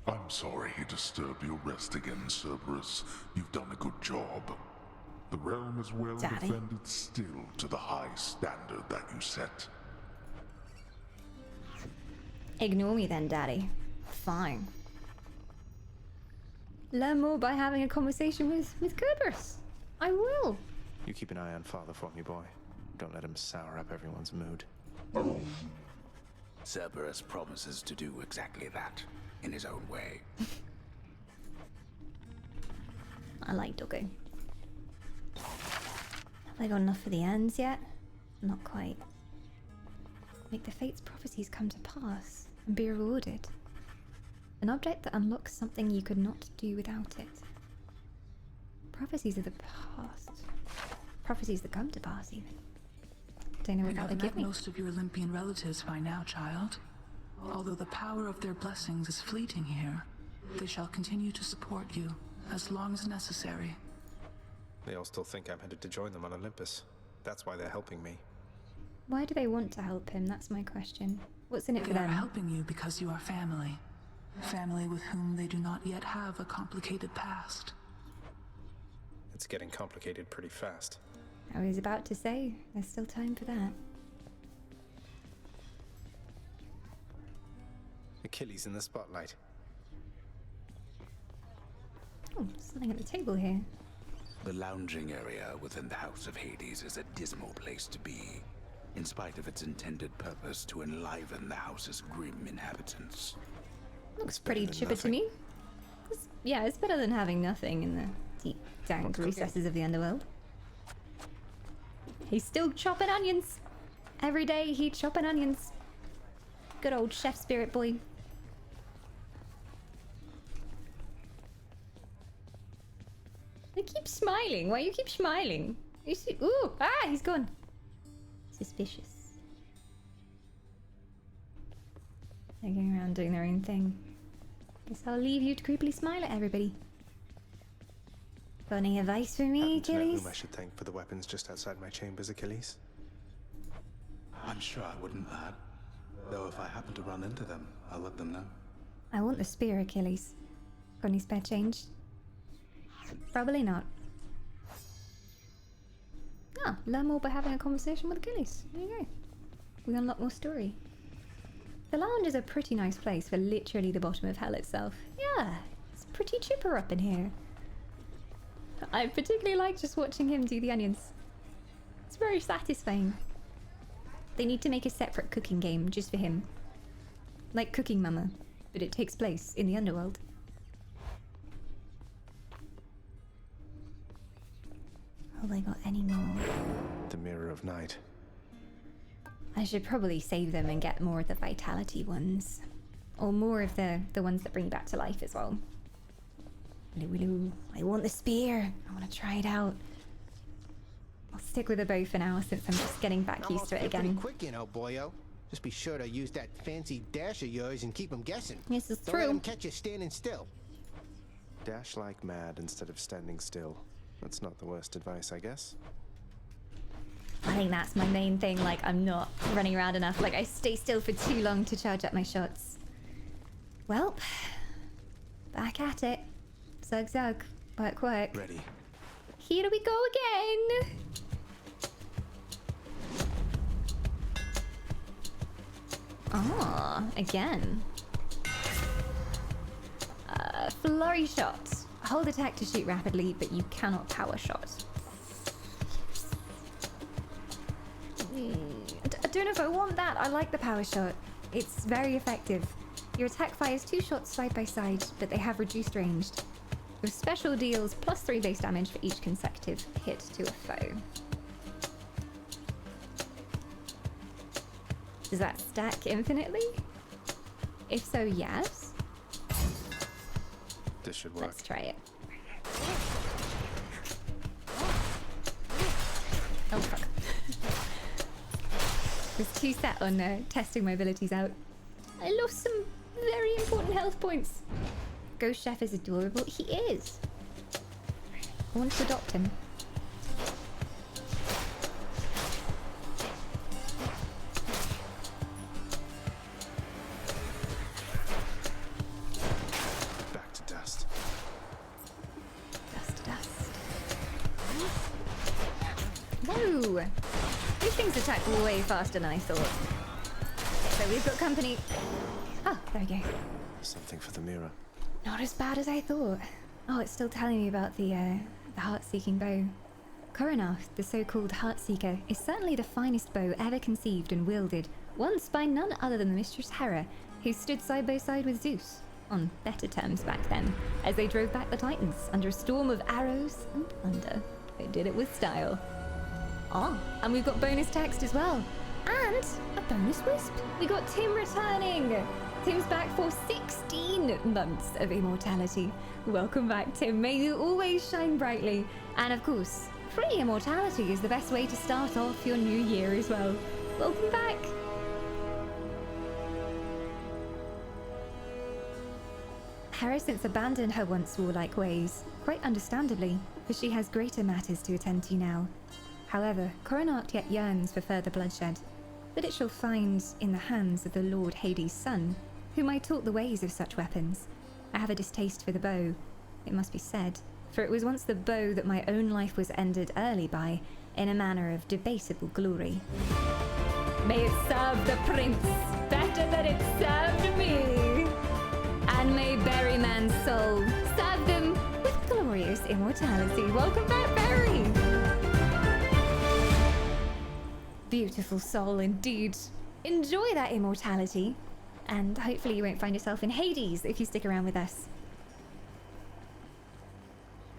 Speaker 8: I'm sorry he disturbed your rest again, Cerberus. You've done a good job. The realm is well
Speaker 9: Daddy.
Speaker 8: defended still to the high standard that you set.
Speaker 9: Ignore me then, Daddy. Fine. Learn more by having a conversation with Kerberos. I will.
Speaker 3: You keep an eye on Father for me, boy. Don't let him sour up everyone's mood.
Speaker 2: Cerberus promises to do exactly that, in his own way.
Speaker 9: I like Doggo. Have I got enough for the ends yet? Not quite. Make the Fate's prophecies come to pass and be rewarded. An object that unlocks something you could not do without it. Prophecies of the past. Prophecies that come to pass, even. Don't know
Speaker 7: You
Speaker 9: what that
Speaker 7: have
Speaker 9: would give
Speaker 7: met
Speaker 9: me.
Speaker 7: most of your Olympian relatives by now, child. Although the power of their blessings is fleeting here, they shall continue to support you as long as necessary.
Speaker 3: They all still think I'm headed to join them on Olympus. That's why they're helping me.
Speaker 9: Why do they want to help him? That's my question. What's in it for
Speaker 7: They are
Speaker 9: them?
Speaker 7: helping you because you are family. Family with whom they do not yet have a complicated past.
Speaker 3: It's getting complicated pretty fast.
Speaker 9: I was about to say, there's still time for that.
Speaker 3: Achilles in the spotlight.
Speaker 9: Oh, something at the table here.
Speaker 2: The lounging area within the House of Hades is a dismal place to be, in spite of its intended purpose to enliven the house's grim inhabitants.
Speaker 9: Looks pretty chipper to me. Yeah, it's better than having nothing in the deep, dank recesses of the underworld. He's still chopping onions. Every day he's chopping onions. Good old chef spirit boy. They keep smiling. Why you keep smiling? You see? Ooh! Ah! He's gone. Suspicious. They're going around doing their own thing. Guess I'll leave you to creepily smile at everybody. Got any advice for me,
Speaker 3: Happen to know
Speaker 9: Achilles?
Speaker 3: whom I should thank for the weapons just outside my chambers, Achilles?
Speaker 2: I'm sure I wouldn't, lad. Though if I happen to run into them, I'll let them know.
Speaker 9: I want the spear, Achilles. Got any spare change? Probably not. Ah, learn more by having a conversation with Achilles. There you go. We unlock more story. The lounge is a pretty nice place for literally the bottom of hell itself. Yeah, it's pretty chipper up in here. I particularly like just watching him do the onions. It's very satisfying. They need to make a separate cooking game just for him. Like Cooking Mama, but it takes place in the underworld. Have they got any more?
Speaker 3: The Mirror of Night.
Speaker 9: I should probably save them and get more of the vitality ones. Or more of the ones that bring back to life as well. I want the spear. I want to try it out. I'll stick with the bow for now since I'm just getting back used to it again.
Speaker 10: Pretty quick, you know, boyo. Just be sure to use that fancy dash of yours and keep them guessing.
Speaker 9: Yes, it's
Speaker 10: Don't
Speaker 9: true.
Speaker 10: let them catch you standing still.
Speaker 3: Dash like mad instead of standing still. That's not the worst advice, I guess.
Speaker 9: I think that's my main thing. Like, I'm not running around enough. Like, I stay still for too long to charge up my shots. Well, back at it. Zug zug. Work work.
Speaker 3: Ready.
Speaker 9: Here we go again. Ah, again. Flurry shot. Hold attack to shoot rapidly, but you cannot power shot. I don't know if I want that. I like the power shot. It's very effective. Your attack fires 2 shots side by side, but they have reduced range. Your special deals +3 base damage for each consecutive hit to a foe. Does that stack infinitely? If so, yes.
Speaker 3: This should work.
Speaker 9: Let's try it. Oh fuck. Was too set on testing my abilities out. I lost some very important health points. Ghost Chef is adorable. He is. I want to adopt him.
Speaker 3: Back to dust.
Speaker 9: Dust to dust. Whoa! These things attack way faster than I thought. So we've got company. Oh, there we go.
Speaker 3: Something for the mirror.
Speaker 9: Not as bad as I thought. Oh, it's still telling me about the heart-seeking bow. Coronath, the so-called Heartseeker, is certainly the finest bow ever conceived and wielded, once by none other than the Mistress Hera, who stood side by side with Zeus, on better terms back then, as they drove back the Titans under a storm of arrows and thunder. They did it with style. Oh, and we've got bonus text as well. And a bonus wisp. We got Tim returning. Tim's back for 16 months of immortality. Welcome back, Tim. May you always shine brightly. And of course, free immortality is the best way to start off your new year as well. Welcome back. Hera since abandoned her once warlike ways, quite understandably, for she has greater matters to attend to now. However, Coronacht yet yearns for further bloodshed, that it shall find in the hands of the Lord Hades' son, whom I taught the ways of such weapons. I have a distaste for the bow, it must be said, for it was once the bow that my own life was ended early by, in a manner of debatable glory. May it serve the prince better than it served me, and may Berryman's soul serve them with glorious immortality. Welcome back, Berry! Beautiful soul indeed. Enjoy that immortality, and hopefully you won't find yourself in Hades if you stick around with us.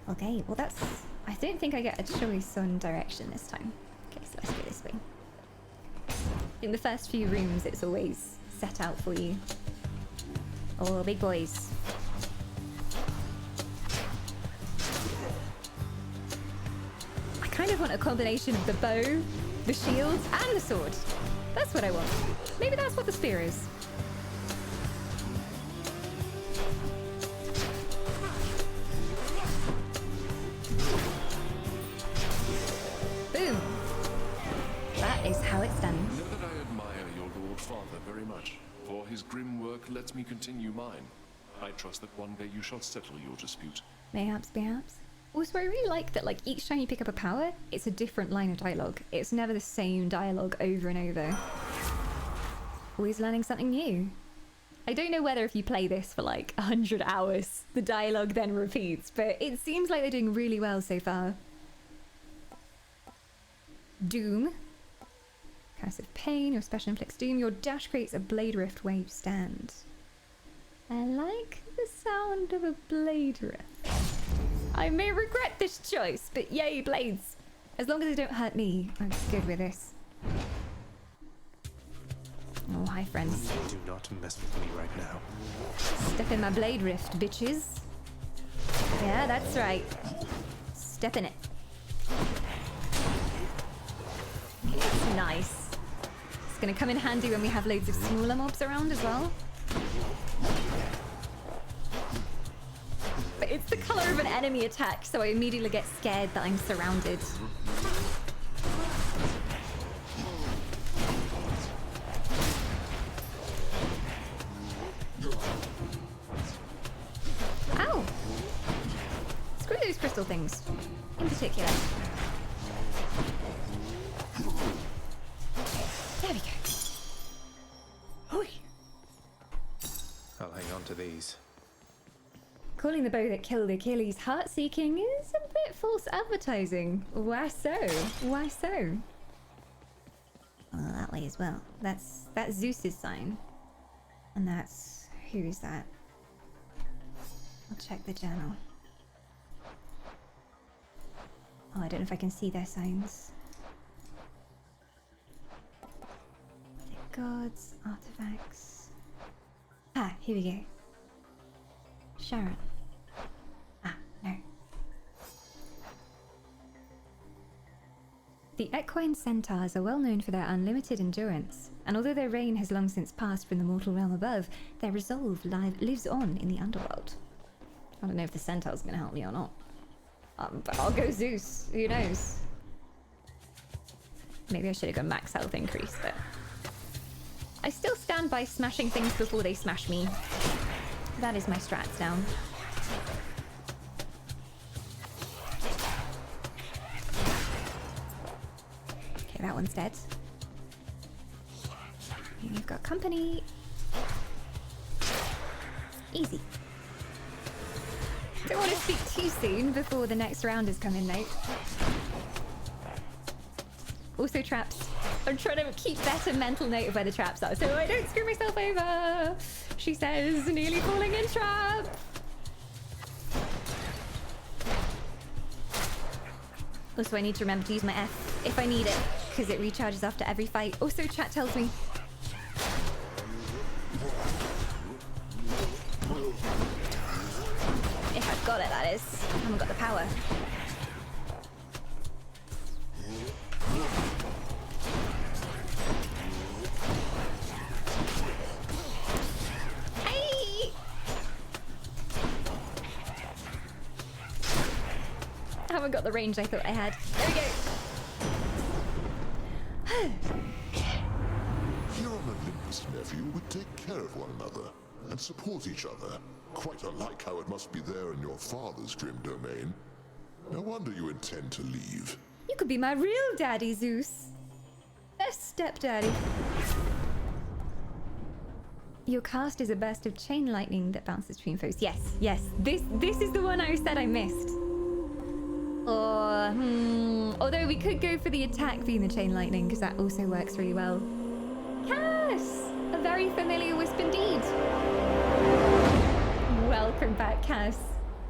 Speaker 9: Okay, well that's... I don't think I get a choice on direction this time. Okay, so let's go this way. In the first few rooms, it's always set out for you. Oh, big boys. I kind of want a combination of the bow, the shield, and the sword. That's what I want. Maybe that's what the spear is. Boom. That is how it's done.
Speaker 5: Know that I admire your Lord Father very much, for his grim work lets me continue mine. I trust that one day you shall settle your dispute.
Speaker 9: Mayhaps, perhaps. Also, I really like that, like, each time you pick up a power, it's a different line of dialogue. It's never the same dialogue over and over. Always learning something new. I don't know whether if you play this for like 100 hours, the dialogue then repeats, but it seems like they're doing really well so far. Doom. Curse of Pain, your special inflicts doom. Your dash creates a Blade Rift wave stand. I like the sound of a Blade Rift. I may regret this choice, but yay, blades. As long as they don't hurt me, I'm good with this. Oh, hi, friends.
Speaker 3: Do not mess with me right now.
Speaker 9: Step in my Blade Rift, bitches. Yeah, that's right. Step in it. It's nice. It's gonna come in handy when we have loads of smaller mobs around as well. But it's the color of an enemy attack, so I immediately get scared that I'm surrounded. Ow! Screw those crystal things, in particular. There we go. Hoi.
Speaker 3: I'll hang on to these.
Speaker 9: Calling the bow that killed Achilles heart-seeking is a bit false advertising. Why so? Why so? Well, that way as well. That's Zeus's sign. And that's... who is that? I'll check the journal. Oh, I don't know if I can see their signs. The gods, artifacts... Ah, here we go. Sharon. Ah, no. The equine centaurs are well known for their unlimited endurance, and although their reign has long since passed from the mortal realm above, their resolve lives on in the underworld. I don't know if the centaur's gonna help me or not. But I'll go Zeus, who knows? Maybe I should have gone max health increase, but... I still stand by smashing things before they smash me. That is my strats down. Okay, that one's dead. You've got company. Easy. Don't want to speak too soon before the next round is coming, though. Also traps. I'm trying to keep better mental note of where the traps are so I don't screw myself over. She says, nearly falling in trap. Also, I need to remember to use my F if I need it, because it recharges after every fight. Also, chat tells me. If I've got it, that is. I haven't got the power. I haven't got the range I thought I had. There we go.
Speaker 8: you would take care of one another and support each other. Quite unlike how it must be there in your father's grim domain. No wonder you intend to leave.
Speaker 9: You could be my real daddy, Zeus. Best stepdaddy. Your cast is a burst of chain lightning that bounces between foes. Yes, yes. This is the one I said I missed. Or, although we could go for the attack being the chain lightning, because that also works really well. Cass! A very familiar wisp indeed. Welcome back, Cass.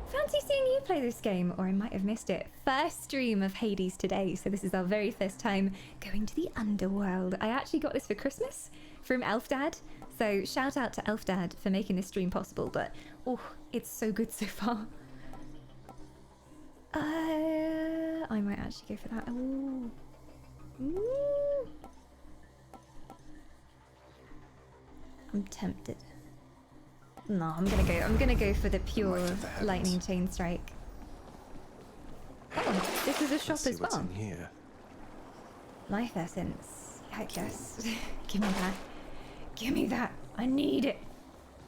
Speaker 9: Fancy seeing you play this game, or I might have missed it. First stream of Hades today, so this is our very first time going to the underworld. I actually got this for Christmas from Elfdad, so shout out to Elfdad for making this stream possible, but oh, it's so good so far. I might actually go for that. Ooh. Ooh. I'm tempted. No, I'm gonna go for the pure lightning chain strike. Oh, this is a shop as well.
Speaker 3: In here.
Speaker 9: Life essence. I guess. Give me that. Give me that. I need it.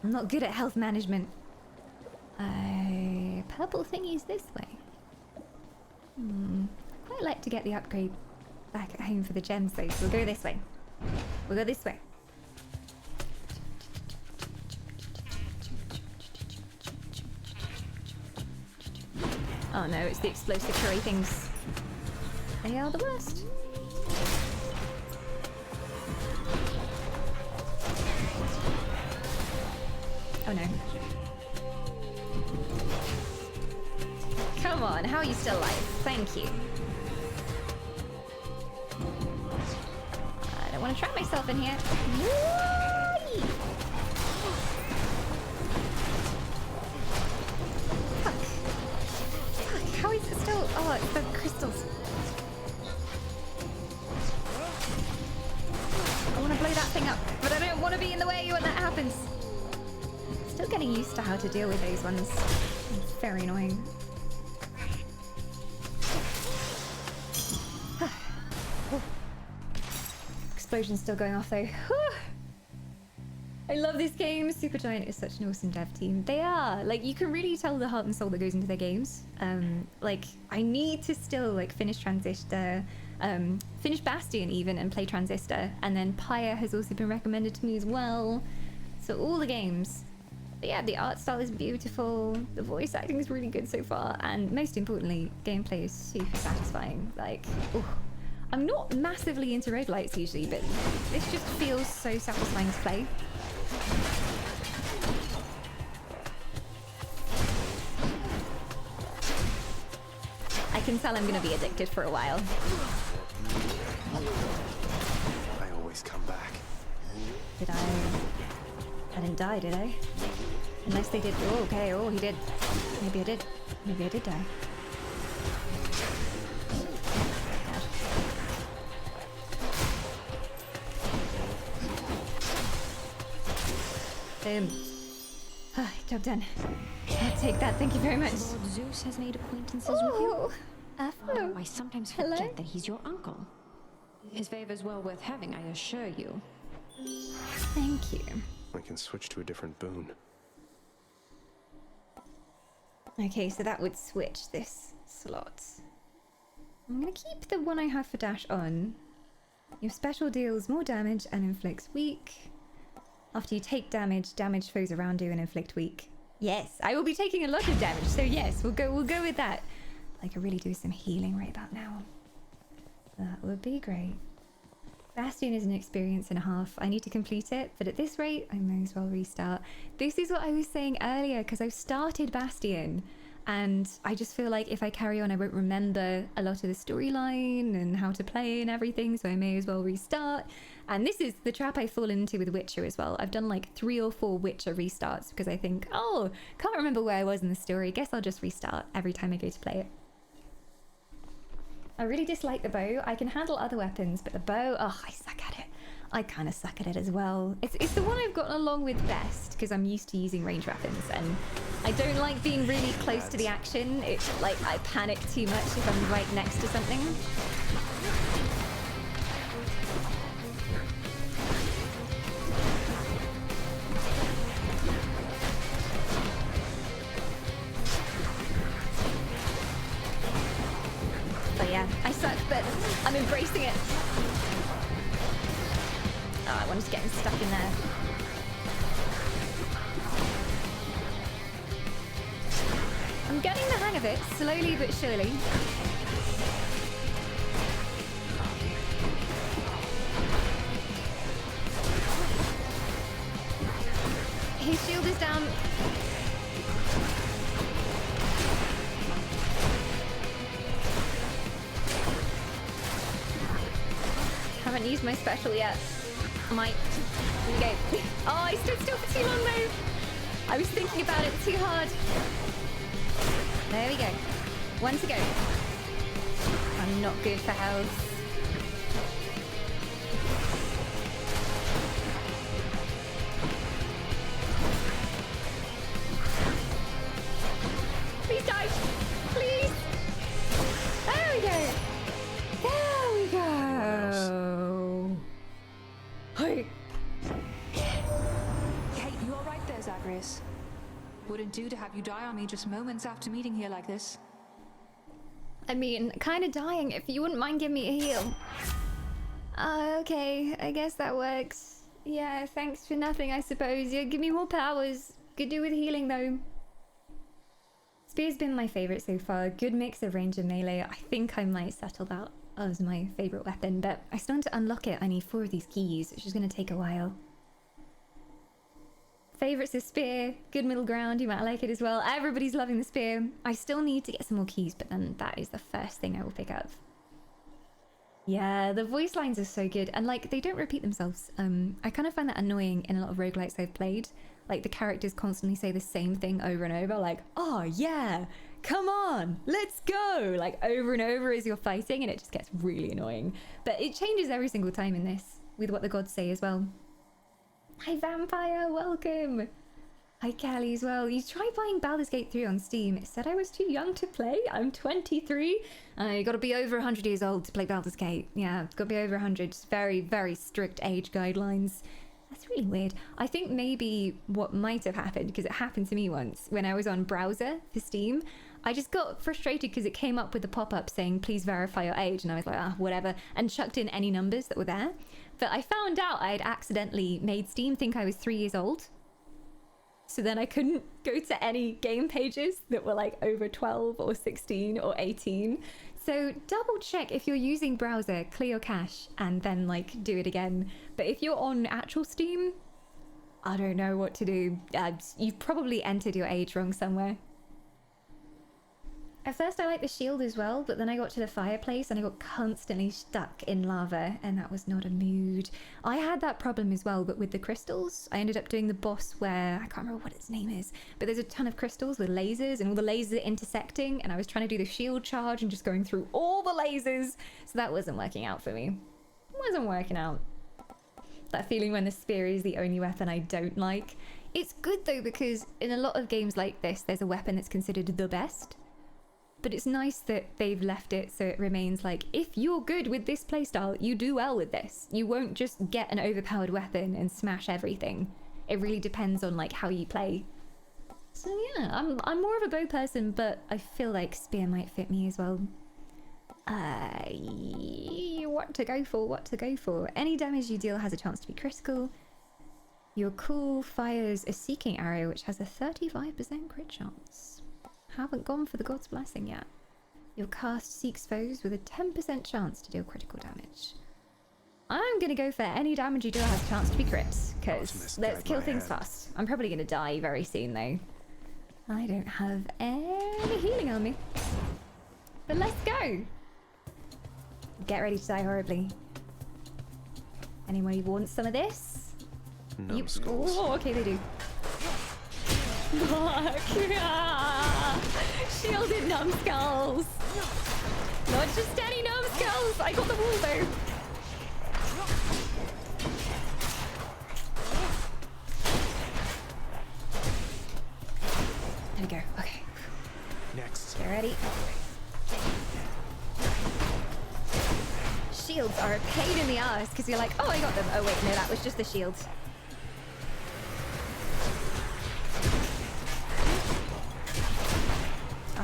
Speaker 9: I'm not good at health management. Purple thingy's this way. Quite like to get the upgrade back at home for the gems though, so we'll go this way. We'll go this way. Oh no, it's the explosive curry things. They are the worst. Oh no. Come on, how are you still alive? Thank you. I don't want to trap myself in here. Whee! Fuck. How is it still? Oh, it's the crystals. I want to blow that thing up, but I don't want to be in the way when that happens. Still getting used to how to deal with those ones. It's very annoying. Explosion's still going off though. I love this game. Supergiant is such an awesome dev team. They are. Like, you can really tell the heart and soul that goes into their games. Like, I need to still, like, finish Transistor, finish Bastion even, and play Transistor. And then Pyre has also been recommended to me as well. So all the games. But yeah, the art style is beautiful. The voice acting is really good so far. And most importantly, gameplay is super satisfying. Like, ooh. I'm not massively into roguelites usually, but this just feels so satisfying to play. I can tell I'm gonna be addicted for a while.
Speaker 3: I always come back.
Speaker 9: Did I didn't die, did I? Unless they did. Oh, okay. Oh, he did. Maybe I did. Maybe I did die. Boom. Job done. I'll take that. Thank you very much.
Speaker 15: Lord Zeus has made acquaintances with you. Oh, I sometimes forget that he's your uncle. His favor's well worth having, I assure you.
Speaker 9: Thank you.
Speaker 3: I can switch to a different boon.
Speaker 9: Okay, so that would switch this slot. I'm gonna keep the one I have for dash on. Your special deals more damage and inflicts weak. After you take damage, damage foes around you and inflict weak. Yes, I will be taking a lot of damage, so yes, we'll go with that. I could really do some healing right about now. That would be great. Bastion is an experience and a half. I need to complete it, but at this rate, I may as well restart. This is what I was saying earlier, because I've started Bastion, and I just feel like if I carry on, I won't remember a lot of the storyline and how to play and everything, so I may as well restart. And this is the trap I've fallen into with Witcher as well. I've done like 3 or 4 Witcher restarts because I think, oh, can't remember where I was in the story. Guess I'll just restart every time I go to play it. I really dislike the bow. I can handle other weapons, but the bow, oh, I suck at it. I kind of suck at it as well. It's the one I've gotten along with best because I'm used to using range weapons, and I don't like being really close to the action. It's like I panic too much if I'm right next to something. bracing it. Oh, I wanted to get him stuck in there. I'm getting the hang of it, slowly but surely. His shield is down. Haven't used my special yet. Might. Here we go. Oh, I stood still for too long though. I was thinking about it too hard. There we go. One to go. I'm not good for health. Please die. Please. There we go. There we go. Hey.
Speaker 11: Hey, you all right there, Zagreus? Wouldn't do to have you die on me just moments after meeting here like this.
Speaker 9: I mean, kind of dying if you wouldn't mind giving me a heal. Okay, I guess that works. Yeah, thanks for nothing, I suppose. Yeah, give me more powers. Could do with healing, though. Spear's been my favorite so far. Good mix of range and melee. I think I might settle that as my favorite weapon, but I still want to unlock it. I need 4 of these keys, which is going to take a while. Favorites is spear. Good middle ground. You might like it as well. Everybody's loving the spear. I still need to get some more keys, but then that is the first thing I will pick up. Yeah, the voice lines are so good, and like they don't repeat themselves. I kind of find that annoying in a lot of roguelites I've played. Like the characters constantly say the same thing over and over, like, oh yeah, come on, let's go, like over and over as you're fighting, and it just gets really annoying. But it changes every single time in this, with what the gods say as well. Hi Vampire, welcome. Hi Callie as well. You tried buying Baldur's Gate 3 on Steam. It said I was too young to play. I'm 23. You gotta be over 100 years old to play Baldur's Gate. Yeah, it's gotta be over 100. Very, very strict age guidelines. That's really weird. I think maybe what might have happened, because it happened to me once when I was on browser for Steam, I just got frustrated because it came up with a pop-up saying please verify your age, and I was like, ah, whatever, and chucked in any numbers that were there. But I found out I had accidentally made Steam think I was 3 years old. So then I couldn't go to any game pages that were like over 12 or 16 or 18. So double check if you're using browser, clear your cache, and then like do it again. But if you're on actual Steam, I don't know what to do. You've probably entered your age wrong somewhere. At first I liked the shield as well, but then I got to the fireplace and I got constantly stuck in lava, and that was not a mood. I had that problem as well, but with the crystals. I ended up doing the boss where, I can't remember what its name is, but there's a ton of crystals with lasers and all the lasers are intersecting, and I was trying to do the shield charge and just going through all the lasers, so that wasn't working out for me. It wasn't working out. That feeling when the spear is the only weapon I don't like. It's good though, because in a lot of games like this, there's a weapon that's considered the best. But it's nice that they've left it so it remains like, if you're good with this playstyle, you do well with this. You won't just get an overpowered weapon and smash everything. It really depends on like how you play. So yeah, I'm more of a bow person, but I feel like spear might fit me as well. What to go for, what to go for. Any damage you deal has a chance to be critical. Your cool fires a seeking arrow, which has a 35% crit chance. Haven't gone for the God's Blessing yet. Your cast seeks foes with a 10% chance to deal critical damage. I'm gonna go for any damage you deal has a chance to be crits, because let's kill things fast. I'm probably gonna die very soon though. I don't have any healing on me. But let's go! Get ready to die horribly. Anybody want some of this?
Speaker 3: Numbskulls.
Speaker 9: Oh, okay, they do. Shielded numbskulls. Not just any numbskulls. I got the wall though. There we go. Okay.
Speaker 3: Next.
Speaker 9: Get ready. Shields are a pain in the ass because you're like, oh, I got them. Oh wait, no, that was just the shield.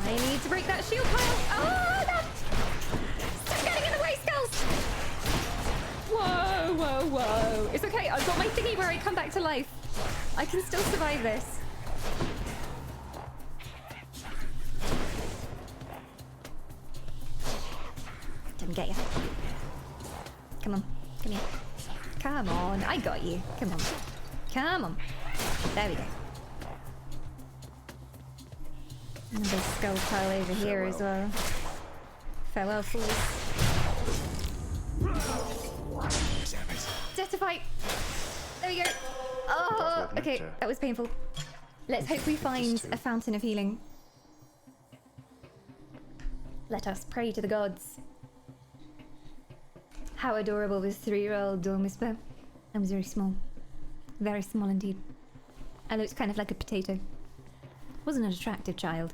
Speaker 9: I need to break that shield pile. Oh, no! Stop getting in the way, skulls! point where I come back to life. I can still survive this. Didn't get you. Come on. Come here. Come on. I got you. Come on. Come on. There we go. Another skull pile over here as well. Farewell, fools.
Speaker 3: Damn it.
Speaker 9: Death to fight. There we go. Oh, okay. That was painful. Let's hope we find a fountain of healing. Let us pray to the gods. How adorable was 3-year-old Dawn Whisper. I was very small. Very small indeed. I looked kind of like a potato. Wasn't an attractive child.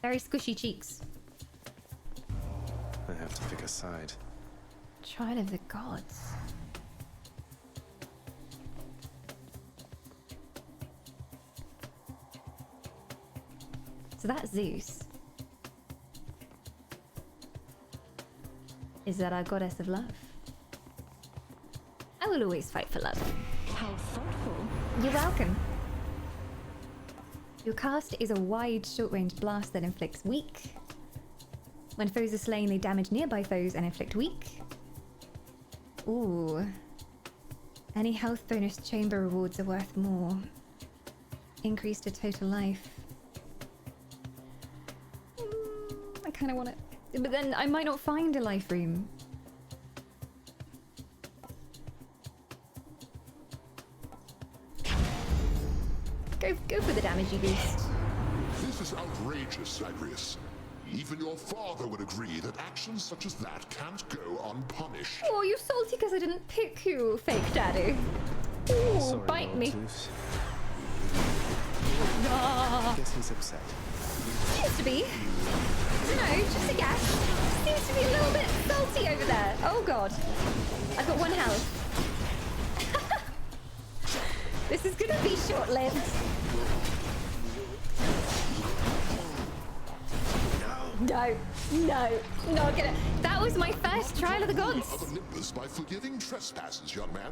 Speaker 9: Very squishy cheeks.
Speaker 3: I have to pick a side.
Speaker 9: Child of the gods. So that's Zeus. Is that our goddess of love? I will always fight for love.
Speaker 15: How thoughtful.
Speaker 9: You're welcome. Your cast is a wide, short-range blast that inflicts weak. When foes are slain, they damage nearby foes and inflict weak. Ooh. Any health bonus chamber rewards are worth more. Increase to total life. I kind of want it. But then I might not find a life room. Go for the damagey boost.
Speaker 8: This is outrageous, Zagreus. Even your father would agree that actions such as that can't go unpunished.
Speaker 9: Oh, you're salty because I didn't pick you, fake daddy. Ooh,
Speaker 3: Sorry,
Speaker 9: bite
Speaker 3: Lord
Speaker 9: me.
Speaker 3: Zeus.
Speaker 9: Ah.
Speaker 3: I guess he's upset.
Speaker 9: Seems to be. I don't know, just a guess. Seems to be a little bit salty over there. Oh god. I've got 1 health. This is gonna be short-lived. No, not gonna. That was my first trial of the gods.
Speaker 8: Of Olympus by forgiving trespasses, young man.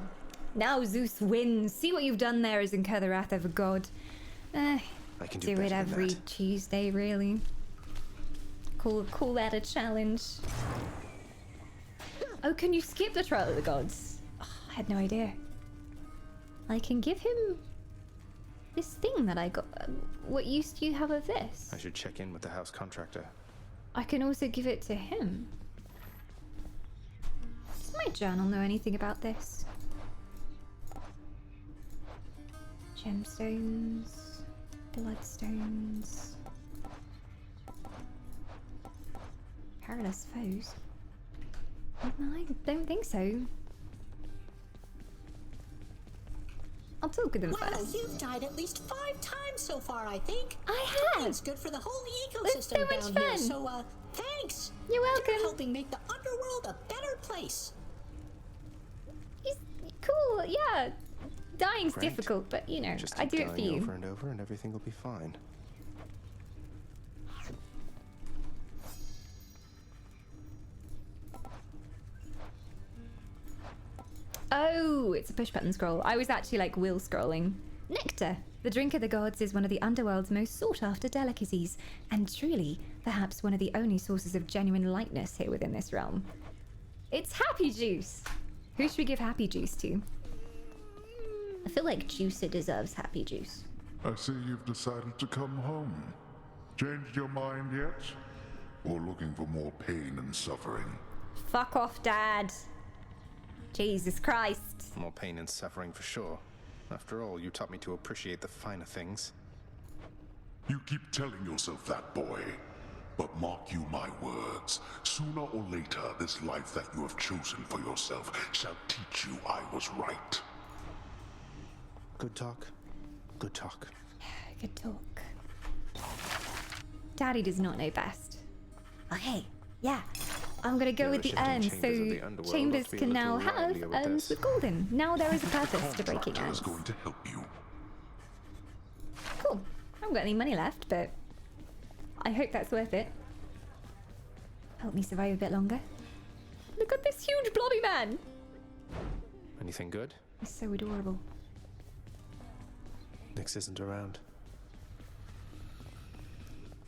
Speaker 9: Now Zeus wins. See what you've done there is incur the wrath of a god.
Speaker 3: I can do
Speaker 9: it
Speaker 3: better than
Speaker 9: every
Speaker 3: that.
Speaker 9: Tuesday, really. Call that a challenge. Oh, can you skip the trial of the gods? Oh, I had no idea. I can give him this thing that I got. What use do you have of this?
Speaker 3: I should check in with the house contractor.
Speaker 9: I can also give it to him. Does my journal know anything about this? Gemstones, bloodstones, perilous foes. No, I don't think so. I'll talk with them
Speaker 6: Wow,
Speaker 9: first.
Speaker 6: you've died at least 5 times so far, I think.
Speaker 9: I have.
Speaker 6: It's good for the whole
Speaker 9: It's so
Speaker 6: ecosystem
Speaker 9: much
Speaker 6: down here.
Speaker 9: fun.
Speaker 6: So, thanks.
Speaker 9: You're welcome.
Speaker 6: You're helping make the underworld a better place.
Speaker 9: He's cool, yeah. Dying's
Speaker 3: Great.
Speaker 9: difficult, but you know,
Speaker 3: Just
Speaker 9: I
Speaker 3: keep
Speaker 9: do it for
Speaker 3: dying
Speaker 9: you.
Speaker 3: over and over and everything will be fine.
Speaker 9: Oh, it's a push button scroll. I was actually like wheel scrolling. Nectar. The drink of the gods is one of the underworld's most sought after delicacies, and truly, perhaps one of the only sources of genuine lightness here within this realm. It's happy juice. Who should we give happy juice to? I feel like Juicer deserves happy juice.
Speaker 8: I see you've decided to come home. Changed your mind yet? Or looking for more pain and suffering?
Speaker 9: Fuck off, Dad. Jesus Christ.
Speaker 3: More pain and suffering for sure. After all, you taught me to appreciate the finer things.
Speaker 8: You keep telling yourself that, boy. But mark you my words, sooner or later this life that you have chosen for yourself shall teach you I was right.
Speaker 3: Good talk. Good talk.
Speaker 9: Good talk. Daddy does not know best. Okay, yeah. I'm gonna go
Speaker 3: Yeah,
Speaker 9: with
Speaker 3: the
Speaker 9: the
Speaker 3: shifting
Speaker 9: urns,
Speaker 3: chambers of
Speaker 9: so
Speaker 3: the underworld
Speaker 9: chambers
Speaker 3: must be a
Speaker 9: can now
Speaker 3: little
Speaker 9: have
Speaker 3: livelier with
Speaker 9: urns
Speaker 3: this.
Speaker 9: with golden. Now there is a purpose to breaking
Speaker 8: Contractor
Speaker 9: urns.
Speaker 8: is going to help you.
Speaker 9: Cool. I haven't got any money left, but I hope that's worth it. Help me survive a bit longer. Look at this huge blobby
Speaker 1: man.
Speaker 3: Anything good?
Speaker 9: He's so adorable.
Speaker 3: Nyx isn't around.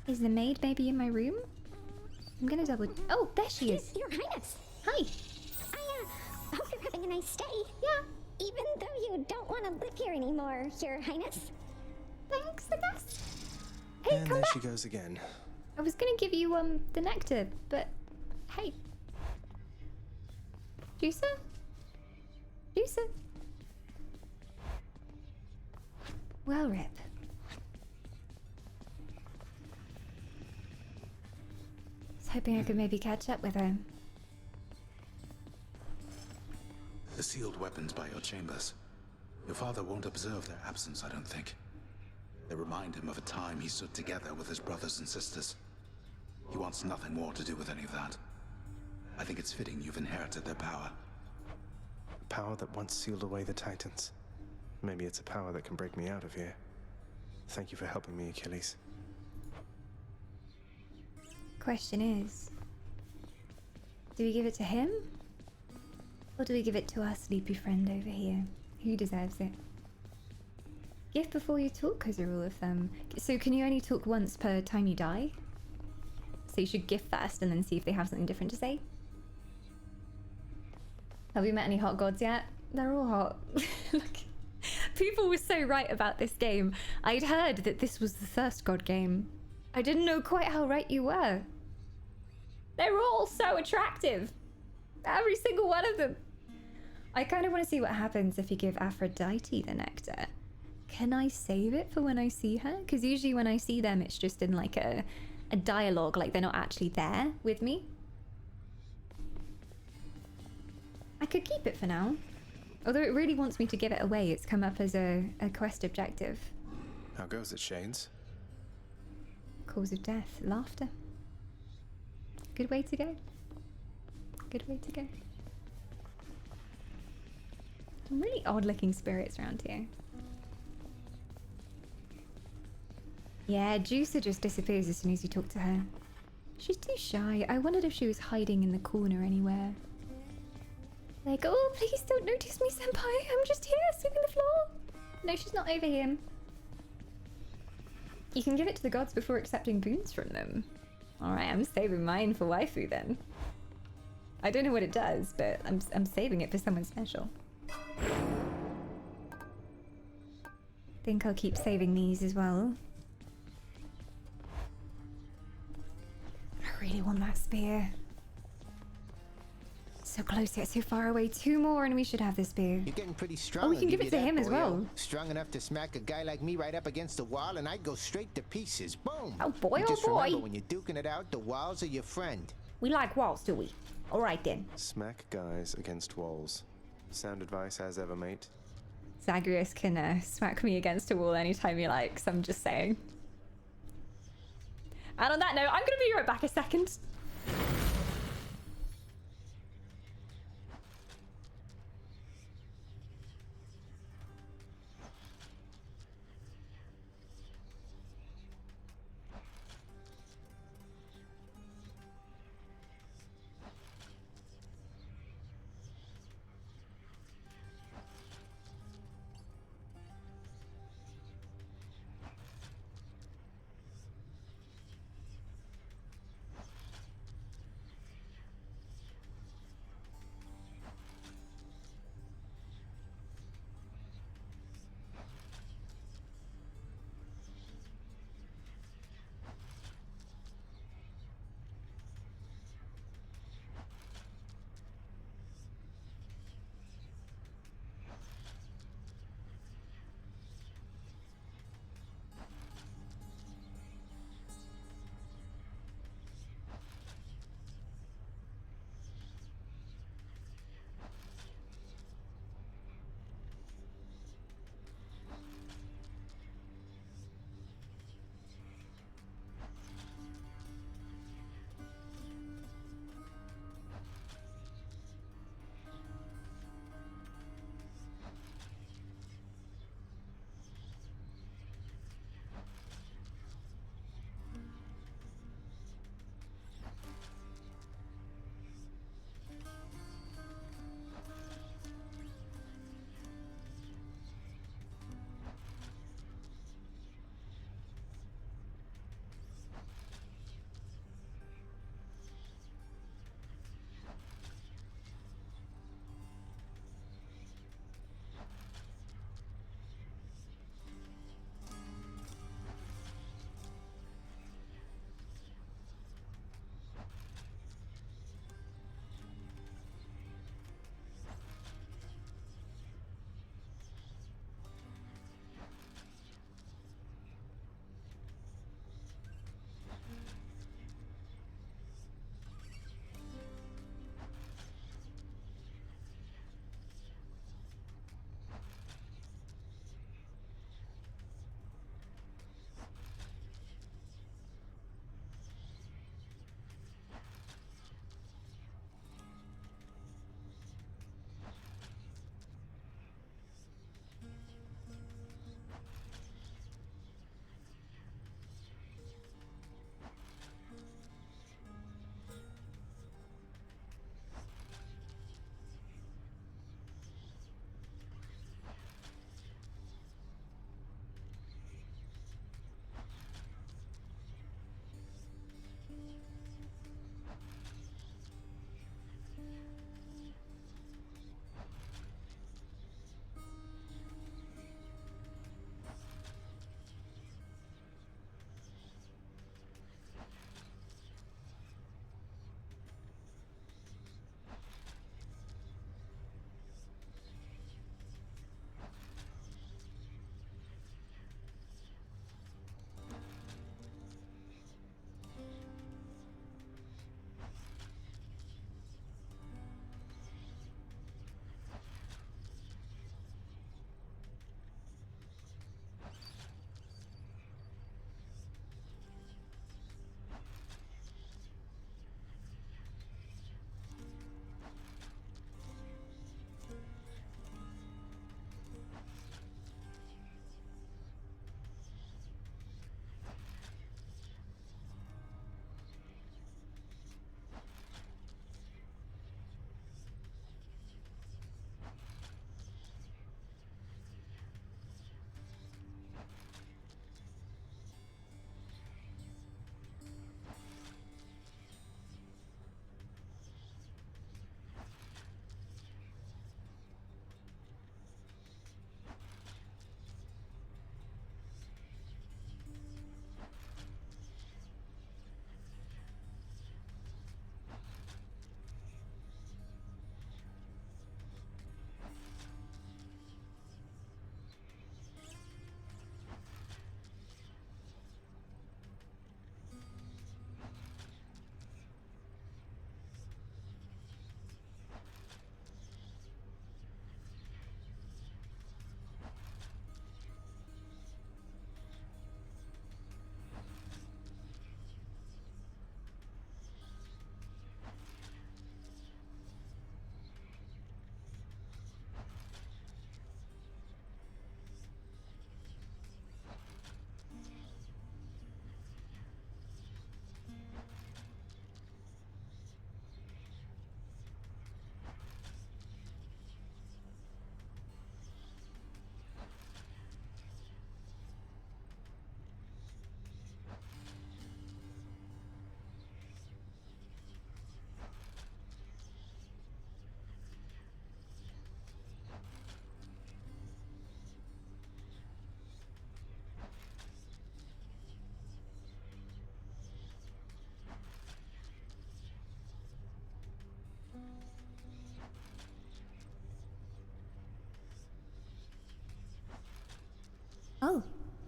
Speaker 9: Is the maid maybe in my room? I'm gonna double. Oh, there she is.
Speaker 14: Your Highness.
Speaker 9: Hi.
Speaker 14: I hope you're having a nice stay. Yeah. Even though you don't want to live here anymore, Your Highness.
Speaker 9: Thanks, I guess. Hey,
Speaker 3: And
Speaker 9: come
Speaker 3: there
Speaker 9: back.
Speaker 3: she goes again.
Speaker 9: I was gonna give you the nectar, but hey. Juicer? Juicer? Well, Rip. I was hoping I could maybe catch up with her.
Speaker 2: The sealed weapons by your chambers. Your father won't observe their absence, I don't think. They remind him of a time he stood together with his brothers and sisters. He wants nothing more to do with any of that. I think it's fitting you've inherited their power.
Speaker 3: A power that once sealed away the Titans. Maybe it's a power that can break me out of here. Thank you for helping me, Achilles.
Speaker 9: Question is, do we give it to him? Or do we give it to our sleepy friend over here? Who deserves it? Gift before you talk is a rule of thumb. So can you only talk once per time you die? So you should gift first and then see if they have something different to say? Have we met any hot gods yet? They're all hot. Look, people were so right about this game. I'd heard that this was the Thirst God game. I didn't know quite how right you were. They're all so attractive. Every single one of them. I kind of want to see what happens if you give Aphrodite the nectar. Can I save it for when I see her? Because usually when I see them, it's just in like a dialogue, like they're not actually there with me. I could keep it for now. Although it really wants me to give it away, it's come up as a quest objective.
Speaker 3: How goes it, Shades?
Speaker 9: Cause of death, laughter. Good way to go. Good way to go. Some really odd looking spirits around here. Yeah, Juicer just disappears as soon as you talk to her. She's too shy. I wondered if she was hiding in the corner anywhere. Like, oh, please don't notice me, senpai. I'm just here, sweeping the floor. No, she's not over here. You can give it to the gods before accepting boons from them. Alright, I'm saving mine for waifu then. I don't know what it does, but I'm saving it for someone special. Think I'll keep saving these as well. I really want that spear. So close yet so far away. 2 more and we should have this spear.
Speaker 10: You're getting pretty strong.
Speaker 9: Oh, we can
Speaker 10: I'll
Speaker 9: give it to him as well.
Speaker 10: Strong enough to smack a guy like me right up against the wall and I'd go straight to pieces. Boom!
Speaker 9: Oh boy,
Speaker 10: You
Speaker 9: oh
Speaker 10: just
Speaker 9: boy.
Speaker 10: remember, when you're duking it out, the walls are your friend.
Speaker 9: We like walls, do we? Alright then.
Speaker 3: Smack guys against walls. Sound advice as ever, mate.
Speaker 9: Zagreus can smack me against a wall anytime he likes, I'm just saying. And on that note, I'm gonna be right back a second.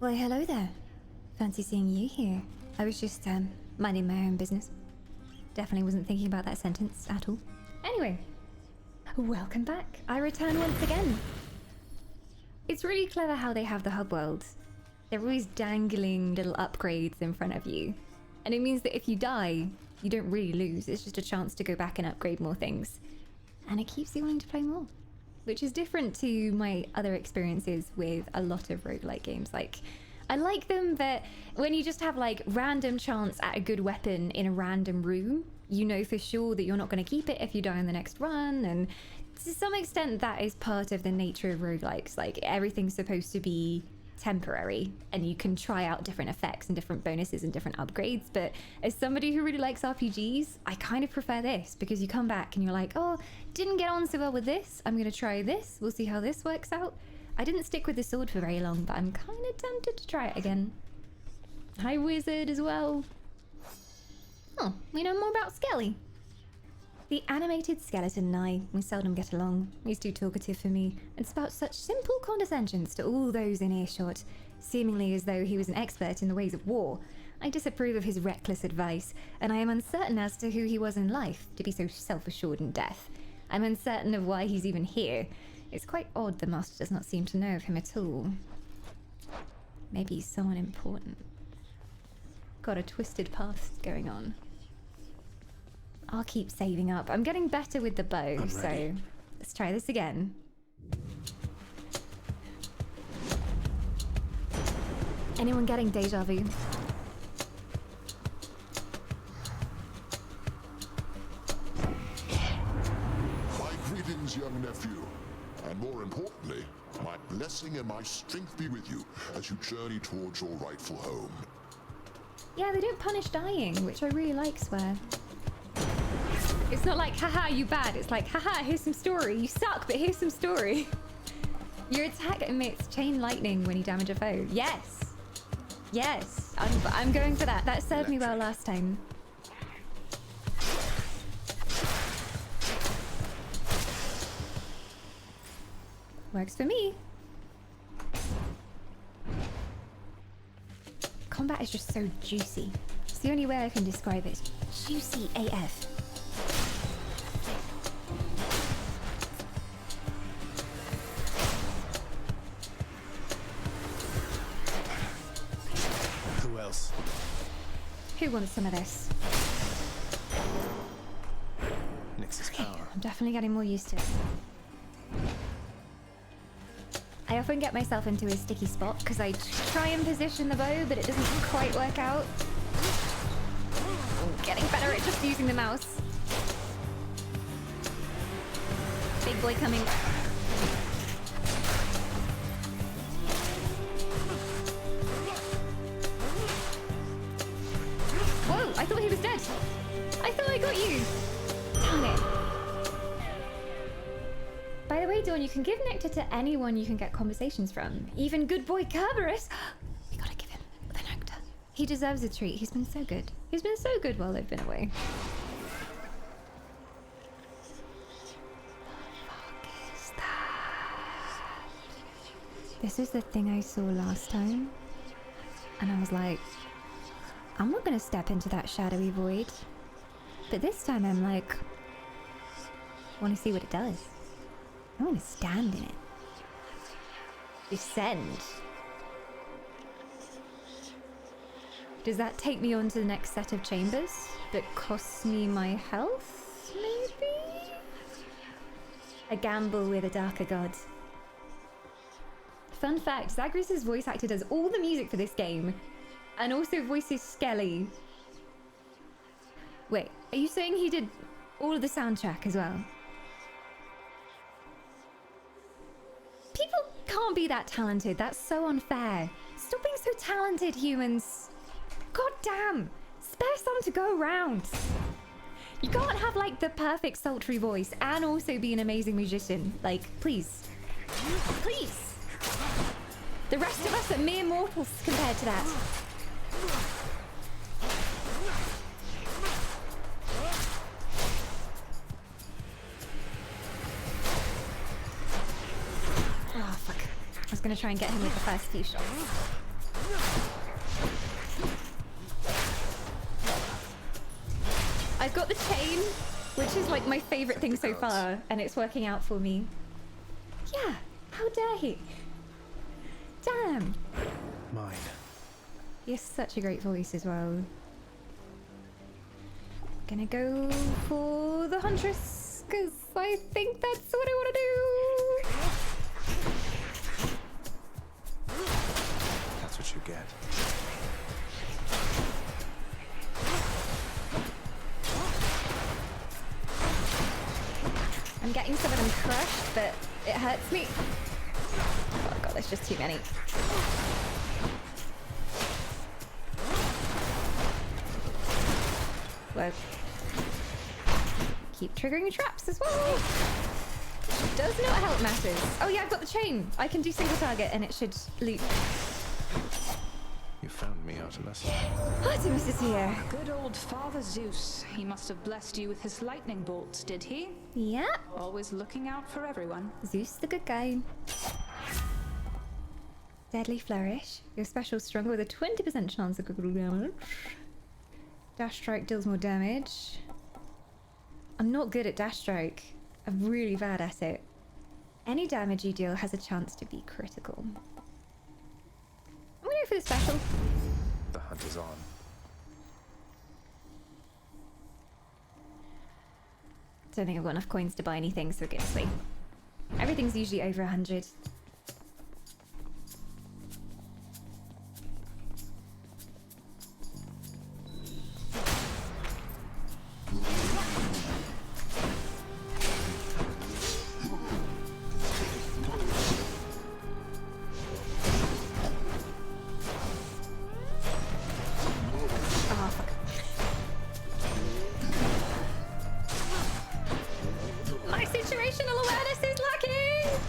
Speaker 9: Why, hello there. Fancy seeing you here. I was just, minding my own business. Definitely wasn't thinking about that sentence at all. Anyway, welcome back. I return once again. It's really clever how they have the hub worlds. They're always dangling little upgrades in front of you. And it means that if you die, you don't really lose. It's just a chance to go back and upgrade more things. And it keeps you wanting to play more. Which is different to my other experiences with a lot of roguelike games. Like, I like them that when you just have like random chance at a good weapon in a random room, you know for sure that you're not going to keep it if you die on the next run. And to some extent, that is part of the nature of roguelikes. Like, everything's supposed to be temporary and you can try out different effects and different bonuses and different upgrades. But as somebody who really likes RPGs, I kind of prefer this, because you come back and you're like, oh, didn't get on so well with this. I'm going to try this. We'll see how this works out. I didn't stick with the sword for very long, but I'm kind of tempted to try it again. Hi, Wizard, as well. Oh, we know more about Skelly. The animated skeleton and I, we seldom get along. He's too talkative for me, and spouts such simple condescensions to all those in earshot, seemingly as though he was an expert in the ways of war. I disapprove of his reckless advice, and I am uncertain as to who he was in life, to be so self-assured in death. I'm uncertain of why he's even here. It's quite odd the master does not seem to know of him at all. Maybe he's someone important. Got a twisted past going on. I'll keep saving up. I'm getting better with the bow, so let's try this again. Anyone getting deja vu?
Speaker 8: My greetings, young nephew. And more importantly, my blessing and my strength be with you as you journey towards your rightful home.
Speaker 9: Yeah, they don't punish dying, which I really like, swear. It's not like, haha, you bad. It's like, haha, here's some story. You suck, but here's some story. Your attack emits chain lightning when you damage a foe. Yes. Yes. I'm going for that. That served me well last time. Works for me. Combat is just so juicy. It's the only way I can describe it. Juicy AF.
Speaker 3: Who else?
Speaker 9: Who wants some of this?
Speaker 3: Nix's power.
Speaker 9: I'm definitely getting more used to it. I often get myself into a sticky spot because I try and position the bow, but it doesn't quite work out. I'm getting better at just using the mouse. Big boy coming. Whoa, I thought he was dead. I thought I got you. Dang it. By the way, Dawn, you can give nectar to anyone you can get conversations from. Even good boy Kerberos. We gotta give him the nectar. He deserves a treat. He's been so good. He's been so good while they've been away. What the fuck is that? This is the thing I saw last time. And I was like, I'm not gonna step into that shadowy void. But this time I'm like, I wanna see what it does. I want to stand in it. Descend. Does that take me on to the next set of chambers that costs me my health, maybe? A gamble with a darker god. Fun fact, Zagreus' voice actor does all the music for this game and also voices Skelly. Wait, are you saying he did all of the soundtrack as well? People can't be that talented. That's so unfair. Stop being so talented, humans. God damn. Spare some to go around. You can't have like the perfect sultry voice and also be an amazing musician. Like, please. Please. The rest of us are mere mortals compared to that. Oh, fuck. I was gonna try and get him with the first few shots. I've got the chain, which is like my favorite thing so far, and it's working out for me. Yeah, how dare he? Damn.
Speaker 3: Mine.
Speaker 9: He has such a great voice as well. Gonna go for the Huntress, because I think that's what I want to do.
Speaker 3: That's what you get.
Speaker 9: I'm getting some of them crushed, but it hurts me. Oh god, there's just too many. Whoa. Keep triggering traps as well. Does not help matters. Oh yeah, I've got the chain. I can do single target and it should loop.
Speaker 3: You found me, Artemis.
Speaker 9: Artemis is here.
Speaker 11: Good old Father Zeus. He must have blessed you with his lightning bolts, did he?
Speaker 9: Yeah.
Speaker 11: Always looking out for everyone.
Speaker 9: Zeus the good guy. Deadly Flourish. Your special stronger with a 20% chance of critical damage. Dash Strike deals more damage. I'm not good at Dash Strike. I'm really bad at it. Any damage you deal has a chance to be critical. I'm gonna go for the special.
Speaker 3: The hunt is on.
Speaker 9: Don't think I've got enough coins to buy anything, so get to sleep. Everything's usually over 100. My situational awareness is lacking!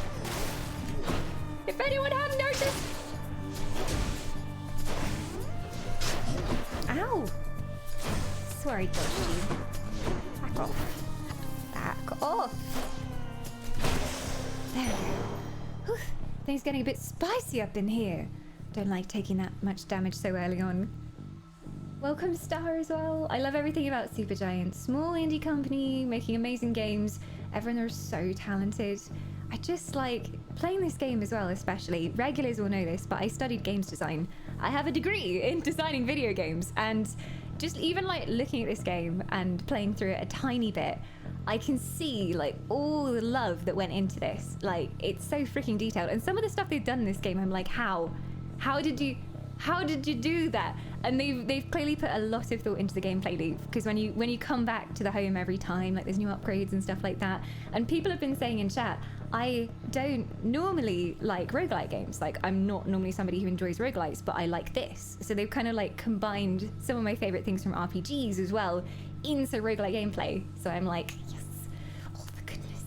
Speaker 9: If anyone hadn't noticed... Ow! Sorry, dodged you. Back off. Back off! There we go. Whew. Things getting a bit spicy up in here. Don't like taking that much damage so early on. Welcome Star as well. I love everything about Supergiant. Small indie company making amazing games. Everyone there is so talented. I just like playing this game as well, especially. Regulars will know this, but I studied games design. I have a degree in designing video games, and just even like looking at this game and playing through it a tiny bit, I can see like all the love that went into this. Like, it's so freaking detailed. And some of the stuff they've done in this game, I'm like, how did you do that? And they've clearly put a lot of thought into the gameplay loop, because when you come back to the home every time, like there's new upgrades and stuff like that. And people have been saying in chat, I don't normally like roguelite games. Like, I'm not normally somebody who enjoys roguelites, but I like this. So they've kind of like combined some of my favorite things from RPGs as well into roguelite gameplay. So I'm like, yes. Oh, the goodness.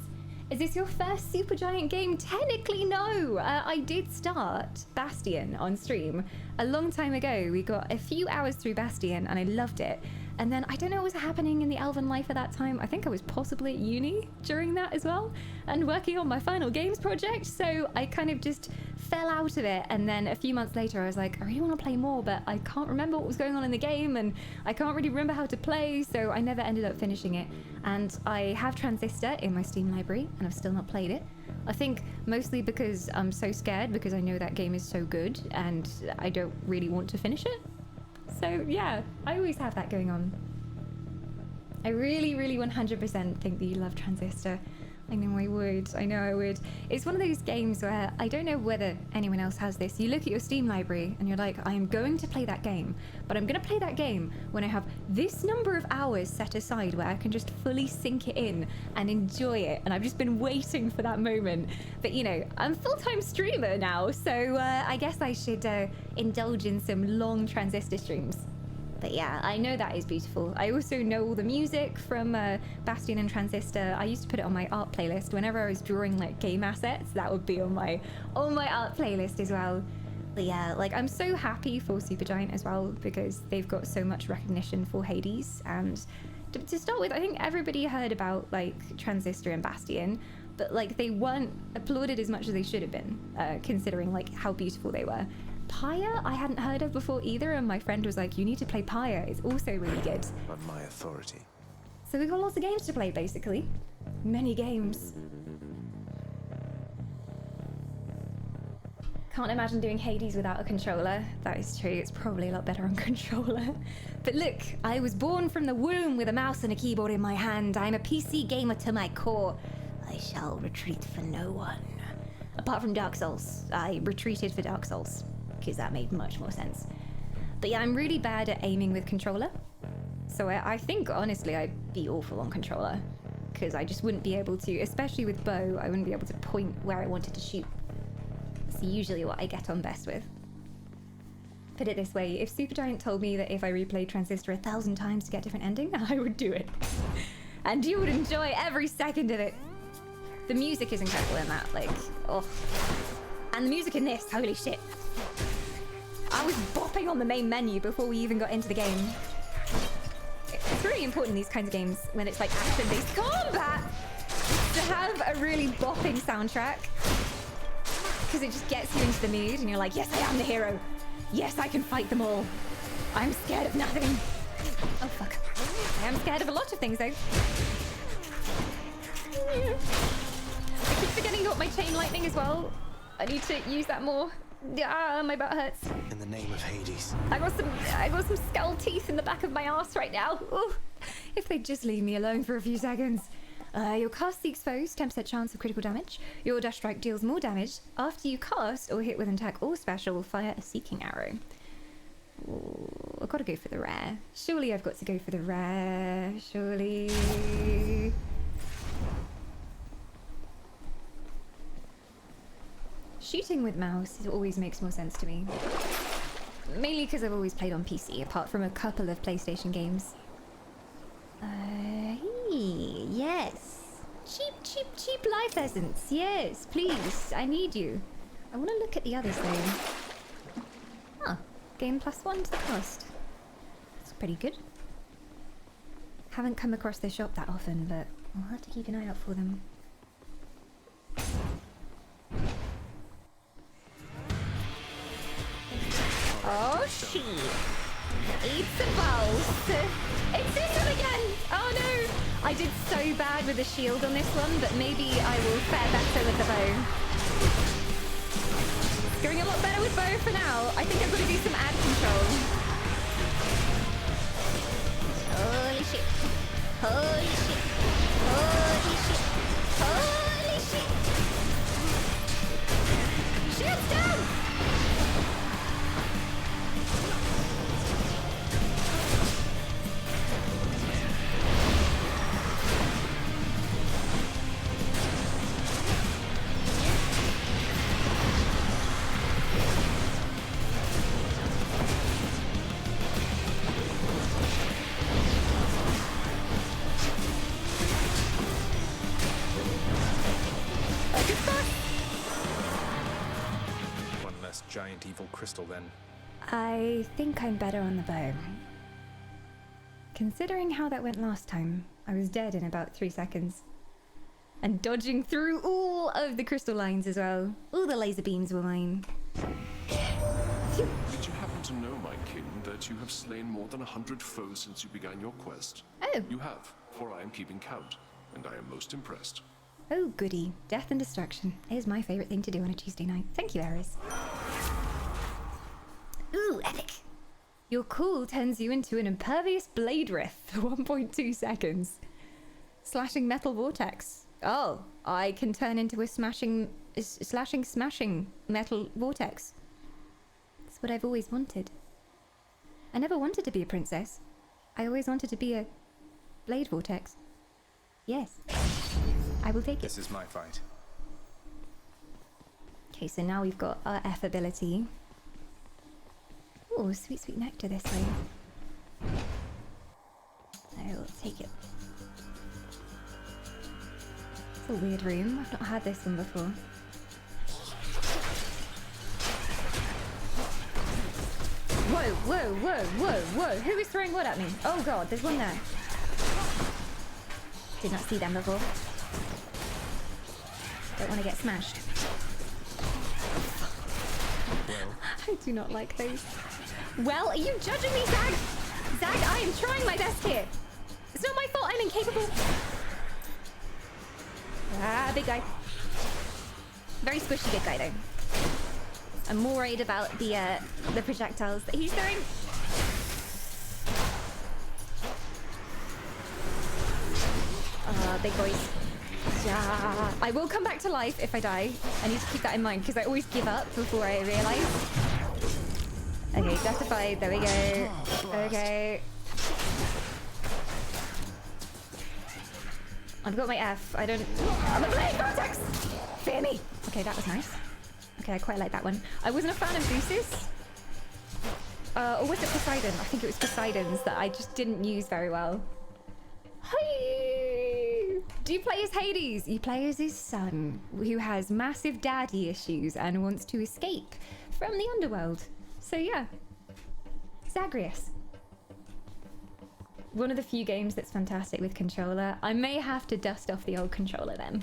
Speaker 9: Is this your first Supergiant game? Technically, no. I did start Bastion on stream a long time ago. We got a few hours through Bastion and I loved it. And then I don't know what was happening in the Elven life at that time. I think I was possibly at uni during that as well and working on my final games project. So I kind of just fell out of it. And then a few months later, I was like, I really want to play more, but I can't remember what was going on in the game and I can't really remember how to play. So I never ended up finishing it. And I have Transistor in my Steam library and I've still not played it. I think mostly because I'm so scared, because I know that game is so good and I don't really want to finish it. So yeah, I always have that going on. I really, really 100% think that you love Transistor. I know I would. I know I would. It's one of those games where I don't know whether anyone else has this. You look at your Steam library and you're like, I am going to play that game, but I'm going to play that game when I have this number of hours set aside where I can just fully sink it in and enjoy it. And I've just been waiting for that moment. But you know, I'm a full-time streamer now, so I guess I should indulge in some long Transistor streams. But yeah, I know that is beautiful. I also know all the music from Bastion and Transistor. I used to put it on my art playlist. Whenever I was drawing like game assets, that would be on my art playlist as well. But yeah, like I'm so happy for Supergiant as well, because they've got so much recognition for Hades. And to start with, I think everybody heard about like Transistor and Bastion, but like they weren't applauded as much as they should have been, considering like how beautiful they were. Pyre, I hadn't heard of before either, and my friend was like, you need to play Pyre, it's also really good.
Speaker 3: On my authority.
Speaker 9: So we've got lots of games to play, basically. Many games. Can't imagine doing Hades without a controller. That is true, it's probably a lot better on controller. But look, I was born from the womb with a mouse and a keyboard in my hand. I'm a PC gamer to my core. I shall retreat for no one. Apart from Dark Souls. I retreated for Dark Souls, because that made much more sense. But yeah, I'm really bad at aiming with controller. So I think, honestly, I'd be awful on controller. Because I just wouldn't be able to, especially with bow, I wouldn't be able to point where I wanted to shoot. That's usually what I get on best with. Put it this way, if Supergiant told me that if I replayed Transistor 1,000 times to get a different ending, I would do it. And you would enjoy every second of it. The music is incredible in that, like, oh. And the music in this, holy shit. I was bopping on the main menu before we even got into the game. It's really important in these kinds of games, when it's like action-based combat, to have a really bopping soundtrack. Because it just gets you into the mood, and you're like, yes, I am the hero. Yes, I can fight them all. I'm scared of nothing. Oh, fuck. I am scared of a lot of things, though. I keep forgetting about my chain lightning as well. I need to use that more. Ah, my butt hurts.
Speaker 3: In the name of Hades.
Speaker 9: I got some skull teeth in the back of my ass right now. Ooh, if they'd just leave me alone for a few seconds. Your cast the exposed, 10% chance of critical damage. Your dash strike deals more damage. After you cast or hit with an attack or special, fire a seeking arrow. Ooh, I've got to go for the rare. Surely I've got to go for the rare. Surely. Shooting with mouse always makes more sense to me. Mainly because I've always played on PC, apart from a couple of PlayStation games. Yes. Cheap life essence. Yes, please. I need you. I want to look at the others though. Huh. Game +1 to the cost. That's pretty good. Haven't come across their shop that often, but I'll have to keep an eye out for them. Oh shit! It's a boss! It's this one again! Oh no! I did so bad with the shield on this one, but maybe I will fare better with the bow. It's going a lot better with bow for now. I think I've got to do some ad control. Holy shit! Holy shit! Holy shit! Holy shit! Shield's down!
Speaker 3: Giant evil crystal then.
Speaker 9: I think I'm better on the bow. Considering how that went last time, I was dead in about 3 seconds. And dodging through all of the crystal lines as well. All the laser beams were mine.
Speaker 5: Did you happen to know, my kin, that you have slain more than 100 foes since you began your quest?
Speaker 9: Oh.
Speaker 5: You have, for I am keeping count, and I am most impressed.
Speaker 9: Oh goody, death and destruction is my favourite thing to do on a Tuesday night. Thank you, Ares. Ooh, epic! Your cool turns you into an impervious blade wraith for 1.2 seconds. Slashing metal vortex. Oh, I can turn into a smashing metal vortex. That's what I've always wanted. I never wanted to be a princess. I always wanted to be a blade vortex. Yes. I will take it.
Speaker 3: This is my fight.
Speaker 9: Okay, so now we've got our F ability. Oh, sweet, sweet nectar this way. I will take it. It's a weird room. I've not had this one before. Whoa, whoa, whoa, whoa, whoa. Who is throwing wood at me? Oh god, there's one there. Did not see them before. Don't want to get smashed.
Speaker 3: Well.
Speaker 9: I do not like those. Well, are you judging me, Zag? Zag, I am trying my best here. It's not my fault. I'm incapable. Ah, big guy. Very squishy big guy though. I'm more worried about the projectiles that he's throwing. Big boys. Yeah. I will come back to life if I die. I need to keep that in mind because I always give up before I realise. Okay, justified. There we go. Okay. I've got my F. I'm a blade vortex! Fear me! Okay, that was nice. Okay, I quite like that one. I wasn't a fan of Zeus's. Or was it Poseidon? I think it was Poseidon's that I just didn't use very well. Hi! Do you play as Hades? You play as his son, who has massive daddy issues and wants to escape from the underworld. So yeah. Zagreus. One of the few games that's fantastic with controller. I may have to dust off the old controller then.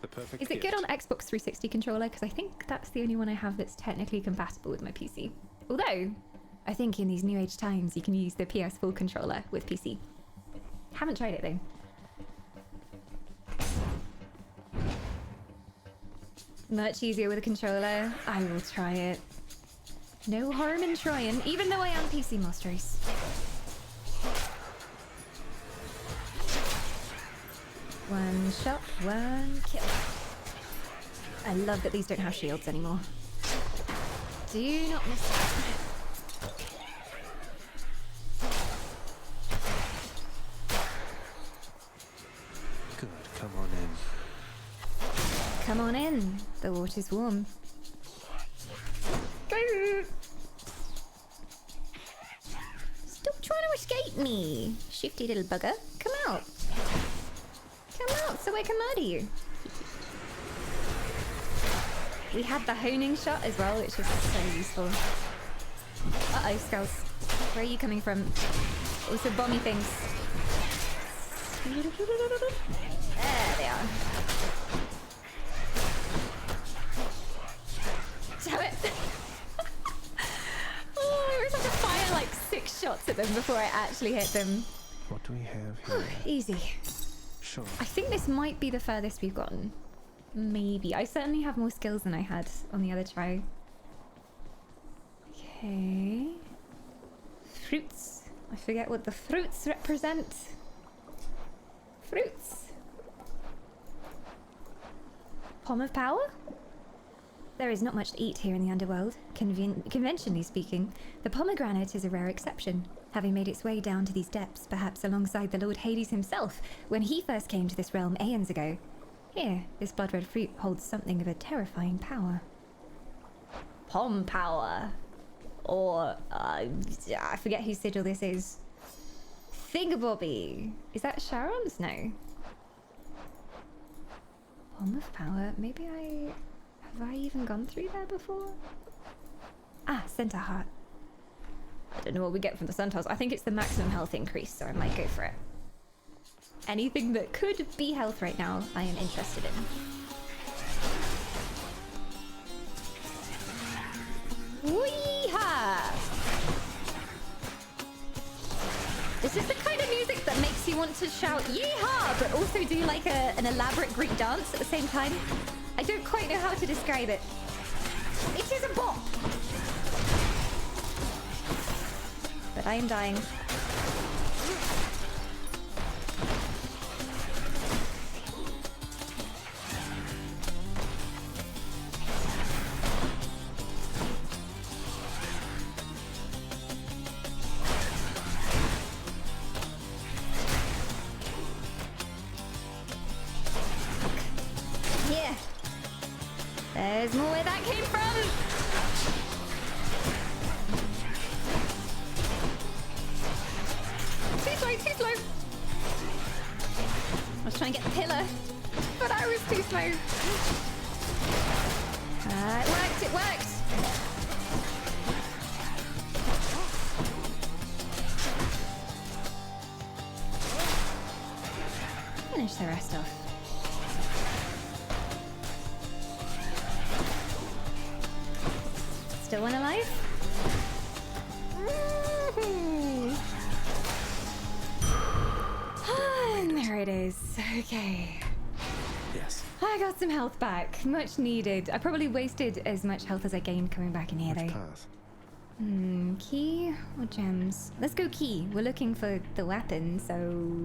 Speaker 3: The perfect
Speaker 9: Is it good on Xbox 360 controller? Because I think that's the only one I have that's technically compatible with my PC. Although, I think in these new age times you can use the PS4 controller with PC. Haven't tried it though. Much easier with a controller. I will try it. No harm in trying, even though I am PC Master Race. One shot, one kill. I love that these don't have shields anymore. Do not miss that.
Speaker 3: Good, come on in.
Speaker 9: Come on in. The water's warm. Stop trying to escape me, shifty little bugger. Come out. Come out so I can murder you. We had the honing shot as well, which was so useful. Uh-oh, skulls. Where are you coming from? Also bomby things. There they are. Damn it! Oh, I was like to fire like 6 shots at them before I actually hit them.
Speaker 3: What do we have here?
Speaker 9: Easy.
Speaker 3: Sure.
Speaker 9: I think this might be the furthest we've gotten. Maybe. I certainly have more skills than I had on the other try. Okay. Fruits. I forget what the fruits represent. Fruits. Palm of Power? There is not much to eat here in the underworld. Conventionally speaking, the pomegranate is a rare exception, having made its way down to these depths, perhaps alongside the Lord Hades himself, when he first came to this realm aeons ago. Here, this blood-red fruit holds something of a terrifying power. Pom power. Or, I forget whose sigil this is. Thingabobby. Is that Sharon's? No. Palm of Power. Maybe have I even gone through there before? Ah, Centaur Heart. I don't know what we get from the centaurs. I think it's the maximum health increase, so I might go for it. Anything that could be health right now, I am interested in. Wee-ha! This is the kind of music that makes you want to shout yeehaw, but also do like an elaborate Greek dance at the same time. I don't quite know how to describe it. It is a bop! But I am dying. Yeah. There's more where that came from. Too slow, too slow. I was trying to get the pillar, but I was too slow. It worked, it worked. Finish the rest off. Still one alive? There it is. Okay.
Speaker 3: Yes.
Speaker 9: I got some health back. Much needed. I probably wasted as much health as I gained coming back in here,
Speaker 3: Which
Speaker 9: though.
Speaker 3: path?
Speaker 9: Key or gems? Let's go key. We're looking for the weapon, so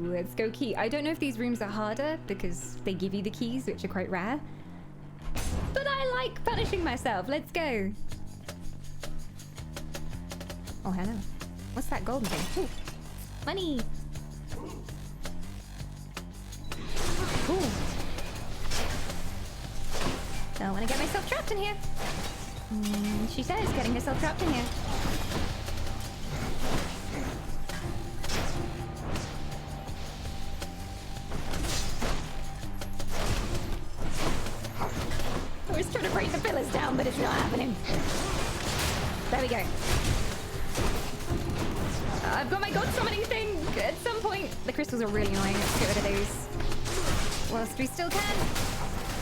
Speaker 9: let's go key. I don't know if these rooms are harder because they give you the keys, which are quite rare. But I like punishing myself. Let's go. Oh, hello. What's that golden thing? Ooh. Money. Ooh. Don't want to get myself trapped in here. She says getting herself trapped in here. I was trying to break the pillars down, but it's not happening. There we go. I've got my god summoning thing at some point. The crystals are really annoying. Let's get rid of those whilst we still can,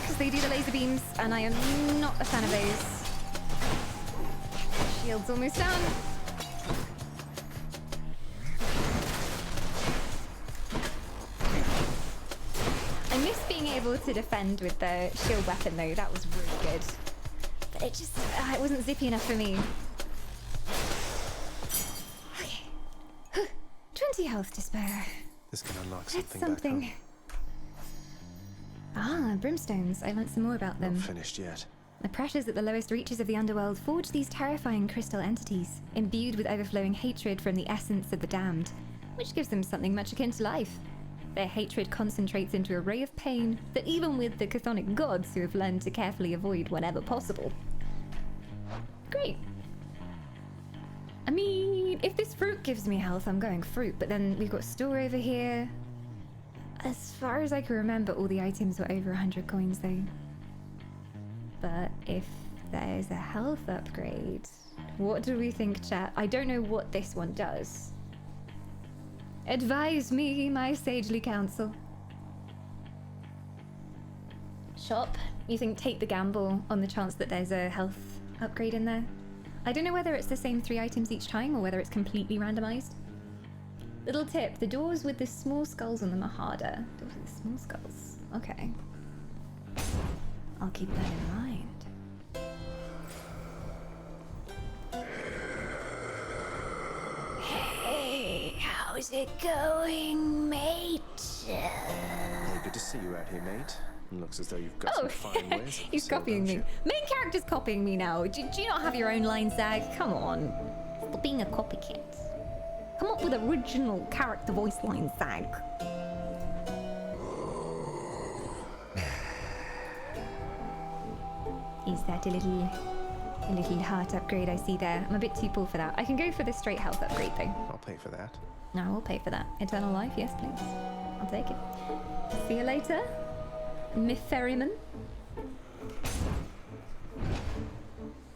Speaker 9: because they do the laser beams, and I am not a fan of those. Shield's almost done. I miss being able to defend with the shield weapon though. That was really good. But it just, it wasn't zippy enough for me. Okay. 20 health to spare.
Speaker 3: This can unlock
Speaker 9: That's
Speaker 3: something.
Speaker 9: something.
Speaker 3: Back
Speaker 9: Ah, brimstones. I learnt some more about them.
Speaker 3: Not finished yet.
Speaker 9: The pressures at the lowest reaches of the underworld forge these terrifying crystal entities, imbued with overflowing hatred from the essence of the damned, which gives them something much akin to life. Their hatred concentrates into a ray of pain that even with the chthonic gods who have learned to carefully avoid whenever possible. Great. I mean, if this fruit gives me health, I'm going fruit, but then we've got store over here. As far as I can remember, all the items were over 100 coins though. But if there's a health upgrade, what do we think, chat? I don't know what this one does. Advise me, my sagely counsel. Shop, you think take the gamble on the chance that there's a health upgrade in there? I don't know whether it's the same 3 items each time or whether it's completely randomized. Little tip, the doors with the small skulls on them are harder. Doors with the small skulls. Okay. I'll keep that in mind. Hey, how's it going, mate?
Speaker 3: Hey, good to see you out here, mate. Looks as though you've got some fine ways.
Speaker 9: He's copying me. Main character's copying me now. Do you not have your own lines, Zag? Come on. Stop being a copycat. Come up with original character voice lines, Zag. Is that a little heart upgrade I see there? I'm a bit too full for that. I can go for the straight health upgrade though.
Speaker 3: I'll pay for that.
Speaker 9: No, we'll pay for that. Eternal life, yes please. I'll take it. See you later, Miss Ferryman.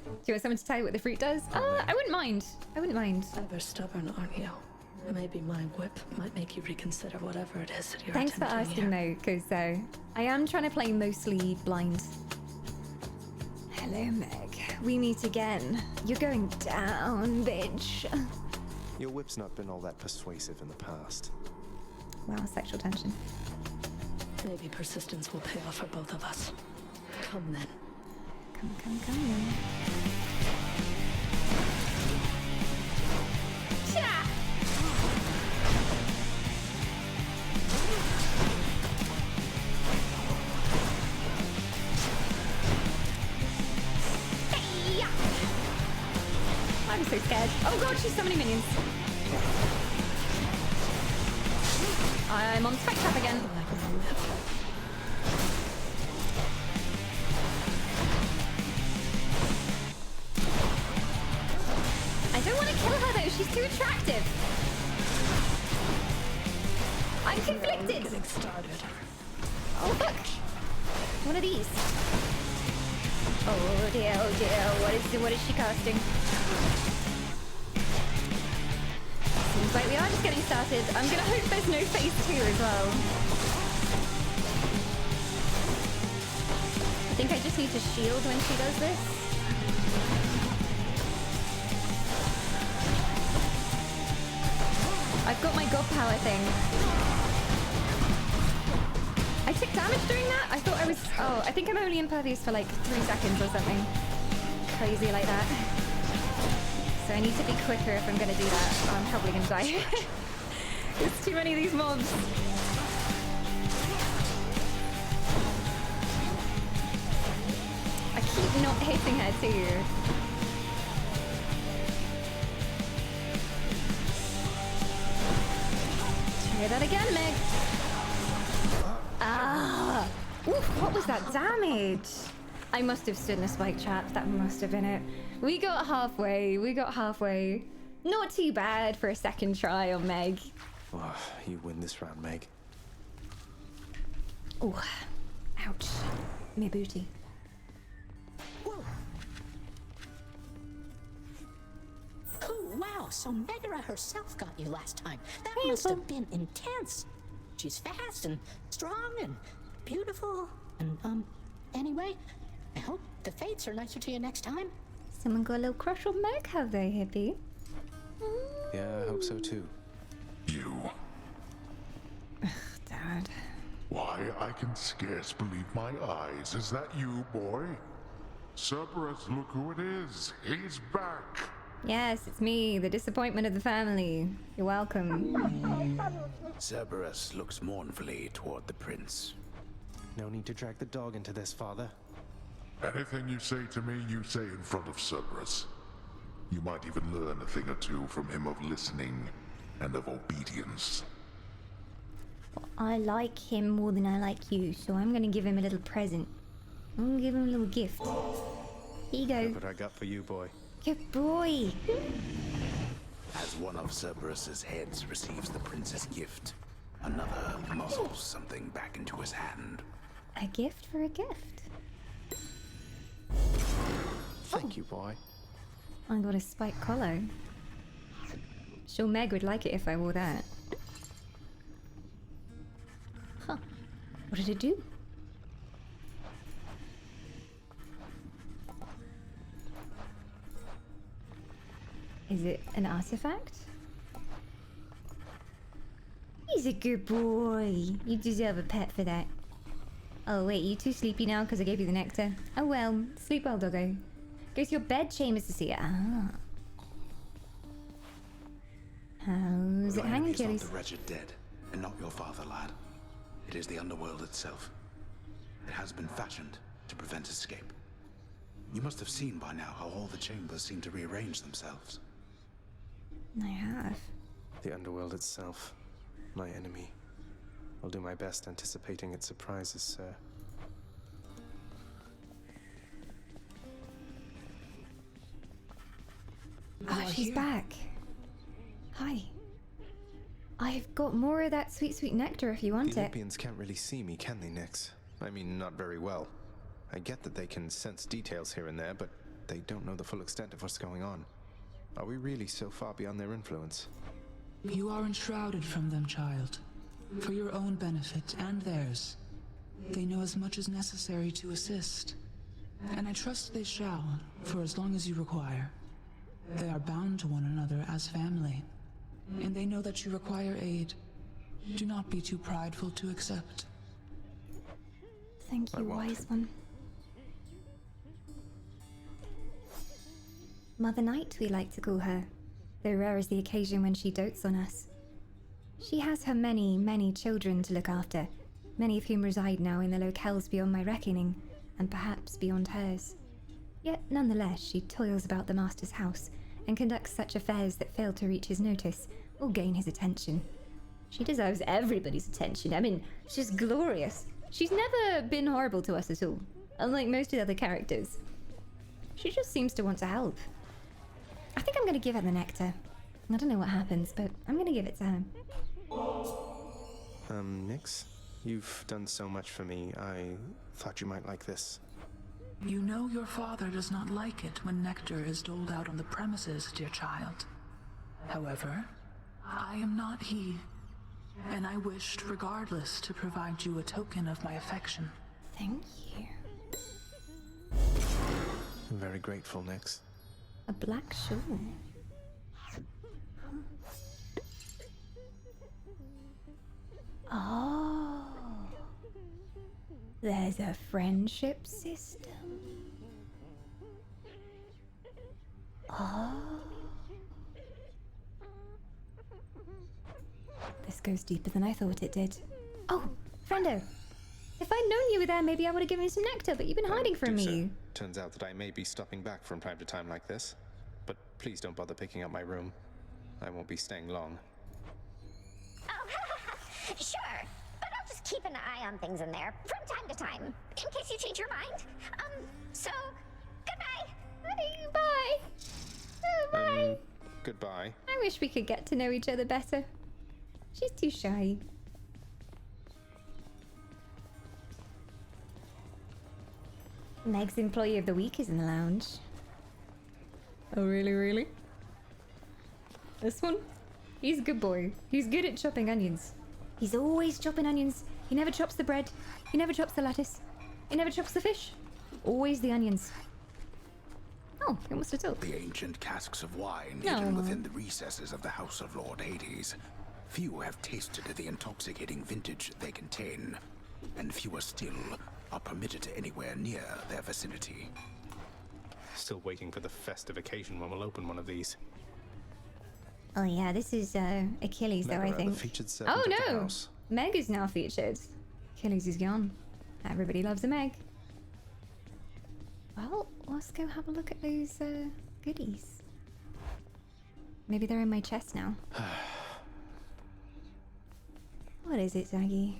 Speaker 9: Do you want someone to tell you what the fruit does? I wouldn't mind. I wouldn't mind.
Speaker 12: Ever stubborn, aren't you? Maybe my whip might make you reconsider whatever it is that you're
Speaker 9: Thanks for asking though, because I am trying to play mostly blind. Hello, Meg. We meet again. You're going down, bitch.
Speaker 3: Your whip's not been all that persuasive in the past.
Speaker 9: Wow, sexual tension.
Speaker 12: Maybe persistence will pay off for both of us. Come then.
Speaker 9: Come then. Cha! Hey-ya! I'm so scared. Oh god, she's summoning minions. I'm on spike trap again. I don't want to kill her though, she's too attractive. I'm conflicted. Oh fuck. One of these. Oh dear, what is she casting? Seems like we are just getting started. I'm gonna hope there's no phase 2 as well. I think I just need to shield when she does this. I've got my god power thing. took damage doing that? I thought I was... Oh, I think I'm only impervious for like 3 seconds or something. Crazy like that. So I need to be quicker if I'm going to do that. I'm probably going to die. There's too many of these mobs. I keep not hitting her too. Try that again, Meg. Ah! Oof, what was that damage? I must have stood in a spike trap. That must have been it. We got halfway. We got halfway. Not too bad for a second try on Meg.
Speaker 3: Oh, you win this round, Meg.
Speaker 9: Oh, ouch. My booty.
Speaker 6: Whoa. Oh, wow. So Megara herself got you last time. That must have been intense. She's fast and strong and beautiful. And, anyway, I hope the fates are nicer to you next time.
Speaker 9: Someone got a little crush on Meg, have they, hippie?
Speaker 3: Yeah, I hope so too.
Speaker 8: You.
Speaker 9: Ugh, Dad.
Speaker 8: Why, I can scarce believe my eyes. Is that you, boy? Cerberus, look who it is. He's back.
Speaker 9: Yes, it's me, the disappointment of the family. You're welcome.
Speaker 2: Cerberus looks mournfully toward the prince.
Speaker 3: No need to drag the dog into this, father.
Speaker 8: Anything you say to me, you say in front of Cerberus. You might even learn a thing or two from him of listening and of obedience.
Speaker 9: I like him more than I like you, so I'm gonna give him a little present. I'm gonna give him a little gift. Here you go.
Speaker 3: Look what I got for you, boy.
Speaker 9: Good boy.
Speaker 2: As one of Cerberus's heads receives the prince's gift, another muzzles something back into his hand.
Speaker 9: A gift for a gift.
Speaker 3: Thank you, boy.
Speaker 9: I got a spike collar. Sure Meg would like it if I wore that. Huh. What did it do? Is it an artifact? He's a good boy. You deserve a pet for that. Oh wait, you too sleepy now because I gave you the nectar? Oh well, sleep well, doggo. Go to your bed chambers to see it. Ah. How's it hanging,
Speaker 2: Is not
Speaker 9: Achilles?
Speaker 2: the wretched dead, and not your father, lad. It is the underworld itself. It has been fashioned to prevent escape. You must have seen by now how all the chambers seem to rearrange themselves.
Speaker 9: I have.
Speaker 3: The underworld itself. My enemy. I'll do my best anticipating its surprises, sir.
Speaker 9: Oh, she's back. Hi. I've got more of that sweet, sweet nectar if you want
Speaker 3: The
Speaker 9: it.
Speaker 3: Olympians can't really see me, can they, Nyx? I mean, not very well. I get that they can sense details here and there, but they don't know the full extent of what's going on. Are we really so far beyond their influence?
Speaker 7: You are enshrouded from them, child. For your own benefit and theirs. They know as much as necessary to assist. And I trust they shall, for as long as you require. They are bound to one another as family. And they know that you require aid. Do not be too prideful to accept.
Speaker 9: Thank you, wise one. Mother Night, we like to call her, though rare is the occasion when she dotes on us. She has her many, many children to look after, many of whom reside now in the locales beyond my reckoning, and perhaps beyond hers. Yet, nonetheless, she toils about the Master's house, and conducts such affairs that fail to reach his notice, or gain his attention. She deserves everybody's attention. I mean, she's glorious. She's never been horrible to us at all, unlike most of the other characters. She just seems to want to help. I think I'm going to give her the nectar. I don't know what happens, but I'm going to give it to her.
Speaker 3: Nyx? You've done so much for me. I thought you might like this.
Speaker 7: You know your father does not like it when nectar is doled out on the premises, dear child. However, I am not he, and I wished regardless to provide you a token of my affection.
Speaker 9: Thank you.
Speaker 3: I'm very grateful, Nyx.
Speaker 9: A black shawl. Oh. There's a friendship system. Oh. This goes deeper than I thought it did. Oh, friendo. If I'd known you were there, maybe I would have given you some nectar, but you've been hiding from me.
Speaker 3: Turns out that I may be stopping back from time to time like this. But please don't bother picking up my room. I won't be staying long.
Speaker 14: Oh, sure. But I'll just keep an eye on things in there from time to time, in case you change your mind. So, goodbye.
Speaker 9: Bye. Oh, bye.
Speaker 3: Goodbye.
Speaker 9: I wish we could get to know each other better. She's too shy. Meg's Employee of the Week is in the lounge. Oh, really, really? This one? He's a good boy. He's good at chopping onions. He's always chopping onions. He never chops the bread. He never chops the lettuce. He never chops the fish. Always the onions. Oh, he wants to talk.
Speaker 2: The ancient casks of wine
Speaker 9: No.
Speaker 2: hidden within the recesses of the House of Lord Hades. Few have tasted the intoxicating vintage they contain, and fewer still are permitted anywhere near their vicinity.
Speaker 3: Still waiting for the festive occasion when we'll open one of these.
Speaker 9: Oh yeah, this is Achilles though, I
Speaker 3: Never the
Speaker 9: think.
Speaker 3: featured servant
Speaker 9: Oh
Speaker 3: of the
Speaker 9: no!
Speaker 3: house.
Speaker 9: Meg is now featured. Achilles is gone. Everybody loves a Meg. Well, let's go have a look at those goodies. Maybe they're in my chest now. What is it, Zaggy?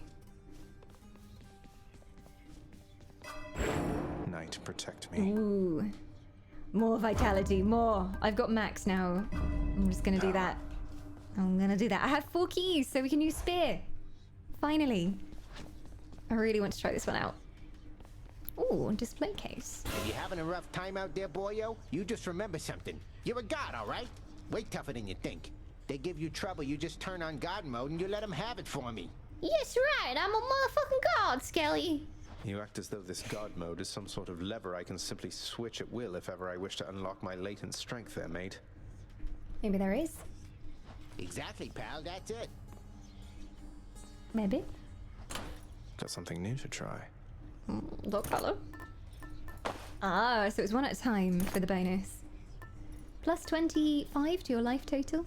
Speaker 3: Night, protect me.
Speaker 9: Ooh. More vitality, more. I've got max now. I'm just gonna do that. I'm gonna do that. I have 4 keys, so we can use spear. Finally. I really want to try this one out. Ooh, display case.
Speaker 10: If you're having a rough time out there, boyo, you just remember something. You're a god, all right? Way tougher than you think. They give you trouble, you just turn on god mode and you let them have it for me.
Speaker 9: Yes, right. I'm a motherfucking god, Skelly.
Speaker 3: You act as though this god mode is some sort of lever I can simply switch at will if ever I wish to unlock my latent strength there, mate.
Speaker 9: Maybe there is.
Speaker 10: Exactly, pal, that's it.
Speaker 9: Maybe.
Speaker 3: Got something new to try.
Speaker 9: What color? Ah, so it's one at a time for the bonus. Plus 25 to your life total.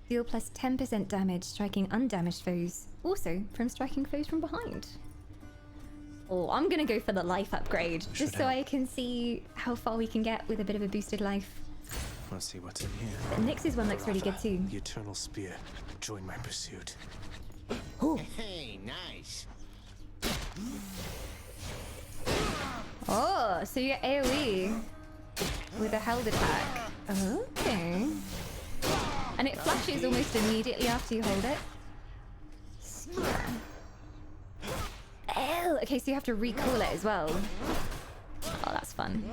Speaker 9: Deal plus 10% damage striking undamaged foes. Also from striking foes from behind. Oh, I'm gonna go for the life upgrade, just so I can see how far we can get with a bit of a boosted life.
Speaker 3: Let's see what's in here.
Speaker 9: Nyx's one looks really good too.
Speaker 3: The Eternal Spear. Join my pursuit.
Speaker 10: Hey, nice.
Speaker 9: Oh, so you're AoE with a held attack. Okay. And it flashes almost immediately after you hold it. Yeah. Oh, okay, so you have to recall it as well. Oh, that's fun.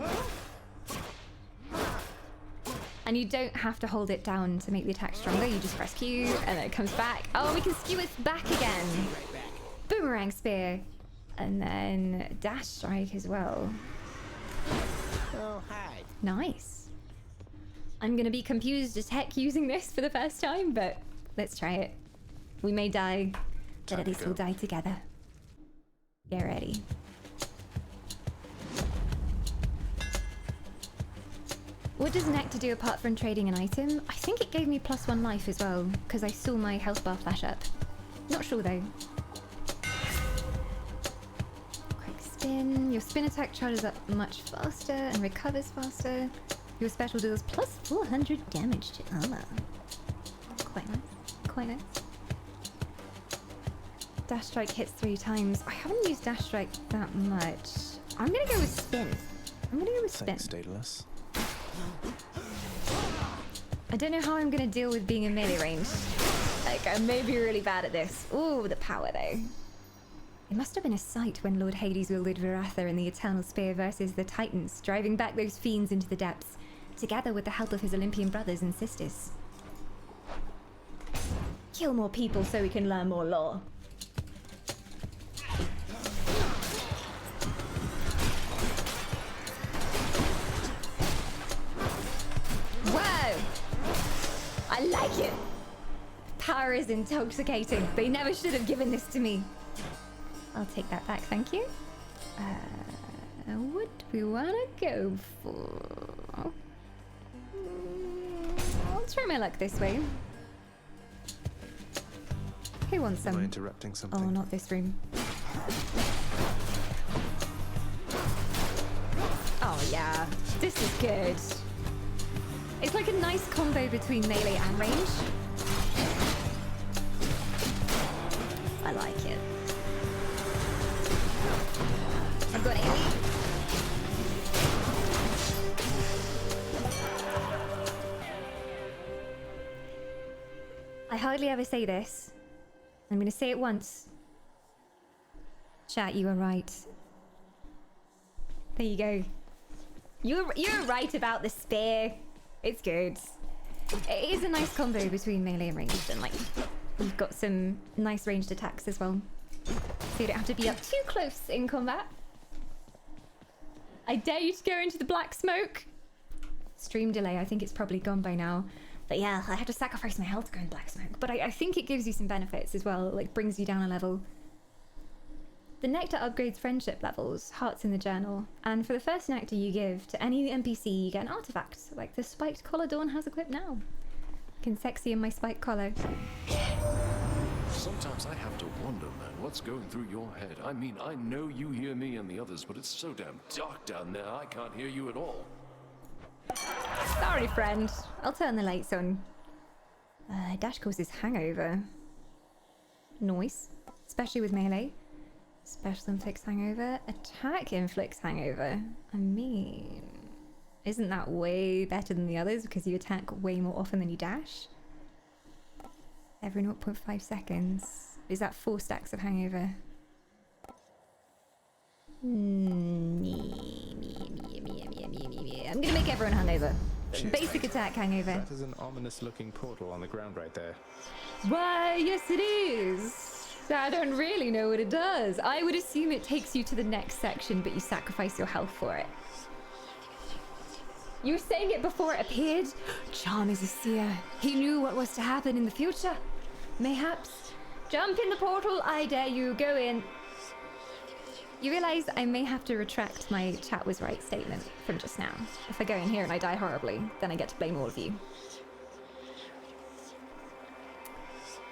Speaker 9: And you don't have to hold it down to make the attack stronger. You just press Q and then it comes back. Oh, we can skew it back again. Boomerang spear. And then dash strike as well.
Speaker 10: Oh, hi.
Speaker 9: Nice. I'm gonna be confused as heck using this for the first time, but let's try it. We may die, but at least we'll die together. Get ready. What does Nectar do apart from trading an item? I think it gave me +1 life as well, because I saw my health bar flash up. Not sure though. Quick spin. Your spin attack charges up much faster and recovers faster. Your special deals plus 400 damage to armor. Quite nice. Quite nice. Dash strike hits 3 times. I haven't used dash strike that much. I'm gonna go with spin. I'm gonna go with spin.
Speaker 3: Thanks, Daedalus.
Speaker 9: I don't know how I'm gonna deal with being in melee range. Like, I may be really bad at this. Ooh, the power though. It must have been a sight when Lord Hades wielded Viratha in the Eternal Spear versus the Titans, driving back those fiends into the depths, together with the help of his Olympian brothers and sisters. Kill more people so we can learn more lore. Whoa! I like it! Power is intoxicating. They never should have given this to me. I'll take that back, thank you. What do we want to go for? I'll try my luck this way. Who wants some?
Speaker 3: Am I interrupting something?
Speaker 9: Oh, not this room. Oh yeah, this is good. It's like a nice combo between melee and range. I like it. I've got AoE. I hardly ever say this. I'm gonna say it once. Chat, you are right. There you go. You're right about the spear. It's good. It is a nice combo between melee and ranged, and like you've got some nice ranged attacks as well. So you don't have to be up too close in combat. I dare you to go into the black smoke. Stream delay, I think it's probably gone by now. But yeah, I had to sacrifice my health to go in black smoke. But I think it gives you some benefits as well, like brings you down a level. The nectar upgrades friendship levels, hearts in the journal, and for the first nectar you give to any NPC, you get an artifact, like the spiked collar Dawn has equipped now. Looking sexy in my spiked collar.
Speaker 5: Sometimes I have to wonder, man, what's going through your head? I mean, I know you hear me and the others, but it's so damn dark down there, I can't hear you at all.
Speaker 9: Sorry, friend. I'll turn the lights on. Dash causes hangover. Noise, especially with melee. Special inflicts hangover. Attack inflicts hangover. I mean, isn't that way better than the others because you attack way more often than you dash? Every 0.5 seconds. Is that 4 stacks of hangover? I'm gonna make everyone hangover. Basic attack hangover.
Speaker 3: That is an ominous looking portal on the ground right there.
Speaker 9: Why, yes it is. I don't really know what it does. I would assume it takes you to the next section, but you sacrifice your health for it. You were saying it before it appeared? Charm is a seer. He knew what was to happen in the future. Mayhaps. Jump in the portal, I dare you. Go in. You realise I may have to retract my chat was right statement from just now. If I go in here and I die horribly, then I get to blame all of you.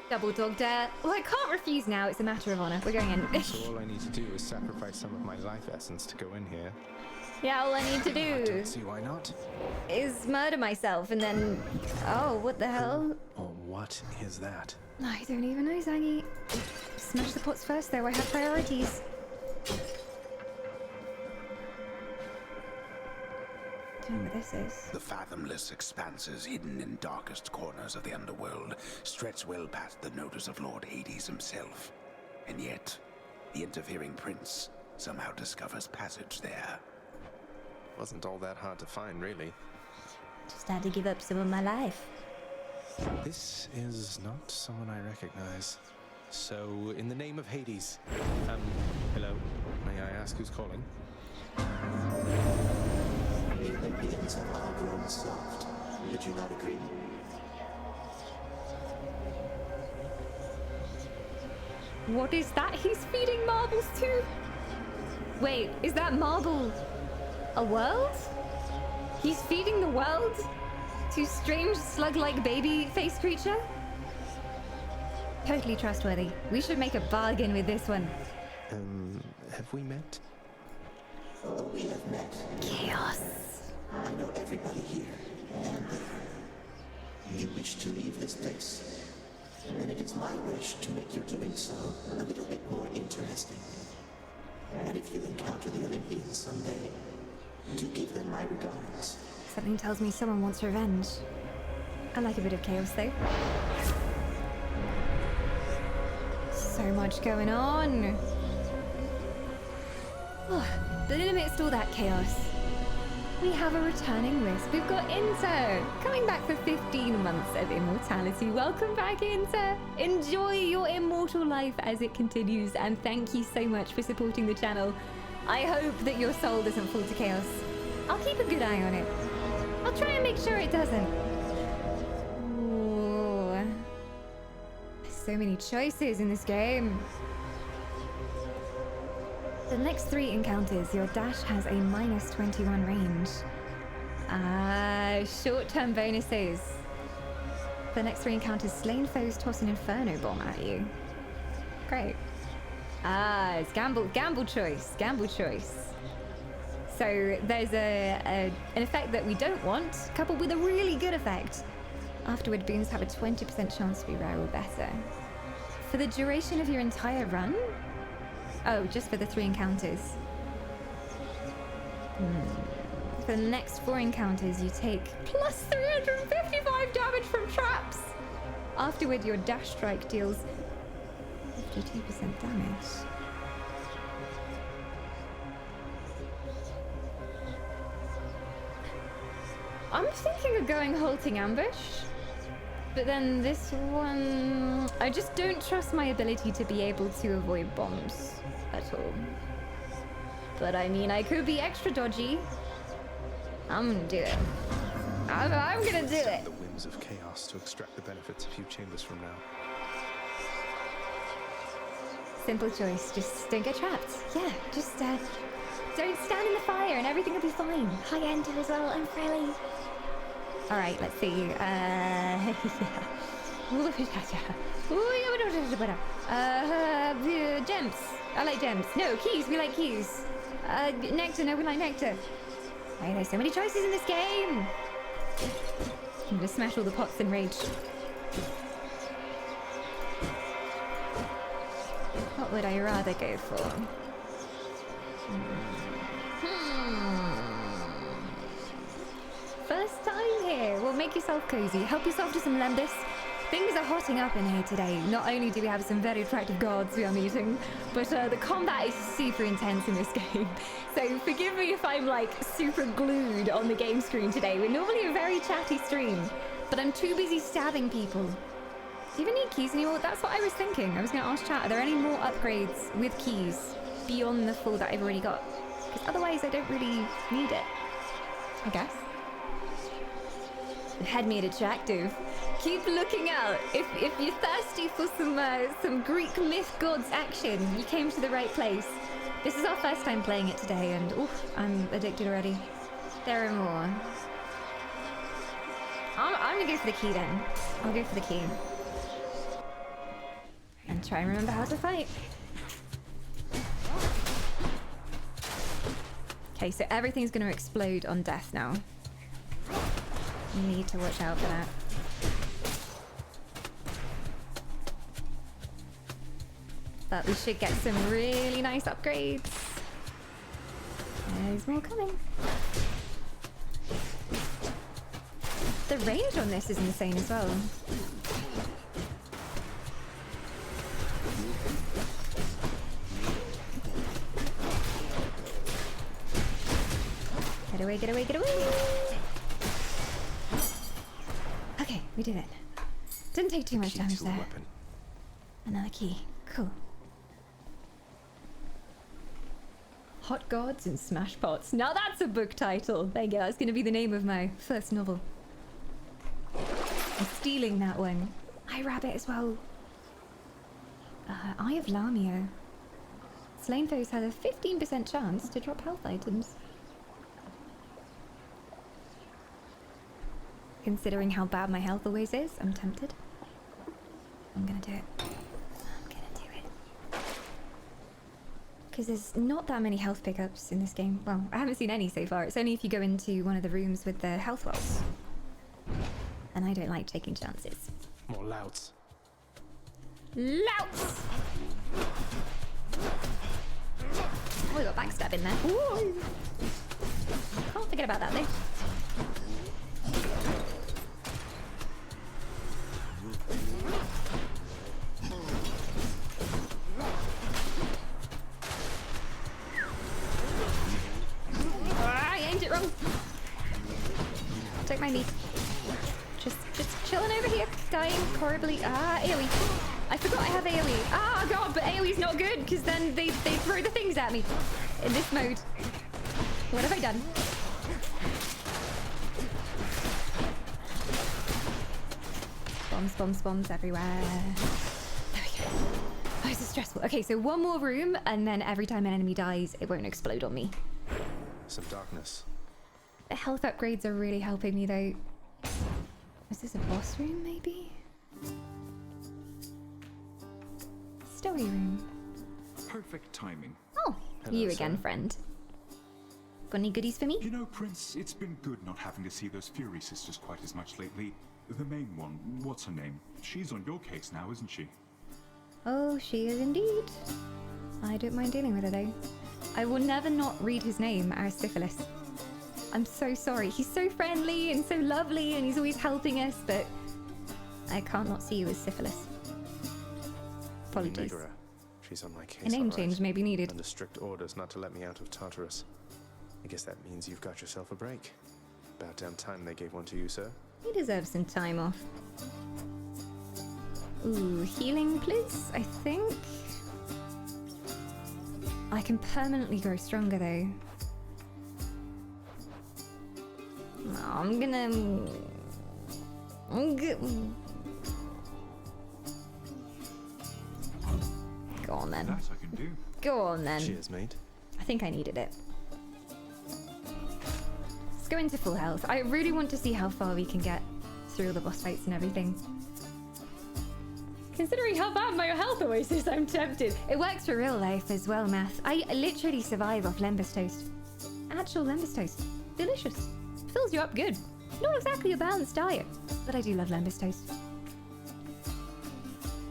Speaker 9: Double dog dare. Well, I can't refuse now. It's a matter of honour. We're going in.
Speaker 3: So all I need to do is sacrifice some of my life essence to go in here.
Speaker 9: Yeah, all I need to do
Speaker 3: I don't see why not.
Speaker 9: is murder myself and then... Oh, what the hell?
Speaker 3: Oh, what is that?
Speaker 9: I don't even know, Zangy. Smash the pots first, though. I have priorities. I don't know what this is.
Speaker 2: The fathomless expanses hidden in darkest corners of the underworld stretch well past the notice of Lord Hades himself. And yet, the interfering prince somehow discovers passage there.
Speaker 3: Wasn't all that hard to find, really.
Speaker 9: Just had to give up some of my life.
Speaker 3: This is not someone I recognize. So, in the name of Hades, hello, may I ask who's calling?
Speaker 17: The Olympians have all grown soft. Would you not agree?
Speaker 9: What is that he's feeding marbles to? Wait, is that marble a world? He's feeding the world to strange slug-like baby face creature? Totally trustworthy. We should make a bargain with this one.
Speaker 3: Have we met?
Speaker 17: Oh, we have met.
Speaker 9: Chaos.
Speaker 17: I know everybody here and there. You wish to leave this place, and it is my wish to make your doing so a little bit more interesting. And if you encounter the Olympians someday, to give them my regards.
Speaker 9: Something tells me someone wants revenge. I like a bit of chaos, though. So much going on. Oh, but amidst all that chaos, we have a returning risk. We've got Inter, coming back for 15 months of immortality. Welcome back, Inter. Enjoy your immortal life as it continues, and thank you so much for supporting the channel. I hope that your soul doesn't fall to chaos. I'll keep a good eye on it. I'll try and make sure it doesn't. Ooh. So many choices in this game. The next 3 encounters, your dash has a minus 21 range. Short-term bonuses. The next 3 encounters, slain foes toss an inferno bomb at you. Great. It's gamble choice. So there's an effect that we don't want, coupled with a really good effect. Afterward, boons have a 20% chance to be rare or better. For the duration of your entire run? Oh, just for the 3 encounters. For the next 4 encounters, you take plus 355 damage from traps. Afterward, your dash strike deals 52% damage. I'm thinking of going halting ambush. But then this one, I just don't trust my ability to be able to avoid bombs at all. But I mean, I could be extra dodgy. I'm gonna do it. I'm gonna do it.
Speaker 3: The whims of chaos to extract the benefits a few chambers from now.
Speaker 9: Simple choice. Just don't get trapped. Yeah, just don't stand in the fire and everything will be fine. Hi, Enter as well. I'm Frelly. All right, let's see. Gems. I like gems. No, keys. We like keys. Nectar. No, we like nectar. Why there's so many choices in this game? I'm gonna smash all the pots in rage. What would I rather go for? First time here. Well, make yourself cozy. Help yourself to some Lembas. Things are hotting up in here today. Not only do we have some very attractive guards we are meeting, but the combat is super intense in this game. So forgive me if I'm like super glued on the game screen today. We're normally a very chatty stream, but I'm too busy stabbing people. Do you even need keys anymore? That's what I was thinking. I was going to ask chat, are there any more upgrades with keys beyond the 4 that I've already got? Because otherwise I don't really need it, I guess. The head made attractive. Keep looking out. If you're thirsty for some Greek myth gods action, you came to the right place. This is our first time playing it today, and oof, I'm addicted already. There are more. I'm gonna go for the key then. I'll go for the key. And try and remember how to fight. Okay, so everything's gonna explode on death now. You need to watch out for that. But we should get some really nice upgrades. There's more coming. The range on this is insane as well. Get away, get away, get away! Okay, we did it. Didn't take too much damage there. Another key. Cool. Hot Gods and Smash Pots. Now that's a book title. There you go. That's going to be the name of my first novel. I'm stealing that one. Eye Rabbit as well. Eye of Lamio. Slain foes have a 15% chance to drop health items. Considering how bad my health always is, I'm tempted. I'm gonna do it. I'm gonna do it. Because there's not that many health pickups in this game. Well, I haven't seen any so far. It's only if you go into one of the rooms with the health wells. And I don't like taking chances.
Speaker 3: More louts.
Speaker 9: Louts! Oh, we got backstab in there. Ooh. Can't forget about that though. I aimed it wrong. Take my meat. Just chilling over here, dying horribly. AoE. I forgot I have AoE. Ah, God, but AoE's not good because then they throw the things at me in this mode. What have I done? Bombs, bombs, bombs everywhere. There we go. Oh, this is stressful. Okay, so one more room, and then every time an enemy dies, it won't explode on me.
Speaker 3: Some darkness.
Speaker 9: The health upgrades are really helping me, though. Is this a boss room, maybe? Story room.
Speaker 16: Perfect timing.
Speaker 9: Oh,
Speaker 16: Hello,
Speaker 9: you again,
Speaker 16: sir.
Speaker 9: friend. Got any goodies for me?
Speaker 16: You know, Prince, it's been good not having to see those Fury sisters quite as much lately. The main one, what's her name? She's on your case now, isn't she?
Speaker 9: Oh, she is indeed. I don't mind dealing with her, though. I will never not read his name as Syphilis. I'm so sorry. He's so friendly and so lovely, and he's always helping us, but I can't not see you as Syphilis. Apologies.
Speaker 3: Megara. She's on my case.
Speaker 9: A name
Speaker 3: all right.
Speaker 9: change may be needed.
Speaker 3: Under strict orders not to let me out of Tartarus. I guess that means you've got yourself a break. About damn time they gave one to you, sir.
Speaker 9: He deserves some time off. Ooh, healing, please, I think. I can permanently grow stronger, though. No, I'm gonna... Go on, then.
Speaker 16: That I can do.
Speaker 9: Go on, then.
Speaker 3: Cheers, mate.
Speaker 9: I think I needed it. Let's go into full health. I really want to see how far we can get through all the boss fights and everything. Considering how bad my health always is, I'm tempted. It works for real life as well, Math. I literally survive off Lembas toast. Actual Lembas toast. Delicious. Fills you up good. Not exactly a balanced diet, but I do love Lembas toast.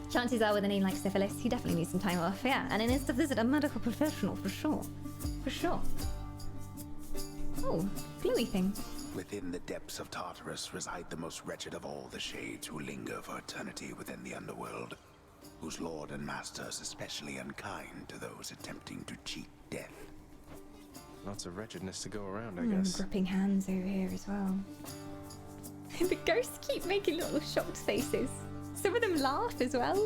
Speaker 9: Chances are with a name like Syphilis, he definitely needs some time off, yeah. And it needs to visit a medical professional, for sure. For sure. Oh, glowy thing.
Speaker 2: Within the depths of Tartarus reside the most wretched of all the shades who linger for eternity within the underworld, whose lord and master is especially unkind to those attempting to cheat death.
Speaker 3: Lots of wretchedness to go around, I guess.
Speaker 9: Gripping hands over here as well. The ghosts keep making little shocked faces. Some of them laugh as well.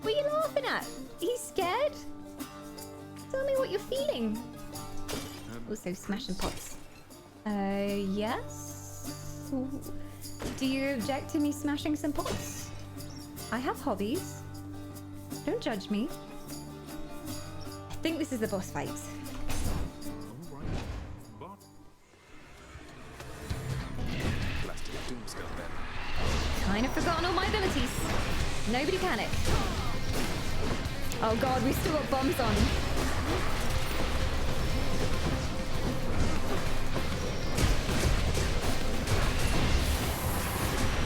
Speaker 9: What are you laughing at? Are you scared? Tell me what you're feeling. Also, smashing pots. Yes? Do you object to me smashing some pots? I have hobbies. Don't judge me. I think this is the boss fight.
Speaker 3: Blasted Doomskull then.
Speaker 9: Kind of forgotten all my abilities. Nobody panic. Oh god, we've still got bombs on.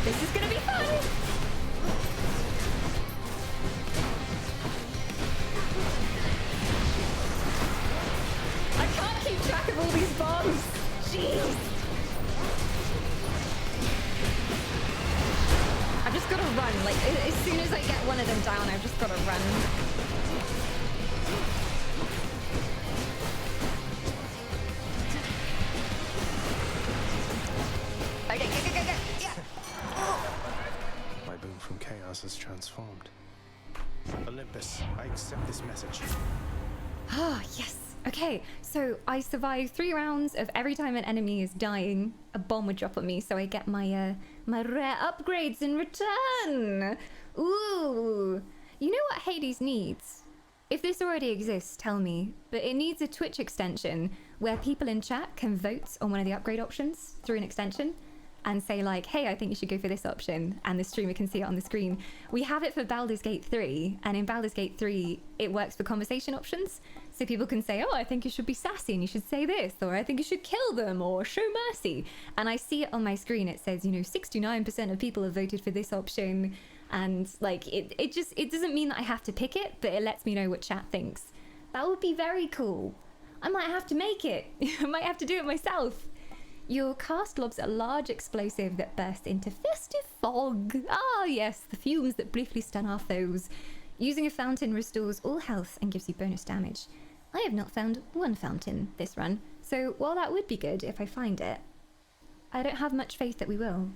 Speaker 9: This is gonna be fun! I can't keep track of all these bombs! Jeez! I've just gotta run, like, as soon as I get one of them down, I've just gotta run. Okay, go. Yeah!
Speaker 3: My boon from chaos has transformed. Olympus, I accept this message.
Speaker 9: Ah, yes. Okay, so I survived 3 rounds of every time an enemy is dying, a bomb would drop on me, so I get my my rare upgrades in return. Ooh. You know what Hades needs? If this already exists, tell me, but it needs a Twitch extension where people in chat can vote on one of the upgrade options through an extension and say like, hey, I think you should go for this option, and the streamer can see it on the screen. We have it for Baldur's Gate 3, and in Baldur's Gate 3, it works for conversation options. So people can say, oh, I think you should be sassy and you should say this, or I think you should kill them, or show mercy. And I see it on my screen, it says, you know, 69% of people have voted for this option. And like, it doesn't mean that I have to pick it, but it lets me know what chat thinks. That would be very cool. I might have to make it. I might have to do it myself. Your cast lobs a large explosive that bursts into festive fog. Ah, yes, the fumes that briefly stun our foes. Using a fountain restores all health and gives you bonus damage. I have not found one fountain this run, so while that would be good if I find it, I don't have much faith that we will.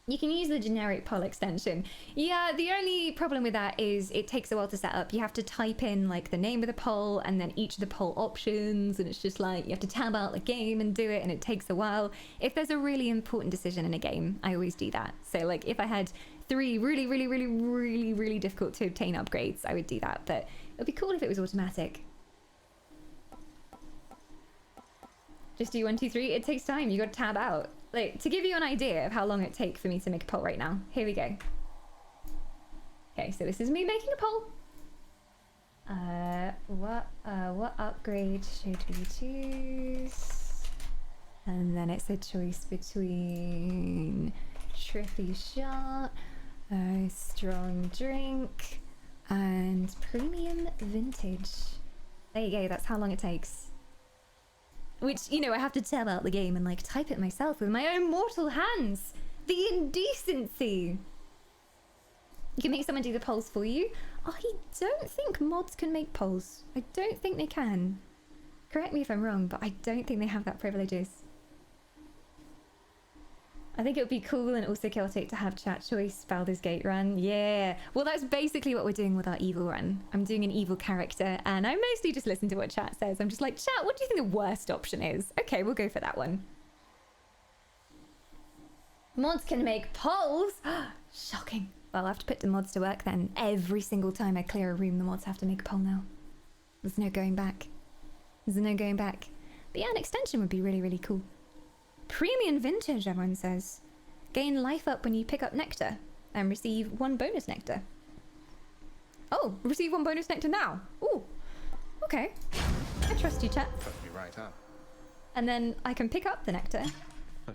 Speaker 9: You can use the generic poll extension. Yeah, the only problem with that is it takes a while to set up. You have to type in like the name of the poll and then each of the poll options, and it's just like you have to tab out the game and do it, and it takes a while. If there's a really important decision in a game, I always do that. So like if I had 3 really difficult to obtain upgrades, I would do that. But it would be cool if it was automatic. Just do 1, 2, 3. It takes time. You got to tab out. Like, to give you an idea of how long it takes for me to make a poll right now. Here we go. Okay, so this is me making a poll. What upgrade should we choose? And then it's a choice between trippy shot, strong drink, and premium vintage. There you go. That's how long it takes. Which, you know, I have to tab out the game and like type it myself with my own mortal hands. The indecency. You can make someone do the polls for you. I don't think mods can make polls. I don't think they can. Correct me if I'm wrong, but I don't think they have that privileges. I think it would be cool and also chaotic to have chat choice Baldur's Gate run. Yeah. Well, that's basically what we're doing with our evil run. I'm doing an evil character, and I mostly just listen to what chat says. I'm just like, chat, what do you think the worst option is? Okay, we'll go for that one. Mods can make polls. Shocking. Well, I'll have to put the mods to work then. Every single time I clear a room, the mods have to make a poll now. There's no going back. There's no going back. But yeah, an extension would be really cool. Premium vintage, everyone says. Gain life up when you pick up nectar and receive 1 bonus nectar. Oh, receive 1 bonus nectar now. Ooh, okay. I trust you, chat.
Speaker 3: Put me right up.
Speaker 9: And then I can pick up the nectar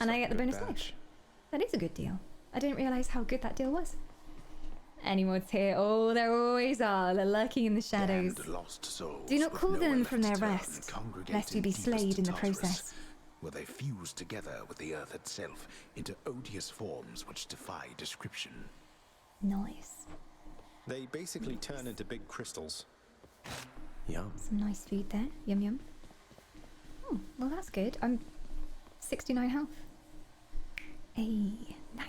Speaker 9: and I get the bonus life. That is a good deal. I didn't realize how good that deal was. Any mods here? Oh, there always are. They're lurking in the shadows.
Speaker 2: Lost souls
Speaker 9: Do not call
Speaker 2: with
Speaker 9: them
Speaker 2: nowhere
Speaker 9: from
Speaker 2: left
Speaker 9: their
Speaker 2: to turn
Speaker 9: rest,
Speaker 2: congregate
Speaker 9: lest you be
Speaker 2: deepest
Speaker 9: slayed in the
Speaker 2: Tartarus,
Speaker 9: process.
Speaker 2: where they fuse together with the earth itself into odious forms which defy description.
Speaker 9: Nice.
Speaker 3: They basically turn into big crystals. Yum.
Speaker 9: Some nice food there. Yum yum. Oh, well that's good. I'm 69 health. Hey, nice.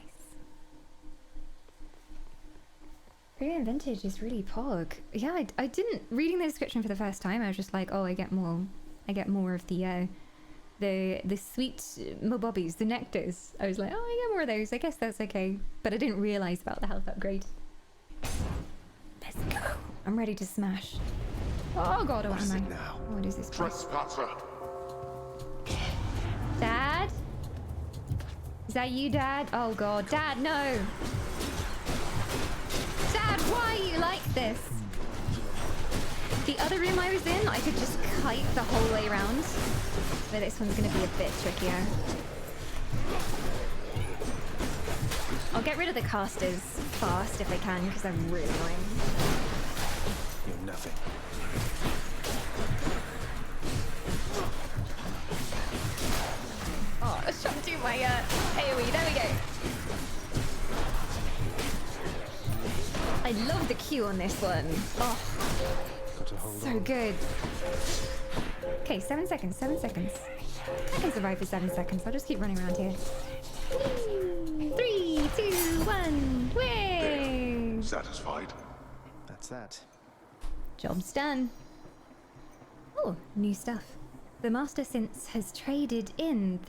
Speaker 9: Premium vintage is really pog. Yeah, I didn't reading the description for the first time. I was just like, oh, I get more of the sweet mobobbies, the nectars. I was like, oh, I get more of those. I guess that's okay. But I didn't realize about the health upgrade. Let's go. I'm ready to smash. Oh god, what am I?
Speaker 2: Now?
Speaker 9: What is this place?
Speaker 8: Trespasser!
Speaker 9: Dad? Is that you, Dad? Oh god, Dad, no! Dad, why are you like this? The other room I was in, I could just kite the whole way around. But this one's gonna be a bit trickier. I'll get rid of the casters fast if I can, because they're really annoying.
Speaker 3: You're nothing.
Speaker 9: Oh, I shoved through my AoE. There we go. I love the Q on this one. Oh, so good. Okay, 7 seconds, 7 seconds. I can survive for 7 seconds. I'll just keep running around here. 3, 2, 1, way!
Speaker 8: Satisfied?
Speaker 3: That's that.
Speaker 9: Job's done. Oh, new stuff. The Master has traded in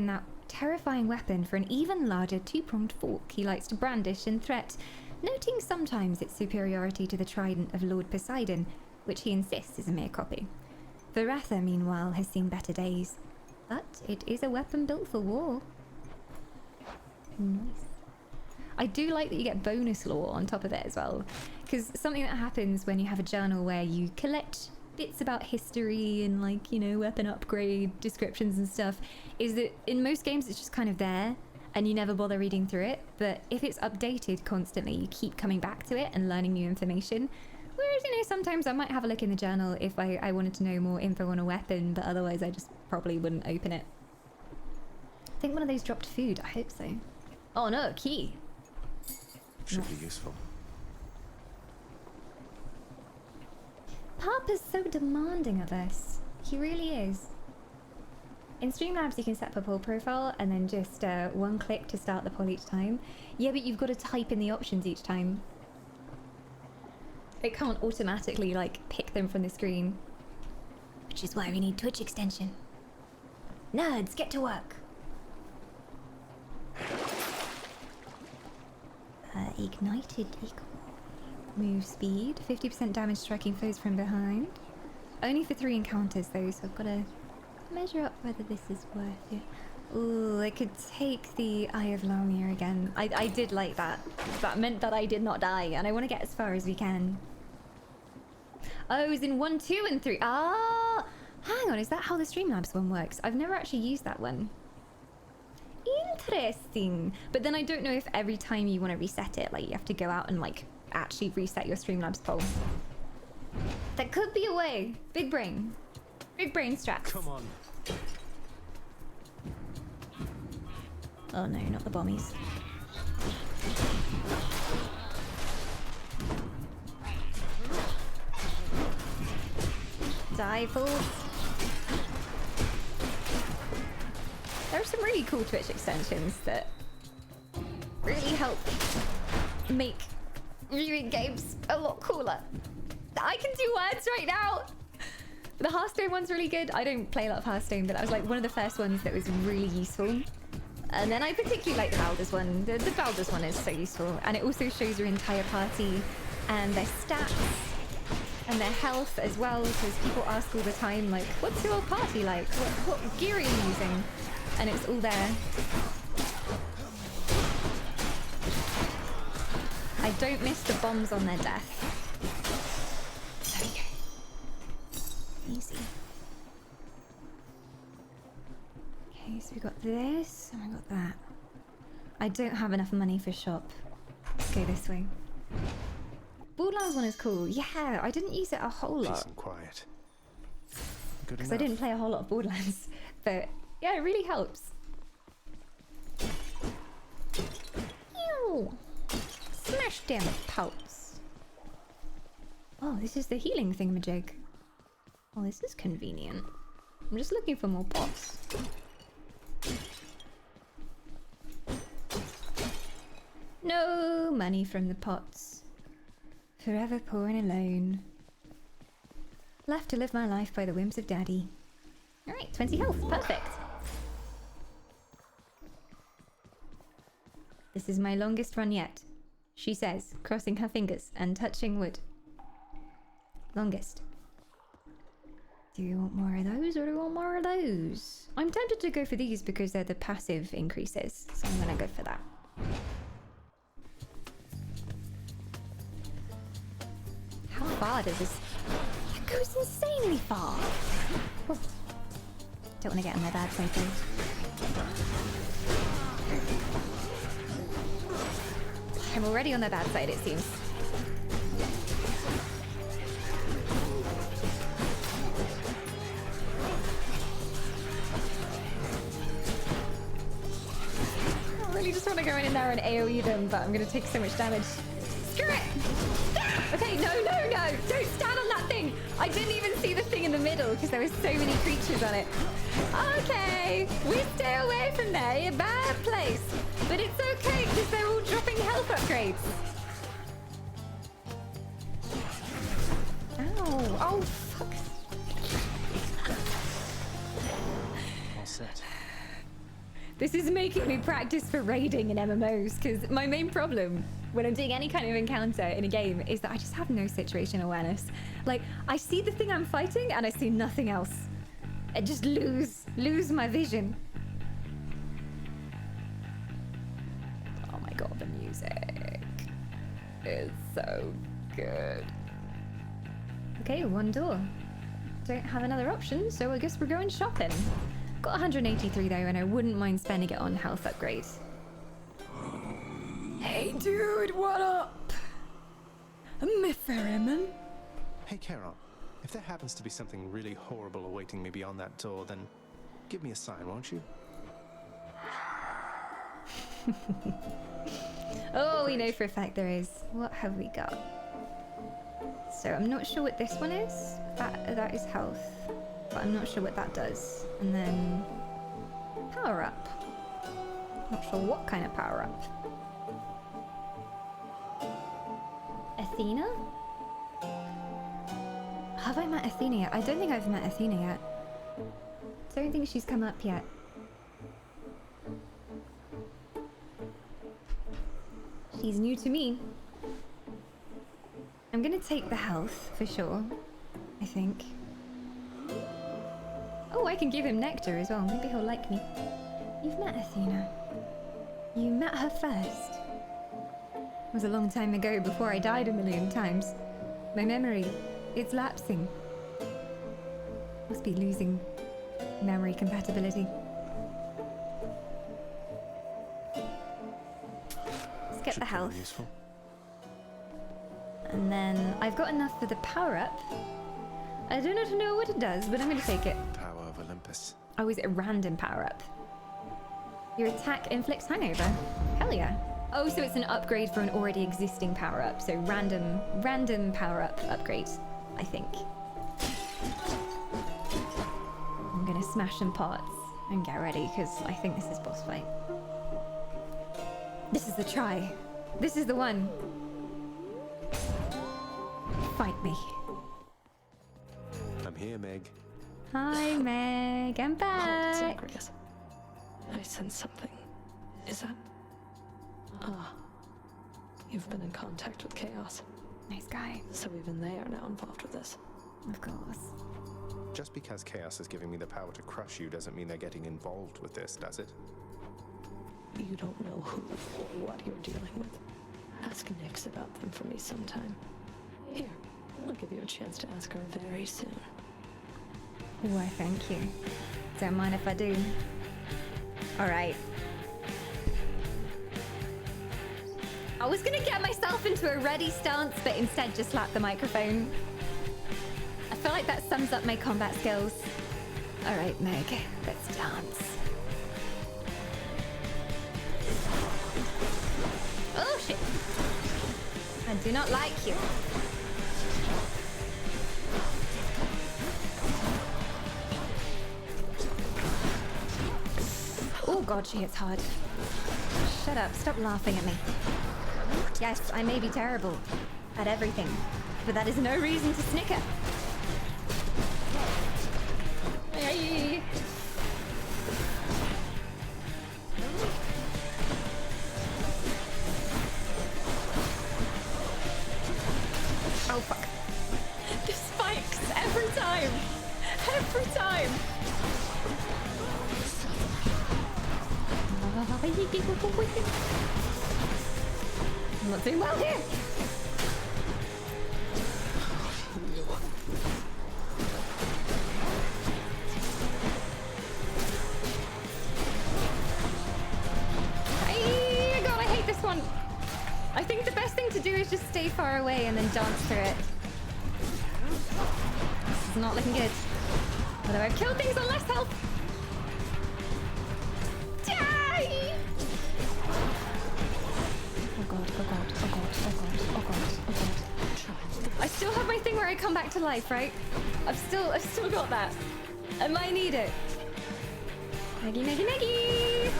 Speaker 9: that terrifying weapon for an even larger 2-pronged fork he likes to brandish in threat, noting sometimes its superiority to the trident of Lord Poseidon, which he insists is a mere copy. Varatha, meanwhile, has seen better days, but it is a weapon built for war. Nice. I do like that you get bonus lore on top of it as well, because something that happens when you have a journal where you collect bits about history and, like, you know, weapon upgrade descriptions and stuff, is that in most games it's just kind of there and you never bother reading through it, but if it's updated constantly, you keep coming back to it and learning new information. Whereas, you know, sometimes I might have a look in the journal if I wanted to know more info on a weapon, but otherwise I just probably wouldn't open it. I think one of those dropped food. I hope so. Oh no, key.
Speaker 3: Should be useful.
Speaker 9: Papa's so demanding of us. He really is. In Streamlabs, you can set up a poll profile and then just one click to start the poll each time. Yeah, but you've got to type in the options each time. It can't automatically, like, pick them from the screen. Which is why we need Twitch extension. Nerds, get to work! Ignited equal. Move speed. 50% damage striking foes from behind. Only for 3 encounters though, so I've got to measure up whether this is worth it. Ooh, I could take the Eye of Lamia again. I did like that. That meant that I did not die, and I want to get as far as we can. Oh, it was in 1, 2, and 3. Ah! Hang on, is that how the Streamlabs one works? I've never actually used that one. Interesting. But then I don't know if every time you want to reset it, like, you have to go out and, like, actually reset your Streamlabs poll. That could be a way. Big brain. Big brain straps.
Speaker 3: Come on.
Speaker 9: Oh no, not the bombies. Die, fools. There are some really cool Twitch extensions that really help make viewing games a lot cooler. I can do words right now! The Hearthstone one's really good. I don't play a lot of Hearthstone, but that was like one of the first ones that was really useful. And then I particularly like the Baldur's one. The Baldur's one is so useful. And it also shows your entire party and their stats and their health as well, because people ask all the time, like, what's your party like? What gear are you using? And it's all there. I don't miss the bombs on their death. There we go. Easy. Okay, so we got this, and we got that. I don't have enough money for shop. Let's go this way. Borderlands one is cool. Yeah, I didn't use it a whole lot.
Speaker 3: Peace and quiet.
Speaker 9: Because I didn't play a whole lot of Borderlands. But yeah, it really helps. Ew. Smash them pots. Oh, this is the healing thingamajig. Oh, this is convenient. I'm just looking for more pots. No money from the pots. Forever poor and alone. Left to live my life by the whims of daddy. Alright, 20 health. Perfect. This is my longest run yet, she says, crossing her fingers and touching wood. Longest. Do you want more of those or do you want more of those? I'm tempted to go for these because they're the passive increases, so I'm gonna go for that. How far does this... It goes insanely far! Whoa. Don't want to get on their bad side though. I'm already on their bad side, it seems. I really just want to go in there and AoE them, but I'm going to take so much damage. Screw it! Okay, no! Don't stand on that thing! I didn't even see the thing in the middle because there were so many creatures on it. Okay, we stay away from there. You're a bad place. But it's okay because they're all dropping health upgrades. Ow. Oh, fuck.
Speaker 3: All set.
Speaker 9: This is making me practice for raiding in MMOs because my main problem when I'm doing any kind of encounter in a game is that I just have no situation awareness. Like, I see the thing I'm fighting and I see nothing else. I just lose my vision. Oh my god, the music is so good. Okay, one door. Don't have another option, so I guess we're going shopping. Got 183 though, and I wouldn't mind spending it on health upgrades. Hey dude, what up? I'm ferryman.
Speaker 3: Hey Charon, if there happens to be something really horrible awaiting me beyond that door, then give me a sign, won't you?
Speaker 9: Oh, we know for a fact there is. What have we got? So I'm not sure what this one is. That is health, but I'm not sure what that does. And then power up. Not sure what kind of power up. Athena? Have I met Athena yet? I don't think I've met Athena yet. Don't think she's come up yet. She's new to me. I'm gonna take the health for sure, I think. Oh, I can give him nectar as well. Maybe he'll like me. You've met Athena. You met her first. It was a long time ago, before I died a million times. My memory, it's lapsing. Must be losing memory compatibility. Let's get the health.
Speaker 3: Useful.
Speaker 9: And then I've got enough for the power up. I do not know what it does, but I'm gonna take it.
Speaker 3: Power of Olympus.
Speaker 9: Oh, is it a random power up? Your attack inflicts hangover. Hell yeah. Oh, so it's an upgrade for an already existing power up. So random power up upgrade, I think. I'm gonna smash some pots and get ready because I think this is boss fight. This is the try. This is the one. Fight me.
Speaker 3: I'm here, Meg.
Speaker 9: Hi, Meg. I'm back.
Speaker 12: Zagreus. I sense something. Is that... Ah. You've been in contact with Chaos.
Speaker 9: Nice guy.
Speaker 12: So even they are now involved with this.
Speaker 9: Of course.
Speaker 3: Just because Chaos is giving me the power to crush you doesn't mean they're getting involved with this, does it?
Speaker 12: You don't know who or what you're dealing with. Ask Nyx about them for me sometime. Here, I'll give you a chance to ask her very soon.
Speaker 9: Why, thank you. Don't mind if I do. Alright. I was gonna get myself into a ready stance, but instead just slapped the microphone. I feel like that sums up my combat skills. Alright, Meg, let's dance. Oh shit! I do not like you. Oh god, she hits hard. Shut up, stop laughing at me. Yes, I may be terrible at everything, but that is no reason to snicker. Hey. Oh fuck. The spikes every time! Every time! I'm not doing well here! God, I hate this one! I think the best thing to do is just stay far away and then dance through it. This is not looking good. Although I've killed things on less health! Die! Oh god, oh god, oh god, oh god, oh god, oh god. I still have my thing where I come back to life, right? I've still got that. I might need it. Neggy, neggy, neggy!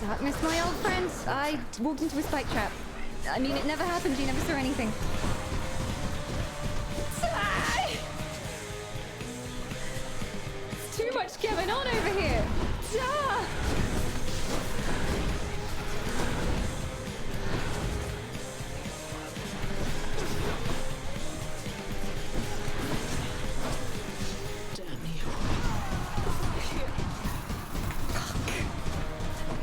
Speaker 9: Darkness, my old friend. I walked into a spike trap. I mean, it never happened. You never saw anything. There's too much going on over here. Duh!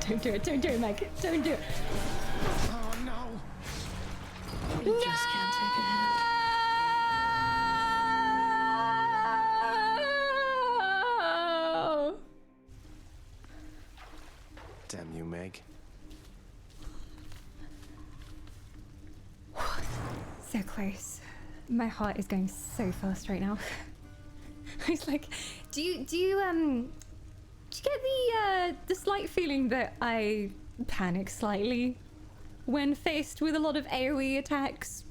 Speaker 9: Don't do it, don't do it, Meg. Don't do it.
Speaker 8: Oh no!
Speaker 12: You just can't take it.
Speaker 9: No!
Speaker 3: Damn you, Meg.
Speaker 9: So close. My heart is going so fast right now. I was like, do you get the slight feeling that I panic slightly when faced with a lot of AoE attacks?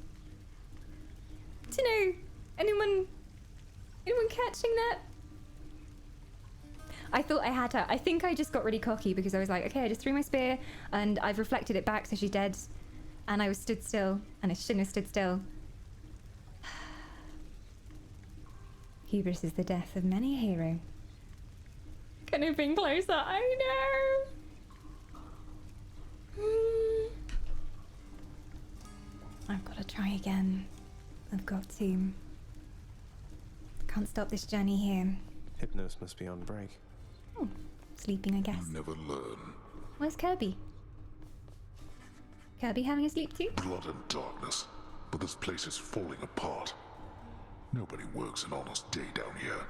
Speaker 9: Do you know, anyone Anyone catching that? I thought I had her. I think I just got really cocky because I was like, okay, I just threw my spear and I've reflected it back so she's dead. And I was stood still and I shouldn't have stood still. Hubris is the death of many a hero. Couldn't have been closer, I know. I've got to try again. I've got to. Can't stop this journey here.
Speaker 3: Hypnos must be on break.
Speaker 9: Oh, sleeping, I guess.
Speaker 8: You never learn.
Speaker 9: Where's Kirby? Kirby having a sleep too?
Speaker 8: Blood and darkness, but this place is falling apart. Nobody works an honest day down here.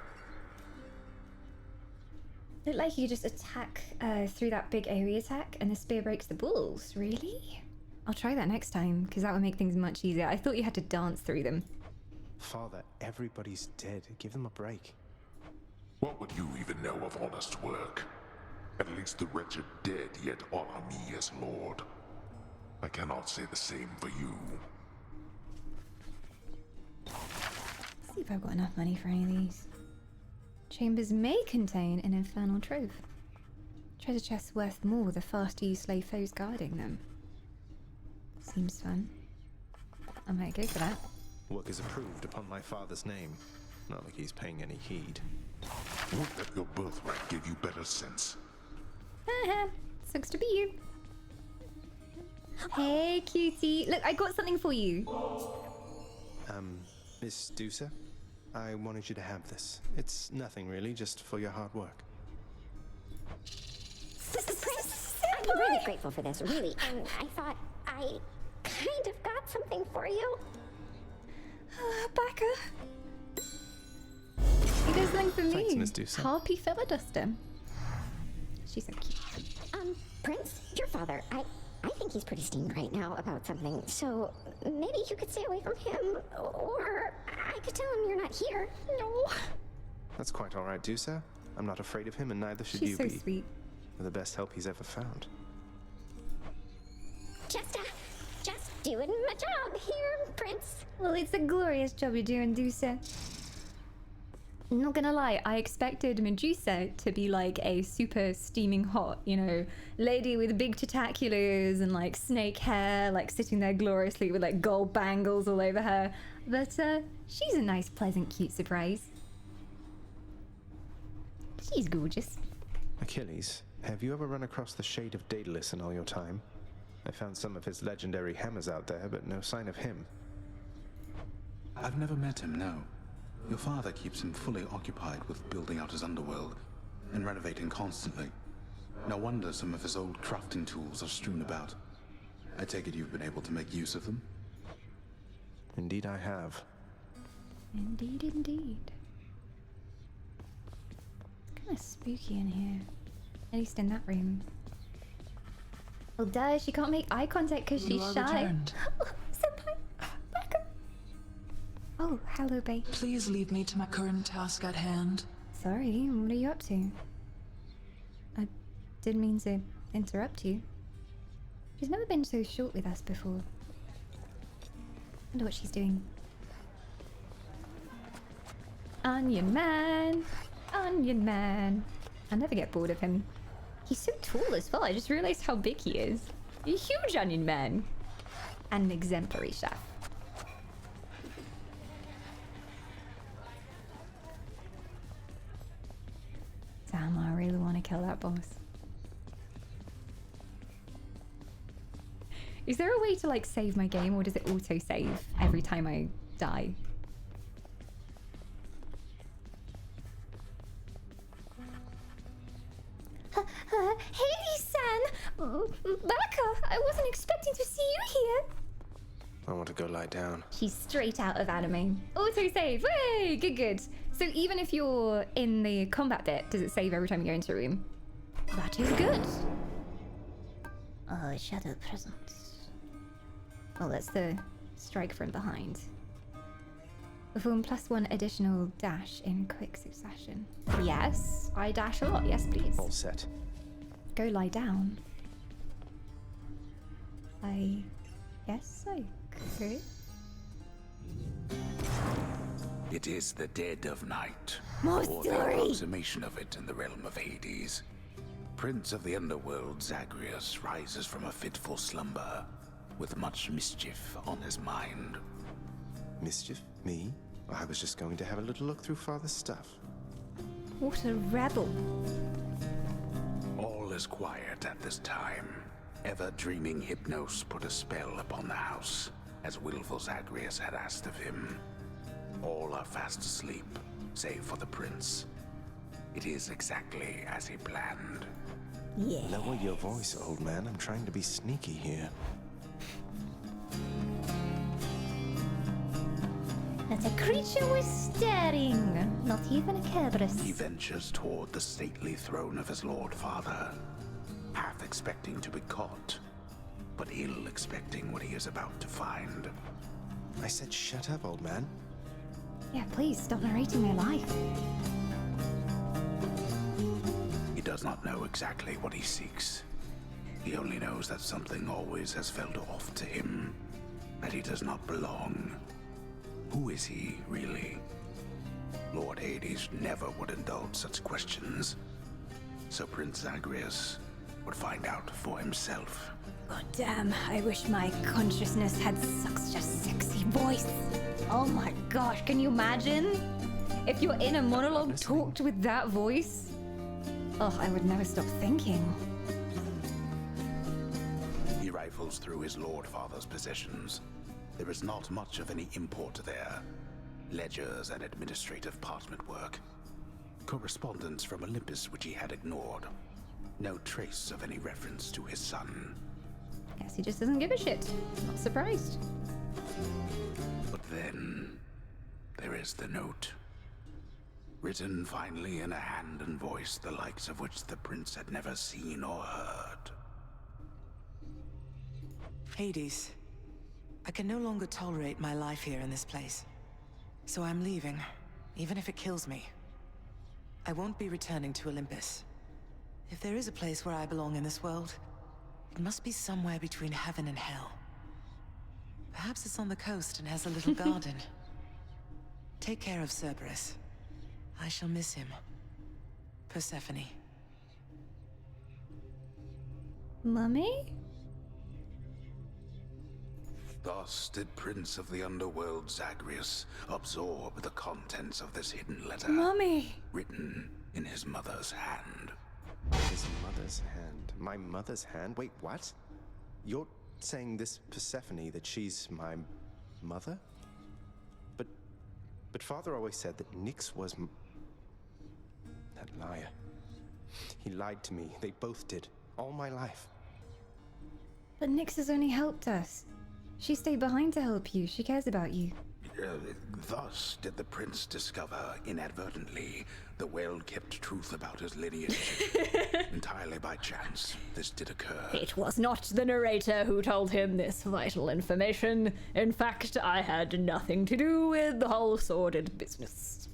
Speaker 9: Looked like you just attack through that big AoE attack and the spear breaks the balls. Really? I'll try that next time, because that would make things much easier. I thought you had to dance through them.
Speaker 3: Father, everybody's dead. Give them a break.
Speaker 8: What would you even know of honest work? At least the wretched dead yet honor me as Lord. I cannot say the same for you.
Speaker 9: See if I've got enough money for any of these. Chambers may contain an infernal trove. Treasure chests worth more the faster you slay foes guarding them. Seems fun. I might go for that.
Speaker 3: Work is approved upon my father's name. Not like he's paying any heed.
Speaker 8: Would that your birthright gave you better sense?
Speaker 9: Haha, sucks to be you. Hey, cutie. Look, I got something for you.
Speaker 3: Miss Dusa? I wanted you to have this. It's nothing really, just for your hard work.
Speaker 14: Prince, I'm really grateful for this, really. And I thought I kind of got something for you.
Speaker 9: Becca. He does something for me.
Speaker 3: Thanks, Miss Dusa.
Speaker 9: Harpy Feather Duster. She's so cute.
Speaker 14: Prince, your father, I think he's pretty steamed right now about something, so maybe you could stay away from him, or I could tell him you're not here. No.
Speaker 3: That's quite all right, Dusa. I'm not afraid of him, and neither should
Speaker 9: She's
Speaker 3: you
Speaker 9: so
Speaker 3: be.
Speaker 9: sweet.
Speaker 3: You're the best help he's ever found.
Speaker 14: Just doing my job here, Prince.
Speaker 9: Well, it's a glorious job you're doing, Dusa. I'm not gonna lie, I expected Medusa to be like a super steaming hot, you know, lady with big tentaculars and like snake hair, like sitting there gloriously with like gold bangles all over her. But she's a nice, pleasant, cute surprise. She's gorgeous.
Speaker 3: Achilles, have you ever run across the Shade of Daedalus in all your time? I found some of his legendary hammers out there, but no sign of him.
Speaker 2: I've never met him, no. Your father keeps him fully occupied with building out his underworld and renovating constantly. No wonder some of his old crafting tools are strewn about. I take it you've been able to make use of them?
Speaker 3: Indeed I have.
Speaker 9: Indeed, indeed. It's kind of spooky in here. At least in that room. Well, duh, she can't make eye contact because she's shy.
Speaker 7: Returned.
Speaker 9: Oh, senpai, Becca. Oh, hello, babe.
Speaker 7: Please leave me to my current task at hand.
Speaker 9: Sorry, what are you up to? I didn't mean to interrupt you. She's never been so short with us before. Wonder what she's doing. Onion Man! Onion Man! I never get bored of him. He's so tall as well, I just realized how big he is. You're a huge Onion Man! And an exemplary chef. Damn, I really want to kill that boss. Is there a way to like save my game, or does it auto save every time I die? Hades-san! Becca, I wasn't expecting to see you here.
Speaker 3: I want to go lie down.
Speaker 9: She's straight out of anime. Auto save. Way, good, good. So even if you're in the combat bit, does it save every time you go into a room? That is good. Oh, shadow presence. Oh, that's the strike from behind. Perform +1 additional dash in quick succession. Yes, I dash a lot. Yes, please.
Speaker 3: All set.
Speaker 9: Go lie down. I guess I could.
Speaker 2: It is the dead of night,
Speaker 9: More
Speaker 2: or the
Speaker 9: story.
Speaker 2: approximation of it in the realm of Hades. Prince of the underworld Zagreus rises from a fitful slumber, with much mischief on his mind.
Speaker 3: Mischief? Me? I was just going to have a little look through Father's stuff.
Speaker 9: What a rebel.
Speaker 2: All is quiet at this time. Ever-dreaming Hypnos put a spell upon the house, as willful Zagreus had asked of him. All are fast asleep, save for the prince. It is exactly as he planned.
Speaker 9: Yeah.
Speaker 3: Lower your voice, old man. I'm trying to be sneaky here.
Speaker 9: Not a creature was stirring. Not even a Kerberos.
Speaker 2: He ventures toward the stately throne of his lord father, half expecting to be caught, but ill expecting what he is about to find.
Speaker 3: I said shut up, old man.
Speaker 9: Yeah, please stop narrating my life.
Speaker 2: He does not know exactly what he seeks. He only knows that something always has felt off to him, that he does not belong. Who is he, really? Lord Hades never would indulge such questions, so Prince Zagreus would find out for himself.
Speaker 9: God damn, I wish my consciousness had such a sexy voice. Oh my gosh, can you imagine? If your inner monologue talked with that voice? Oh, I would never stop thinking.
Speaker 2: He rifles through his lord father's possessions. There is not much of any import there. Ledgers and administrative parchment work. Correspondence from Olympus which he had ignored. No trace of any reference to his son.
Speaker 9: Guess he just doesn't give a shit. Not surprised.
Speaker 2: But then, there is the note. Written finally in a hand and voice the likes of which the prince had never seen or heard.
Speaker 18: Hades, I can no longer tolerate my life here in this place. So I'm leaving, even if it kills me. I won't be returning to Olympus. If there is a place where I belong in this world, it must be somewhere between heaven and hell. Perhaps it's on the coast and has a little garden. Take care of Cerberus. I shall miss him. Persephone.
Speaker 9: Mummy?
Speaker 2: Thus did Prince of the Underworld Zagreus absorb the contents of this hidden letter.
Speaker 9: Mummy!
Speaker 2: Written in his mother's hand.
Speaker 3: His mother's hand? My mother's hand? Wait, what? You're saying this Persephone, that she's my mother? But Father always said that Nyx was that liar. He lied to me. They both did. All my life.
Speaker 9: But Nyx has only helped us. She stayed behind to help you. She cares about you.
Speaker 2: Thus did the prince discover, inadvertently, the well-kept truth about his lineage. Entirely by chance, this did occur.
Speaker 1: It was not the narrator who told him this vital information. In fact, I had nothing to do with the whole sordid business.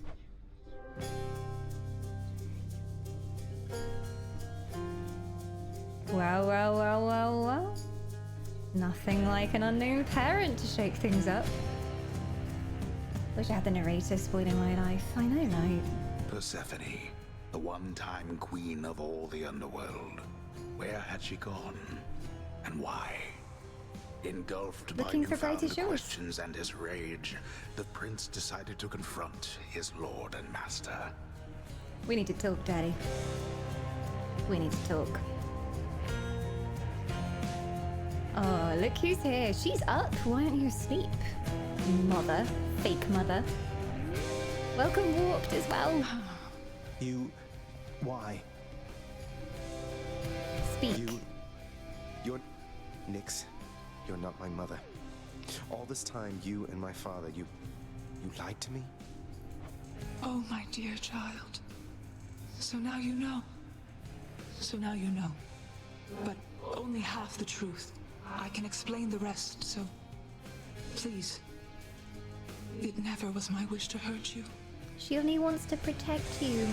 Speaker 9: Well. Nothing like an unknown parent to shake things up. Wish I had the narrator spoiling my life. I know, right?
Speaker 2: Persephone, the one-time queen of all the underworld. Where had she gone? And why? Engulfed by
Speaker 9: Looking for brighter
Speaker 2: newfound
Speaker 9: shores.
Speaker 2: questions and his rage, the prince decided to confront his lord and master.
Speaker 9: We need to talk, Daddy. We need to talk. Oh, look who's here. She's up. Why aren't you asleep? Mother. Fake mother. Welcome, Warped, as well.
Speaker 3: Why?
Speaker 9: Speak.
Speaker 3: You're... Nyx, you're not my mother. All this time, you and my father, you lied to me?
Speaker 7: Oh, my dear child. So now you know. So now you know. But only half the truth. I can explain the rest, so please. It never was my wish to hurt you.
Speaker 9: She only wants to protect you.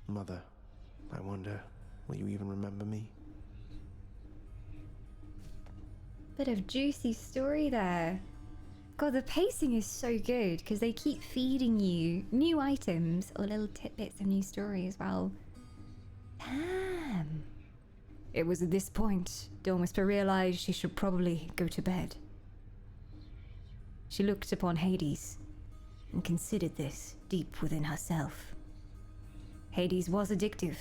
Speaker 3: Mother, I wonder, will you even remember me?
Speaker 9: Bit of juicy story there. God, the pacing is so good because they keep feeding you new items or little tidbits of new story as well. Damn. It was at this point Dawn Whisper realized she should probably go to bed. She looked upon Hades and considered this deep within herself. Hades was addictive,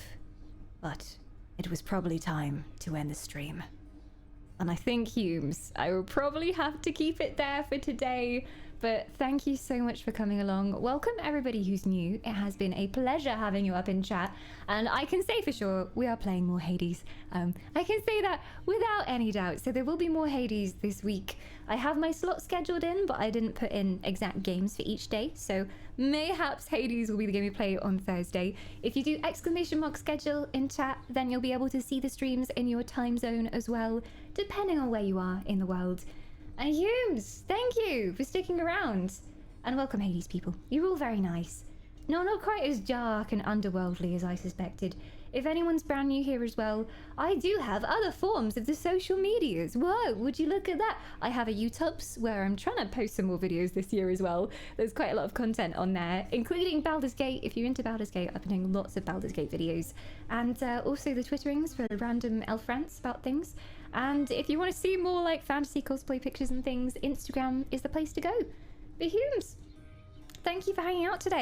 Speaker 9: but it was probably time to end the stream. And I think, Humes, I will probably have to keep it there for today. But thank you so much for coming along. Welcome everybody who's new. It has been a pleasure having you up in chat. And I can say for sure we are playing more Hades. I can say that without any doubt. So there will be more Hades this week. I have my slot scheduled in, but I didn't put in exact games for each day. So mayhaps Hades will be the game we play on Thursday. If you do !schedule in chat, then you'll be able to see the streams in your time zone as well, depending on where you are in the world. And Humes, thank you for sticking around. And welcome, Hades people. You're all very nice. No, not quite as dark and underworldly as I suspected. If anyone's brand new here as well, I do have other forms of the social medias. Whoa, would you look at that? I have a YouTubes where I'm trying to post some more videos this year as well. There's quite a lot of content on there, including Baldur's Gate. If you're into Baldur's Gate, I've been doing lots of Baldur's Gate videos. And also the Twitterings for random elf rants about things. And if you want to see more like fantasy cosplay pictures and things, Instagram is the place to go. But Humes, thank you for hanging out today.